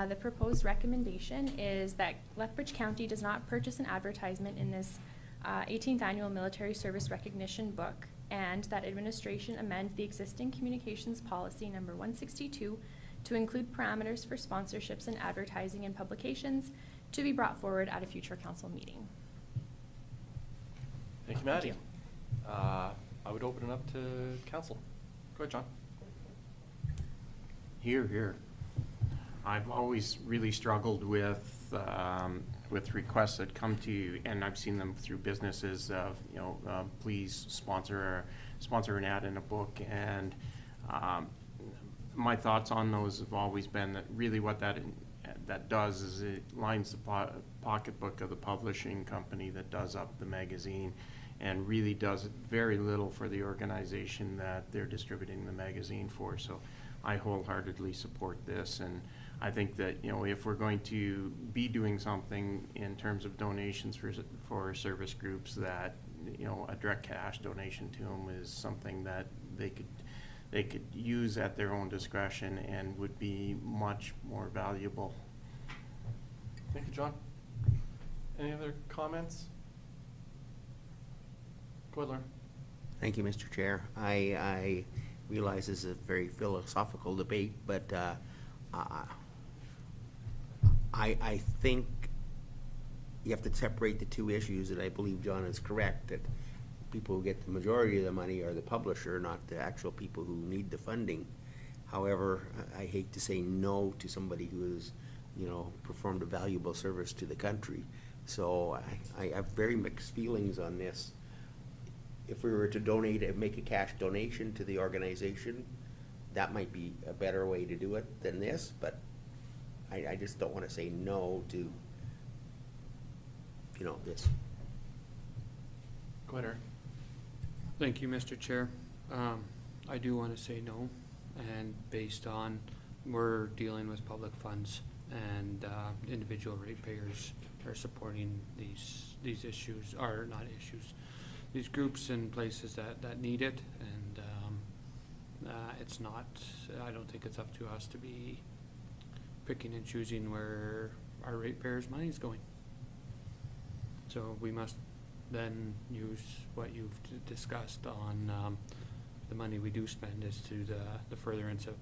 the proposed recommendation is that Lethbridge County does not purchase an advertisement in this 18th Annual Military Service Recognition Book, and that administration amend the existing Communications Policy number 162 to include parameters for sponsorships and advertising in publications to be brought forward at a future council meeting. Thank you, Maddie. I would open it up to council. Go ahead, John. Here, here. I've always really struggled with requests that come to you, and I've seen them through businesses of, please sponsor an ad in a book, and my thoughts on those have always been that really what that does is it lines the pocketbook of the publishing company that does up the magazine, and really does very little for the organization that they're distributing the magazine for. So I wholeheartedly support this, and I think that if we're going to be doing something in terms of donations for service groups, that a direct cash donation to them is something that they could use at their own discretion and would be much more valuable. Thank you, John. Any other comments? Go ahead, Lauren. Thank you, Mr. Chair. I realize this is a very philosophical debate, but I think you have to separate the two issues, and I believe John is correct, that people who get the majority of the money are the publisher, not the actual people who need the funding. However, I hate to say no to somebody who has, performed a valuable service to the country. So I have very mixed feelings on this. If we were to donate, make a cash donation to the organization, that might be a better way to do it than this, but I just don't want to say no to, this. Go ahead, Eric. Thank you, Mr. Chair. I do want to say no, and based on we're dealing with public funds and individual ratepayers are supporting these issues, or not issues, these groups in places that need it, and it's not, I don't think it's up to us to be picking and choosing where our ratepayers' money is going. So we must then use what you've discussed on the money we do spend is to the furtherance of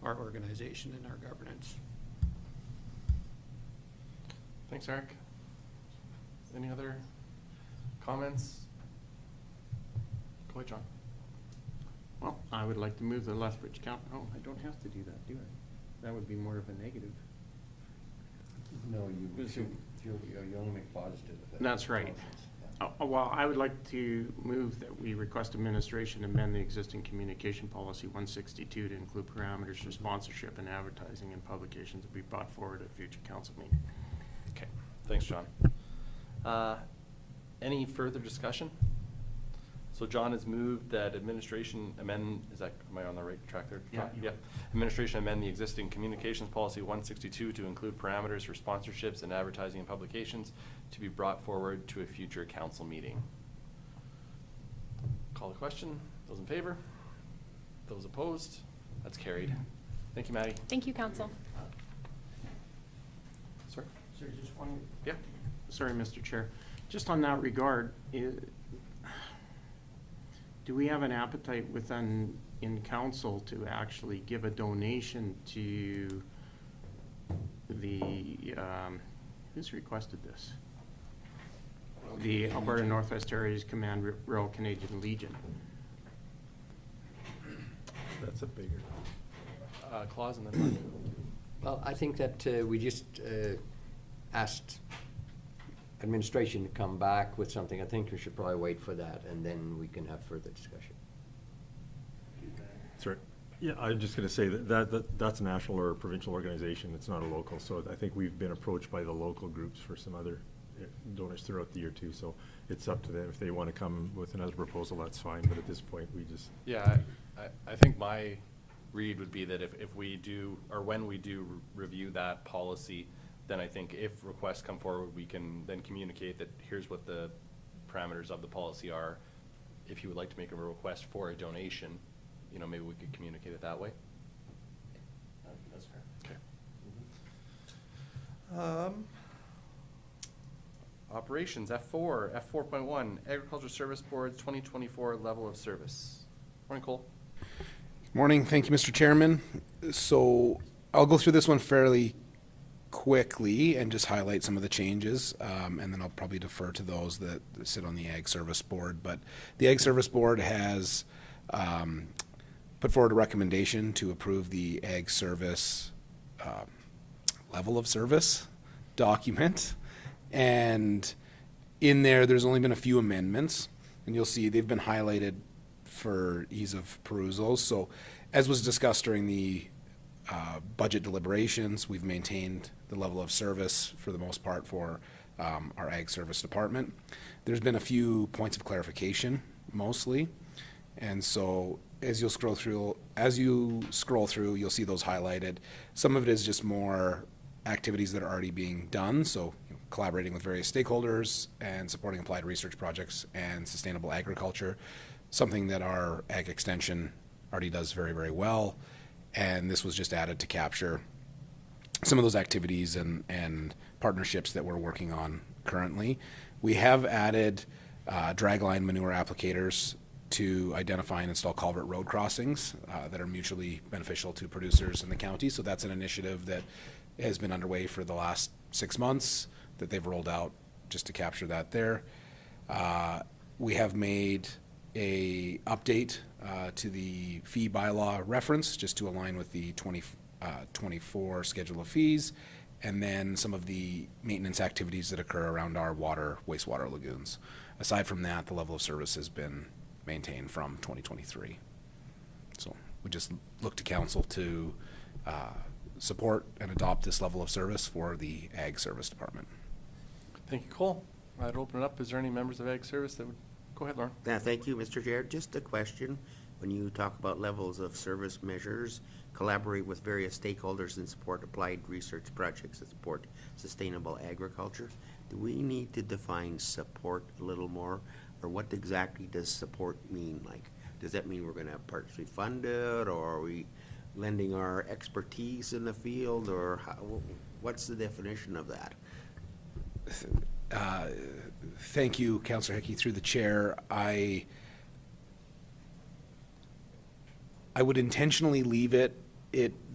our organization and our governance. Thanks, Eric. Any other comments? Go ahead, John. Well, I would like to move the Lethbridge County. Oh, I don't have to do that, do I? That would be more of a negative. No, you only make positive. That's right. Well, I would like to move that we request administration amend the existing communication policy 162 to include parameters for sponsorship and advertising and publications to be brought forward at future council meeting. Okay, thanks, John. Any further discussion? So John has moved that administration amend, am I on the right track there? Yeah. Yep. Administration amend the existing communications policy 162 to include parameters for sponsorships and advertising and publications to be brought forward to a future council meeting. Call the question. Those in favor? Those opposed? That's carried. Thank you, Maddie. Thank you, council. Sir? Sir, just one. Yeah. Sorry, Mr. Chair. Just on that regard, do we have an appetite in council to actually give a donation to the, who's requested this? The Alberta Northwest Areas Command Royal Canadian Legion. That's a bigger. Clause and then. Well, I think that we just asked administration to come back with something. I think we should probably wait for that, and then we can have further discussion. Sorry. Yeah, I'm just gonna say that's a national or provincial organization. It's not a local. So I think we've been approached by the local groups for some other donors throughout the year too. So it's up to them. If they want to come with another proposal, that's fine. But at this point, we just. Yeah, I think my read would be that if we do, or when we do review that policy, then I think if requests come forward, we can then communicate that here's what the parameters of the policy are. If you would like to make a request for a donation, maybe we could communicate it that way. That's fair. Okay. Operations, F4, F4.1, Agriculture Service Board's 2024 level of service. Morning, Cole. Morning. Thank you, Mr. Chairman. So I'll go through this one fairly quickly and just highlight some of the changes, and then I'll probably defer to those that sit on the Ag Service Board. But the Ag Service Board has put forward a recommendation to approve the Ag Service level of service document. And in there's only been a few amendments, and you'll see they've been highlighted for ease of perusal. So as was discussed during the budget deliberations, we've maintained the level of service for the most part for our Ag Service Department. There's been a few points of clarification, mostly. And so as you scroll through, you'll see those highlighted. Some of it is just more activities that are already being done. So collaborating with various stakeholders and supporting applied research projects and sustainable agriculture, something that our Ag Extension already does very, very well. And this was just added to capture some of those activities and partnerships that we're working on currently. We have added dragline manure applicators to identify and install culvert road crossings that are mutually beneficial to producers in the county. So that's an initiative that has been underway for the last 6 months that they've rolled out just to capture that there. We have made a update to the fee bylaw reference just to align with the 2024 schedule of fees, and then some of the maintenance activities that occur around our wastewater lagoons. Aside from that, the level of service has been maintained from 2023. So we just look to council to support and adopt this level of service for the Ag Service Department. Thank you, Cole. I'd open it up. Is there any members of Ag Service that would, go ahead, Lauren. Thank you, Mr. Chair. Just a question. When you talk about levels of service measures, collaborate with various stakeholders and support applied research projects that support sustainable agriculture, do we need to define support a little more? Or what exactly does support mean? Like, does that mean we're going to partially fund it, or are we lending our expertise in the field, or what's the definition of that? Thank you, Councillor Hickey, through the chair. I would intentionally leave it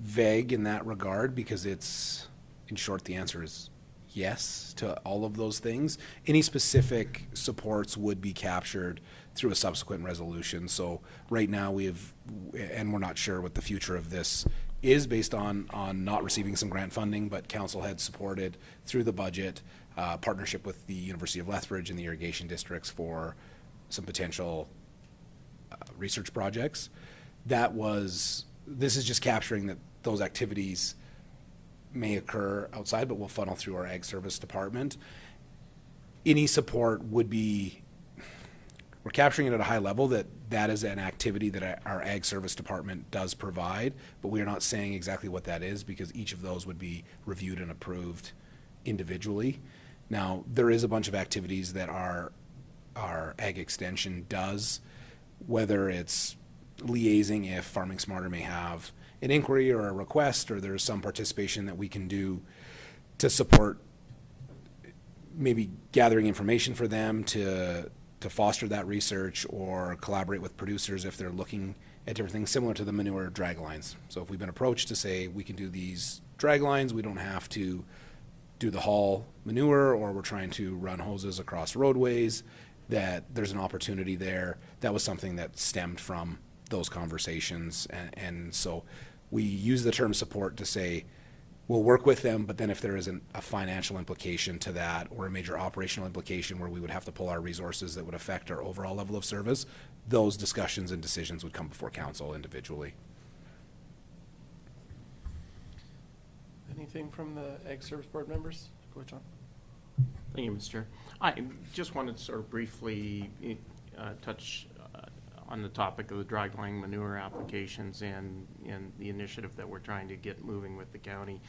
vague in that regard because it's, in short, the answer is yes to all of those things. Any specific supports would be captured through a subsequent resolution. So right now and we're not sure what the future of this is based on not receiving some grant funding, but council had supported through the budget partnership with the University of Lethbridge and the irrigation districts for some potential research projects. This is just capturing that those activities may occur outside, but will funnel through our Ag Service Department. Any support would be, we're capturing it at a high level that is an activity that our Ag Service Department does provide, but we are not saying exactly what that is because each of those would be reviewed and approved individually. Now, there is a bunch of activities that our Ag Extension does, whether it's liaising if Farming Smarter may have an inquiry or a request, or there's some participation that we can do to support maybe gathering information for them to foster that research, or collaborate with producers if they're looking at different things similar to the manure drag lines. So if we've been approached to say we can do these drag lines, we don't have to do the haul manure, or we're trying to run hoses across roadways, that there's an opportunity there. That was something that stemmed from those conversations. And so we use the term support to say we'll work with them, but then if there isn't a financial implication to that, or a major operational implication where we would have to pull our resources that would affect our overall level of service, those discussions and decisions would come before council individually. Anything from the Ag Service Board members? Go ahead, John. Thank you, Mr. Chair. I just wanted to sort of briefly touch on the topic of the dragline manure applications and the initiative that we're trying to get moving with the county.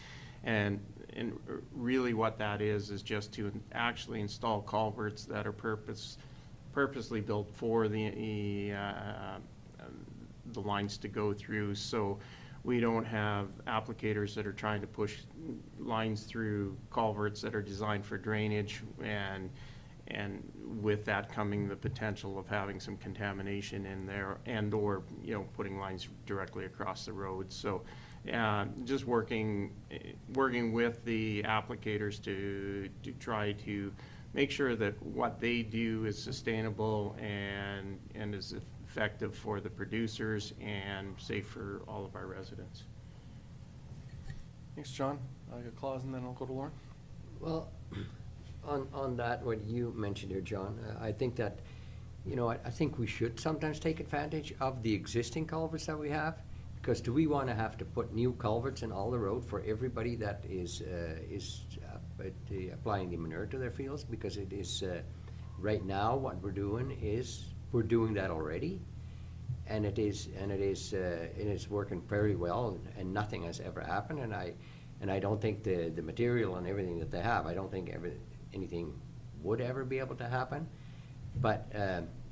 And really what that is just to actually install culverts that are purposely built for the lines to go through. So we don't have applicators that are trying to push lines through culverts that are designed for drainage, and with that coming the potential of having some contamination in there, and or putting lines directly across the road. So just working with the applicators to try to make sure that what they do is sustainable and is effective for the producers and safe for all of our residents. Thanks, John. I'll get Claus and then I'll go to Lauren. Well, on that, what you mentioned here, John, I think that, I think we should sometimes take advantage of the existing culverts that we have, because do we want to have to put new culverts in all the road for everybody that is applying the manure to their fields? Because it is, right now, what we're doing is, we're doing that already, and it is working very well, and nothing has ever happened, and I don't think the material and everything that they have, I don't think anything would ever be able to happen. But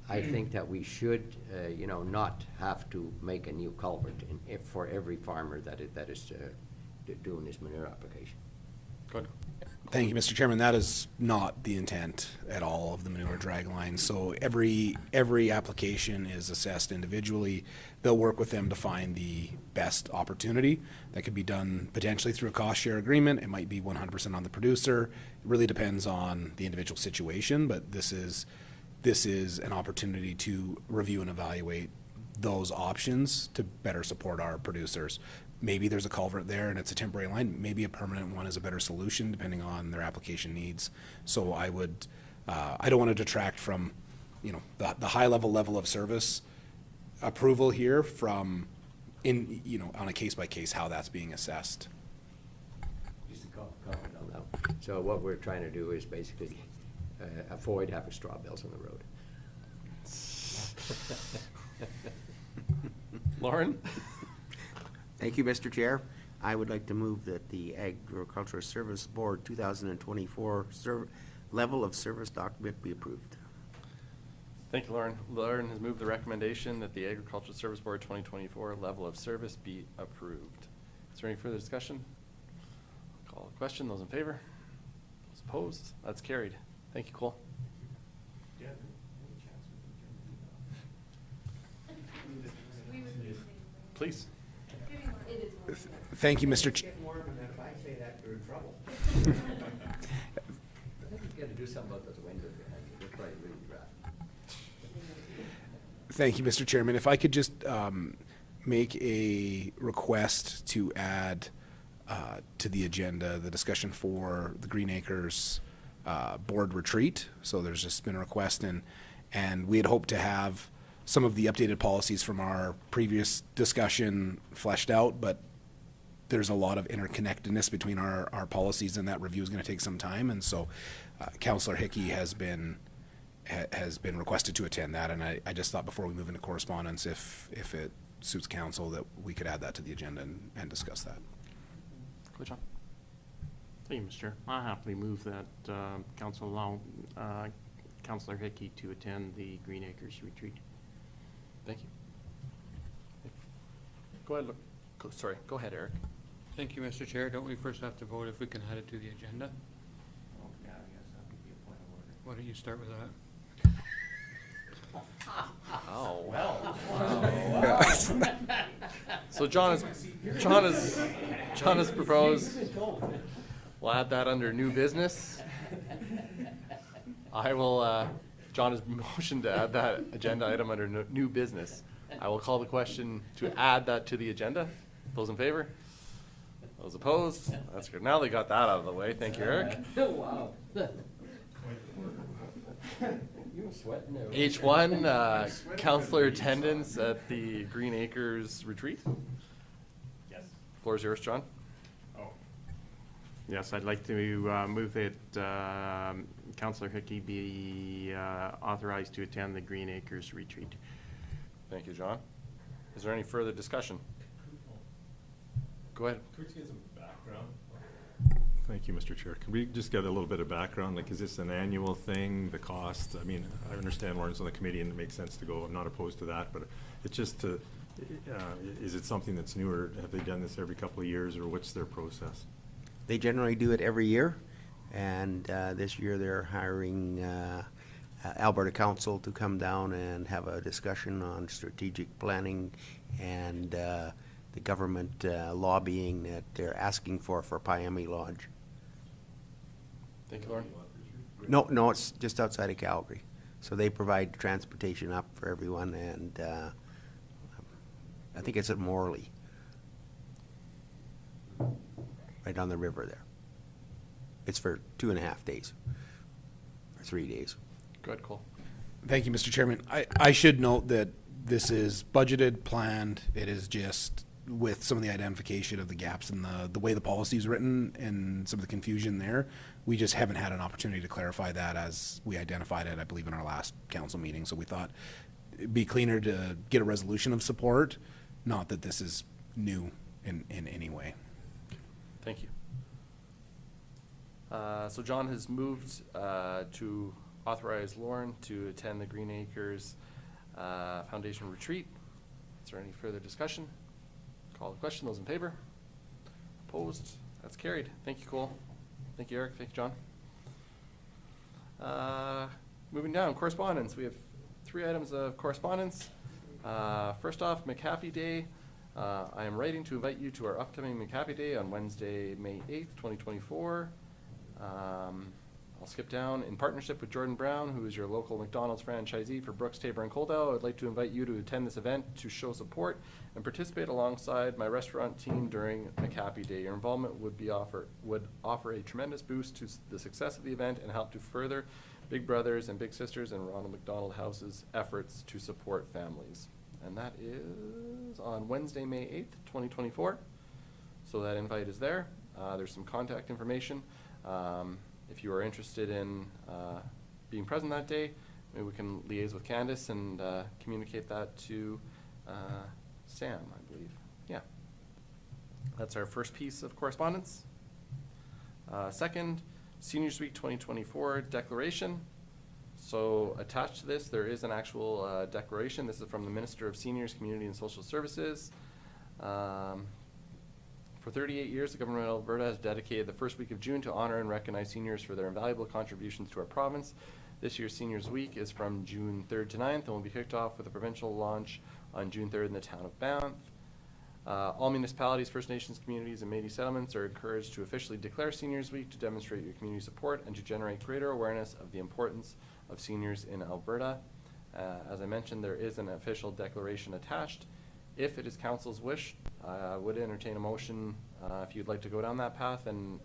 I think that we should, not have to make a new culvert for every farmer that is doing this manure application. Go ahead. Thank you, Mr. Chairman. That is not the intent at all of the manure drag line. So every application is assessed individually. They'll work with them to find the best opportunity. That could be done potentially through a cost share agreement. It might be 100% on the producer. It really depends on the individual situation, but this is an opportunity to review and evaluate those options to better support our producers. Maybe there's a culvert there and it's a temporary line. Maybe a permanent one is a better solution depending on their application needs. So I don't want to detract from, the high level of service approval here from on a case by case how that's being assessed. Just a comment on that. So what we're trying to do is basically avoid having straw bales on the road. Lauren? Thank you, Mr. Chair. I would like to move that the Agricultural Service Board 2024 level of service document be approved. Thank you, Lauren. Lauren has moved the recommendation that the Agricultural Service Board 2024 level of service be approved. Is there any further discussion? I'll call the question. Those in favor? Those opposed? That's carried. Thank you, Cole. Please. Thank you, Mr. If I say that, you're in trouble. I think we've got to do something about those windows behind you. They're probably really dry. Thank you, Mr. Chairman. If I could just make a request to add to the agenda the discussion for the Green Acres board retreat. So there's just been a request, and we had hoped to have some of the updated policies from our previous discussion fleshed out, but there's a lot of interconnectedness between our policies, and that review is going to take some time. And so Councillor Hickey has been requested to attend that, and I just thought before we move into correspondence, if it suits council, that we could add that to the agenda and discuss that. Go, John. Thank you, Mr. Chair. I happily move that council allow Councillor Hickey to attend the Green Acres retreat. Thank you. Go ahead. Go ahead, Eric. Thank you, Mr. Chair. Don't we first have to vote if we can add it to the agenda? Oh, yeah, I guess that would be a point of order. Why don't you start with that? Oh, well. So John has proposed, we'll add that under new business. I will, John has motioned to add that agenda item under new business. I will call the question to add that to the agenda. Those in favor? Those opposed? That's good. Now they got that out of the way. Thank you, Eric. Wow. You were sweating there. H1, councillor attendance at the Green Acres retreat. Yes. Floor is yours, John. Oh. Yes, I'd like to move that Councillor Hickey be authorized to attend the Green Acres retreat. Thank you, John. Is there any further discussion? Go ahead. Could we just get some background? Thank you, Mr. Chair. Can we just get a little bit of background? Like, is this an annual thing, the cost? I mean, I understand Lauren's on the committee and it makes sense to go. I'm not opposed to that, but it's just to, is it something that's new, or have they done this every couple of years, or what's their process? They generally do it every year, and this year they're hiring Alberta Council to come down and have a discussion on strategic planning and the government lobbying that they're asking for Piami Lodge. Thank you, Lauren. No, it's just outside of Calgary. So they provide transportation up for everyone, and I think it's at Morley, right on the river there. It's for 2.5 days, or 3 days. Go ahead, Cole. Thank you, Mr. Chairman. I should note that this is budgeted, planned. It is just with some of the identification of the gaps in the way the policy is written and some of the confusion there. We just haven't had an opportunity to clarify that as we identified it, I believe, in our last council meeting. So we thought it'd be cleaner to get a resolution of support, not that this is new in any way. Thank you. So John has moved to authorize Lauren to attend the Green Acres Foundation retreat. Is there any further discussion? Call the question. Those in favor? Opposed? That's carried. Thank you, Cole. Thank you, Eric. Thank you, John. Moving down, correspondence. We have 3 items of correspondence. First off, McHappy Day. I am writing to invite you to our upcoming McHappy Day on Wednesday, May 8th, 2024. I'll skip down. In partnership with Jordan Brown, who is your local McDonald's franchisee for Brooks, Tabor, and Coldell, I would like to invite you to attend this event to show support and participate alongside my restaurant team during McHappy Day. Your involvement would offer a tremendous boost to the success of the event and help to further Big Brothers and Big Sisters and Ronald McDonald House's efforts to support families. And that is on Wednesday, May 8th, 2024. So that invite is there. There's some contact information. If you are interested in being present that day, maybe we can liaise with Candace and communicate that to Sam, I believe. Yeah. That's our first piece of correspondence. Second, Seniors Week 2024 declaration. So attached to this, there is an actual declaration. This is from the Minister of Seniors, Community and Social Services. For 38 years, the Government of Alberta has dedicated the first week of June to honor and recognize seniors for their invaluable contributions to our province. This year's Seniors Week is from June 3rd to 9th and will be kicked off with a provincial launch on June 3rd in the town of Banff. All municipalities, First Nations communities, and Métis settlements are encouraged to officially declare Seniors Week to demonstrate your community support and to generate greater awareness of the importance of seniors in Alberta. As I mentioned, there is an official declaration attached. If it is council's wish, I would entertain a motion if you'd like to go down that path and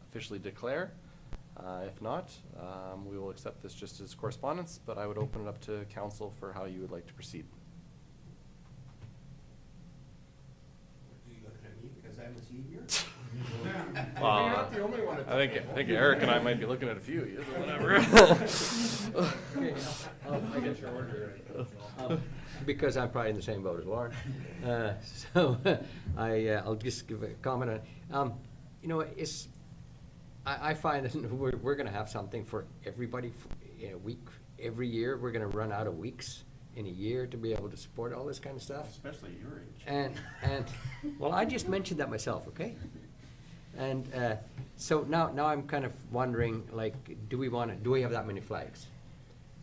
officially declare. If not, we will accept this just as correspondence, but I would open it up to council for how you would like to proceed. Are you looking at me because I'm a senior? You're not the only one. I think Eric and I might be looking at a few. Whatever. I get your order. Because I'm probably in the same boat as Lauren. So I'll just give a comment on, I find that we're going to have something for everybody in a week. Every year, we're going to run out of weeks in a year to be able to support all this kind of stuff. Especially your age. And well, I just mentioned that myself, okay? And so now I'm kind of wondering, like, do we have that many flags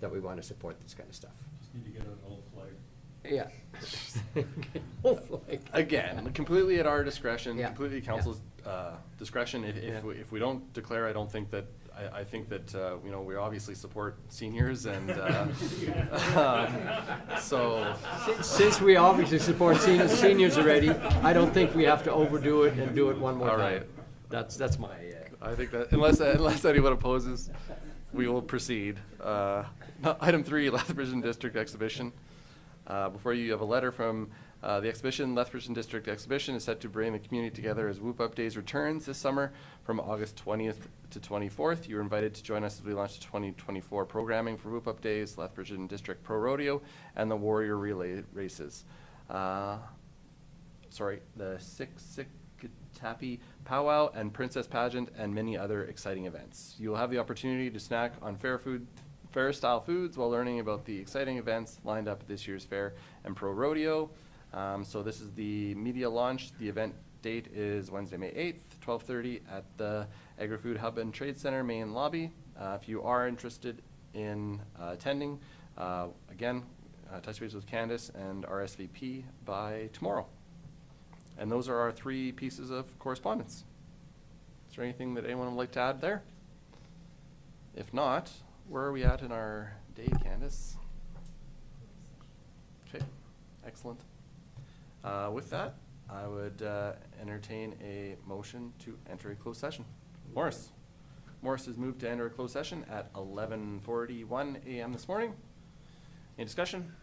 that we want to support this kind of stuff? Just need to get an old flag. Yeah. Old flag. Again, completely at our discretion, Yeah. completely council's discretion. If we don't declare, I think that we obviously support seniors and so. Since we obviously support seniors already, I don't think we have to overdo it and do it one more time. All right. That's my. I think that unless anyone opposes, we will proceed. Item 3, Lethbridge District Exhibition. Before you have a letter from the exhibition. Lethbridge District Exhibition is set to bring the community together as Whoop Up Days returns this summer from August 20th to 24th. You are invited to join us as we launch the 2024 programming for Whoop Up Days, Lethbridge District Pro Rodeo, and the Warrior Relay Races. The Tapi Powwow and Princess Pageant, and many other exciting events. You will have the opportunity to snack on fair-style foods while learning about the exciting events lined up at this year's fair and Pro Rodeo. So this is the media launch. The event date is Wednesday, May 8th, 12:30 at the Agri-Food Hub and Trade Center main lobby. If you are interested in attending, again, touch base with Candace and RSVP by tomorrow. And those are our 3 pieces of correspondence. Is there anything that anyone would like to add there? If not, where are we at in our day, Candace? Okay, excellent. With that, I would entertain a motion to enter a closed session. Morris. Morris has moved to enter a closed session at 11:41 a.m. this morning. Any discussion?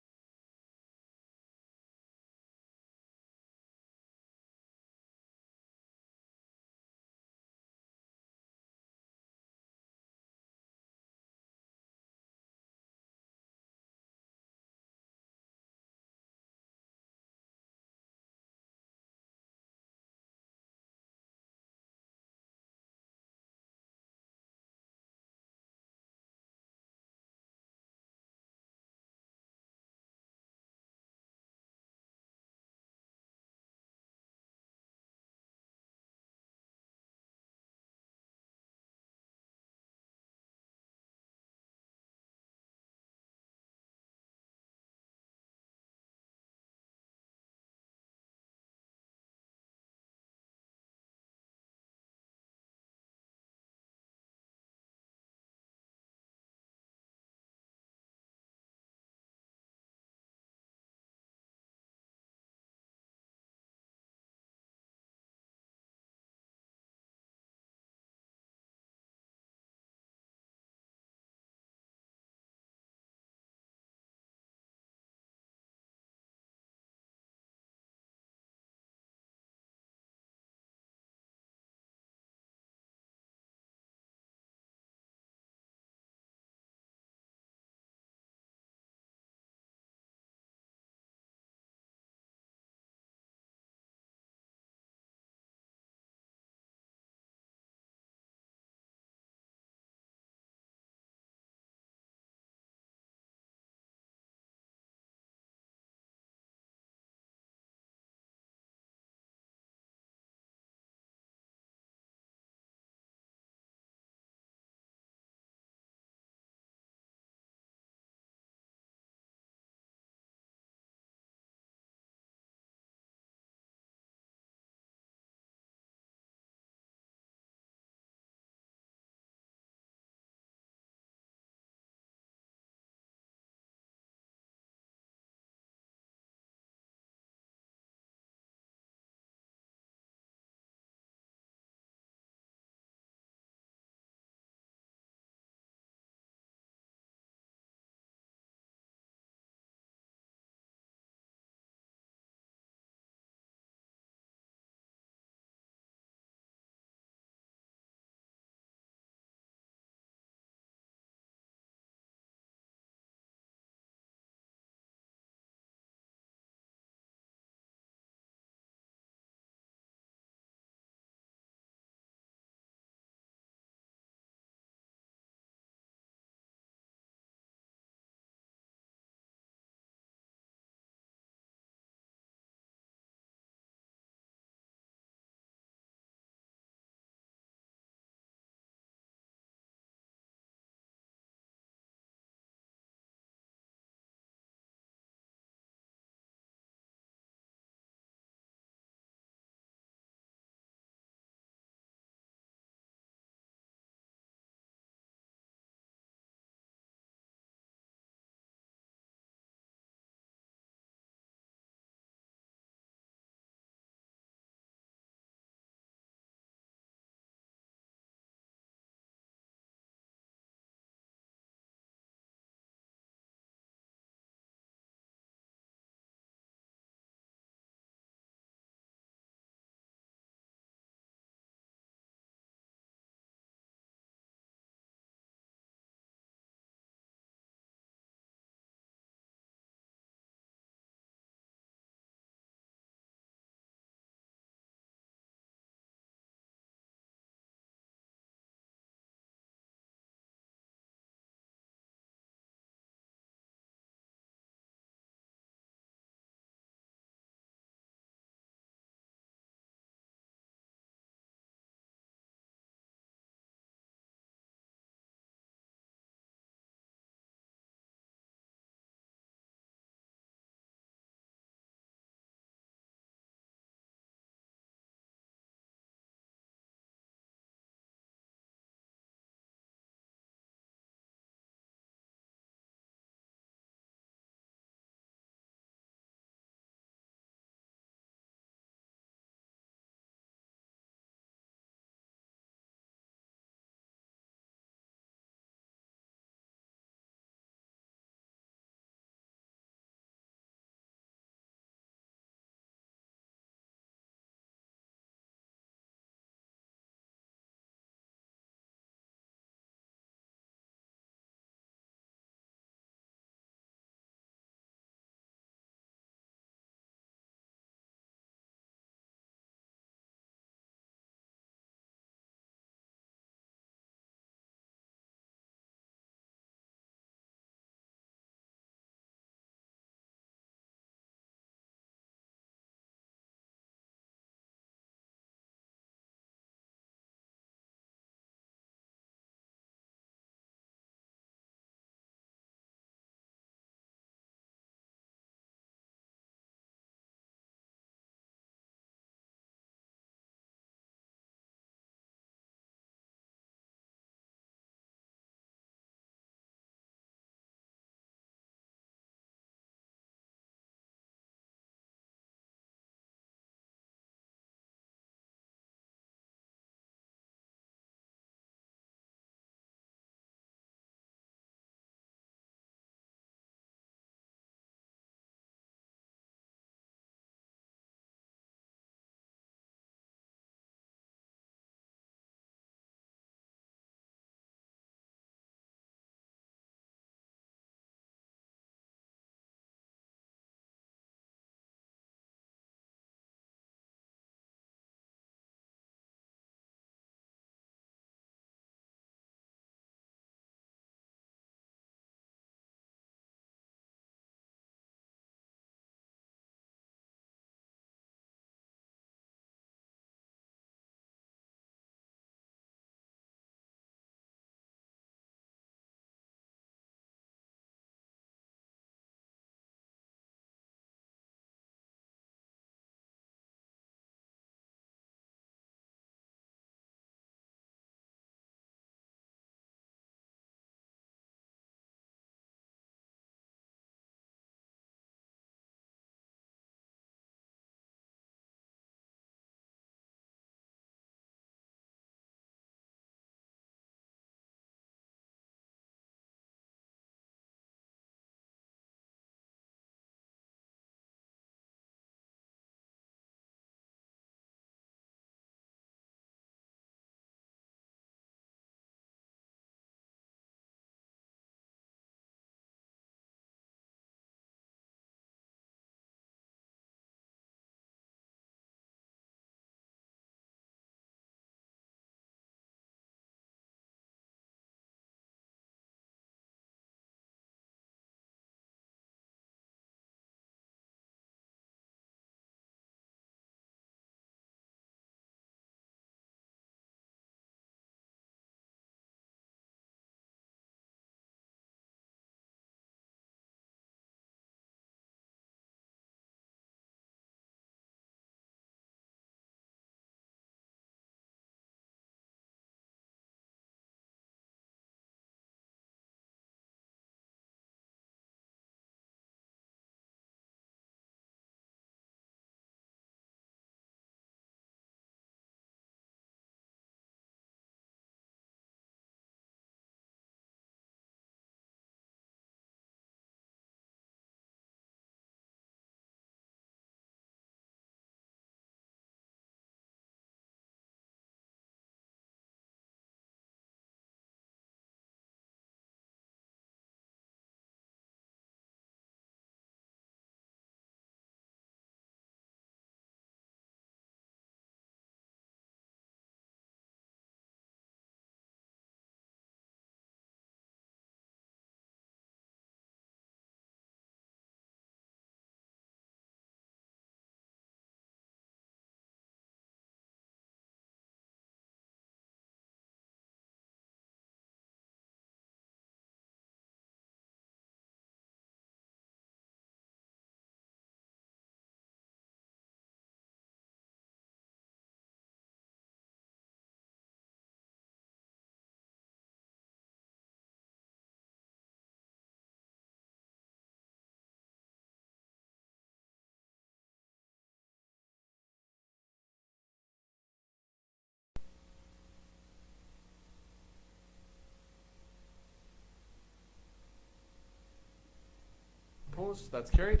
opposed? That's carried.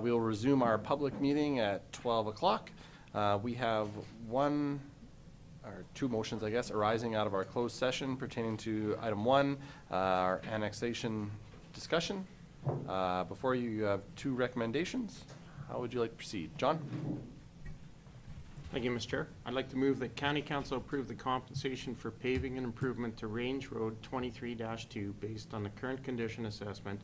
We will resume our public meeting at 12 o'clock. We have two motions, I guess, arising out of our closed session pertaining to item 1, our annexation discussion. Before you have 2 recommendations. How would you like to proceed? John? Thank you, Mr. Chair. I'd like to move that County Council approve the compensation for paving and improvement to Range Road 23-2 based on the current condition assessment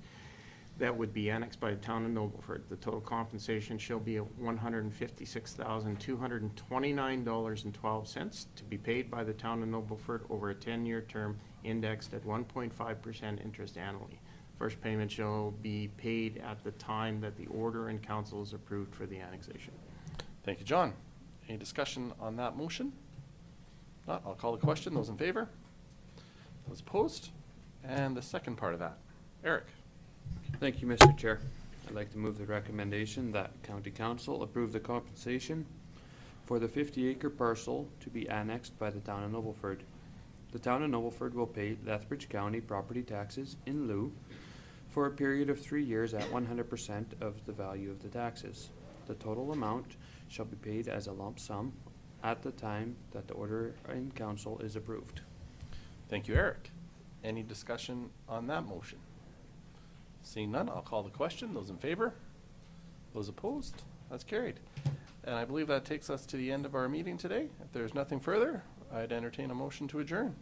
that would be annexed by the town of Nobleford. The total compensation shall be $156,229.12 to be paid by the town of Nobleford over a 10-year term indexed at 1.5% interest annually. First payment shall be paid at the time that the order and council is approved for the annexation. Thank you, John. Any discussion on that motion? Not, I'll call the question. Those in favor? Those opposed? And the second part of that. Eric? Thank you, Mr. Chair. I'd like to move the recommendation that County Council approve the compensation for the 50-acre parcel to be annexed by the town of Nobleford. The town of Nobleford will pay Lethbridge County property taxes in lieu for a period of 3 years at 100% of the value of the taxes. The total amount shall be paid as a lump sum at the time that the order in council is approved. Thank you, Eric. Any discussion on that motion? Seeing none, I'll call the question. Those in favor? Those opposed? That's carried. And I believe that takes us to the end of our meeting today. If there's nothing further, I'd entertain a motion to adjourn.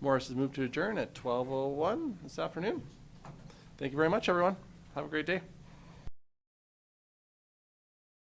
Morris has moved to adjourn at 12:01 this afternoon. Thank you very much, everyone. Have a great day.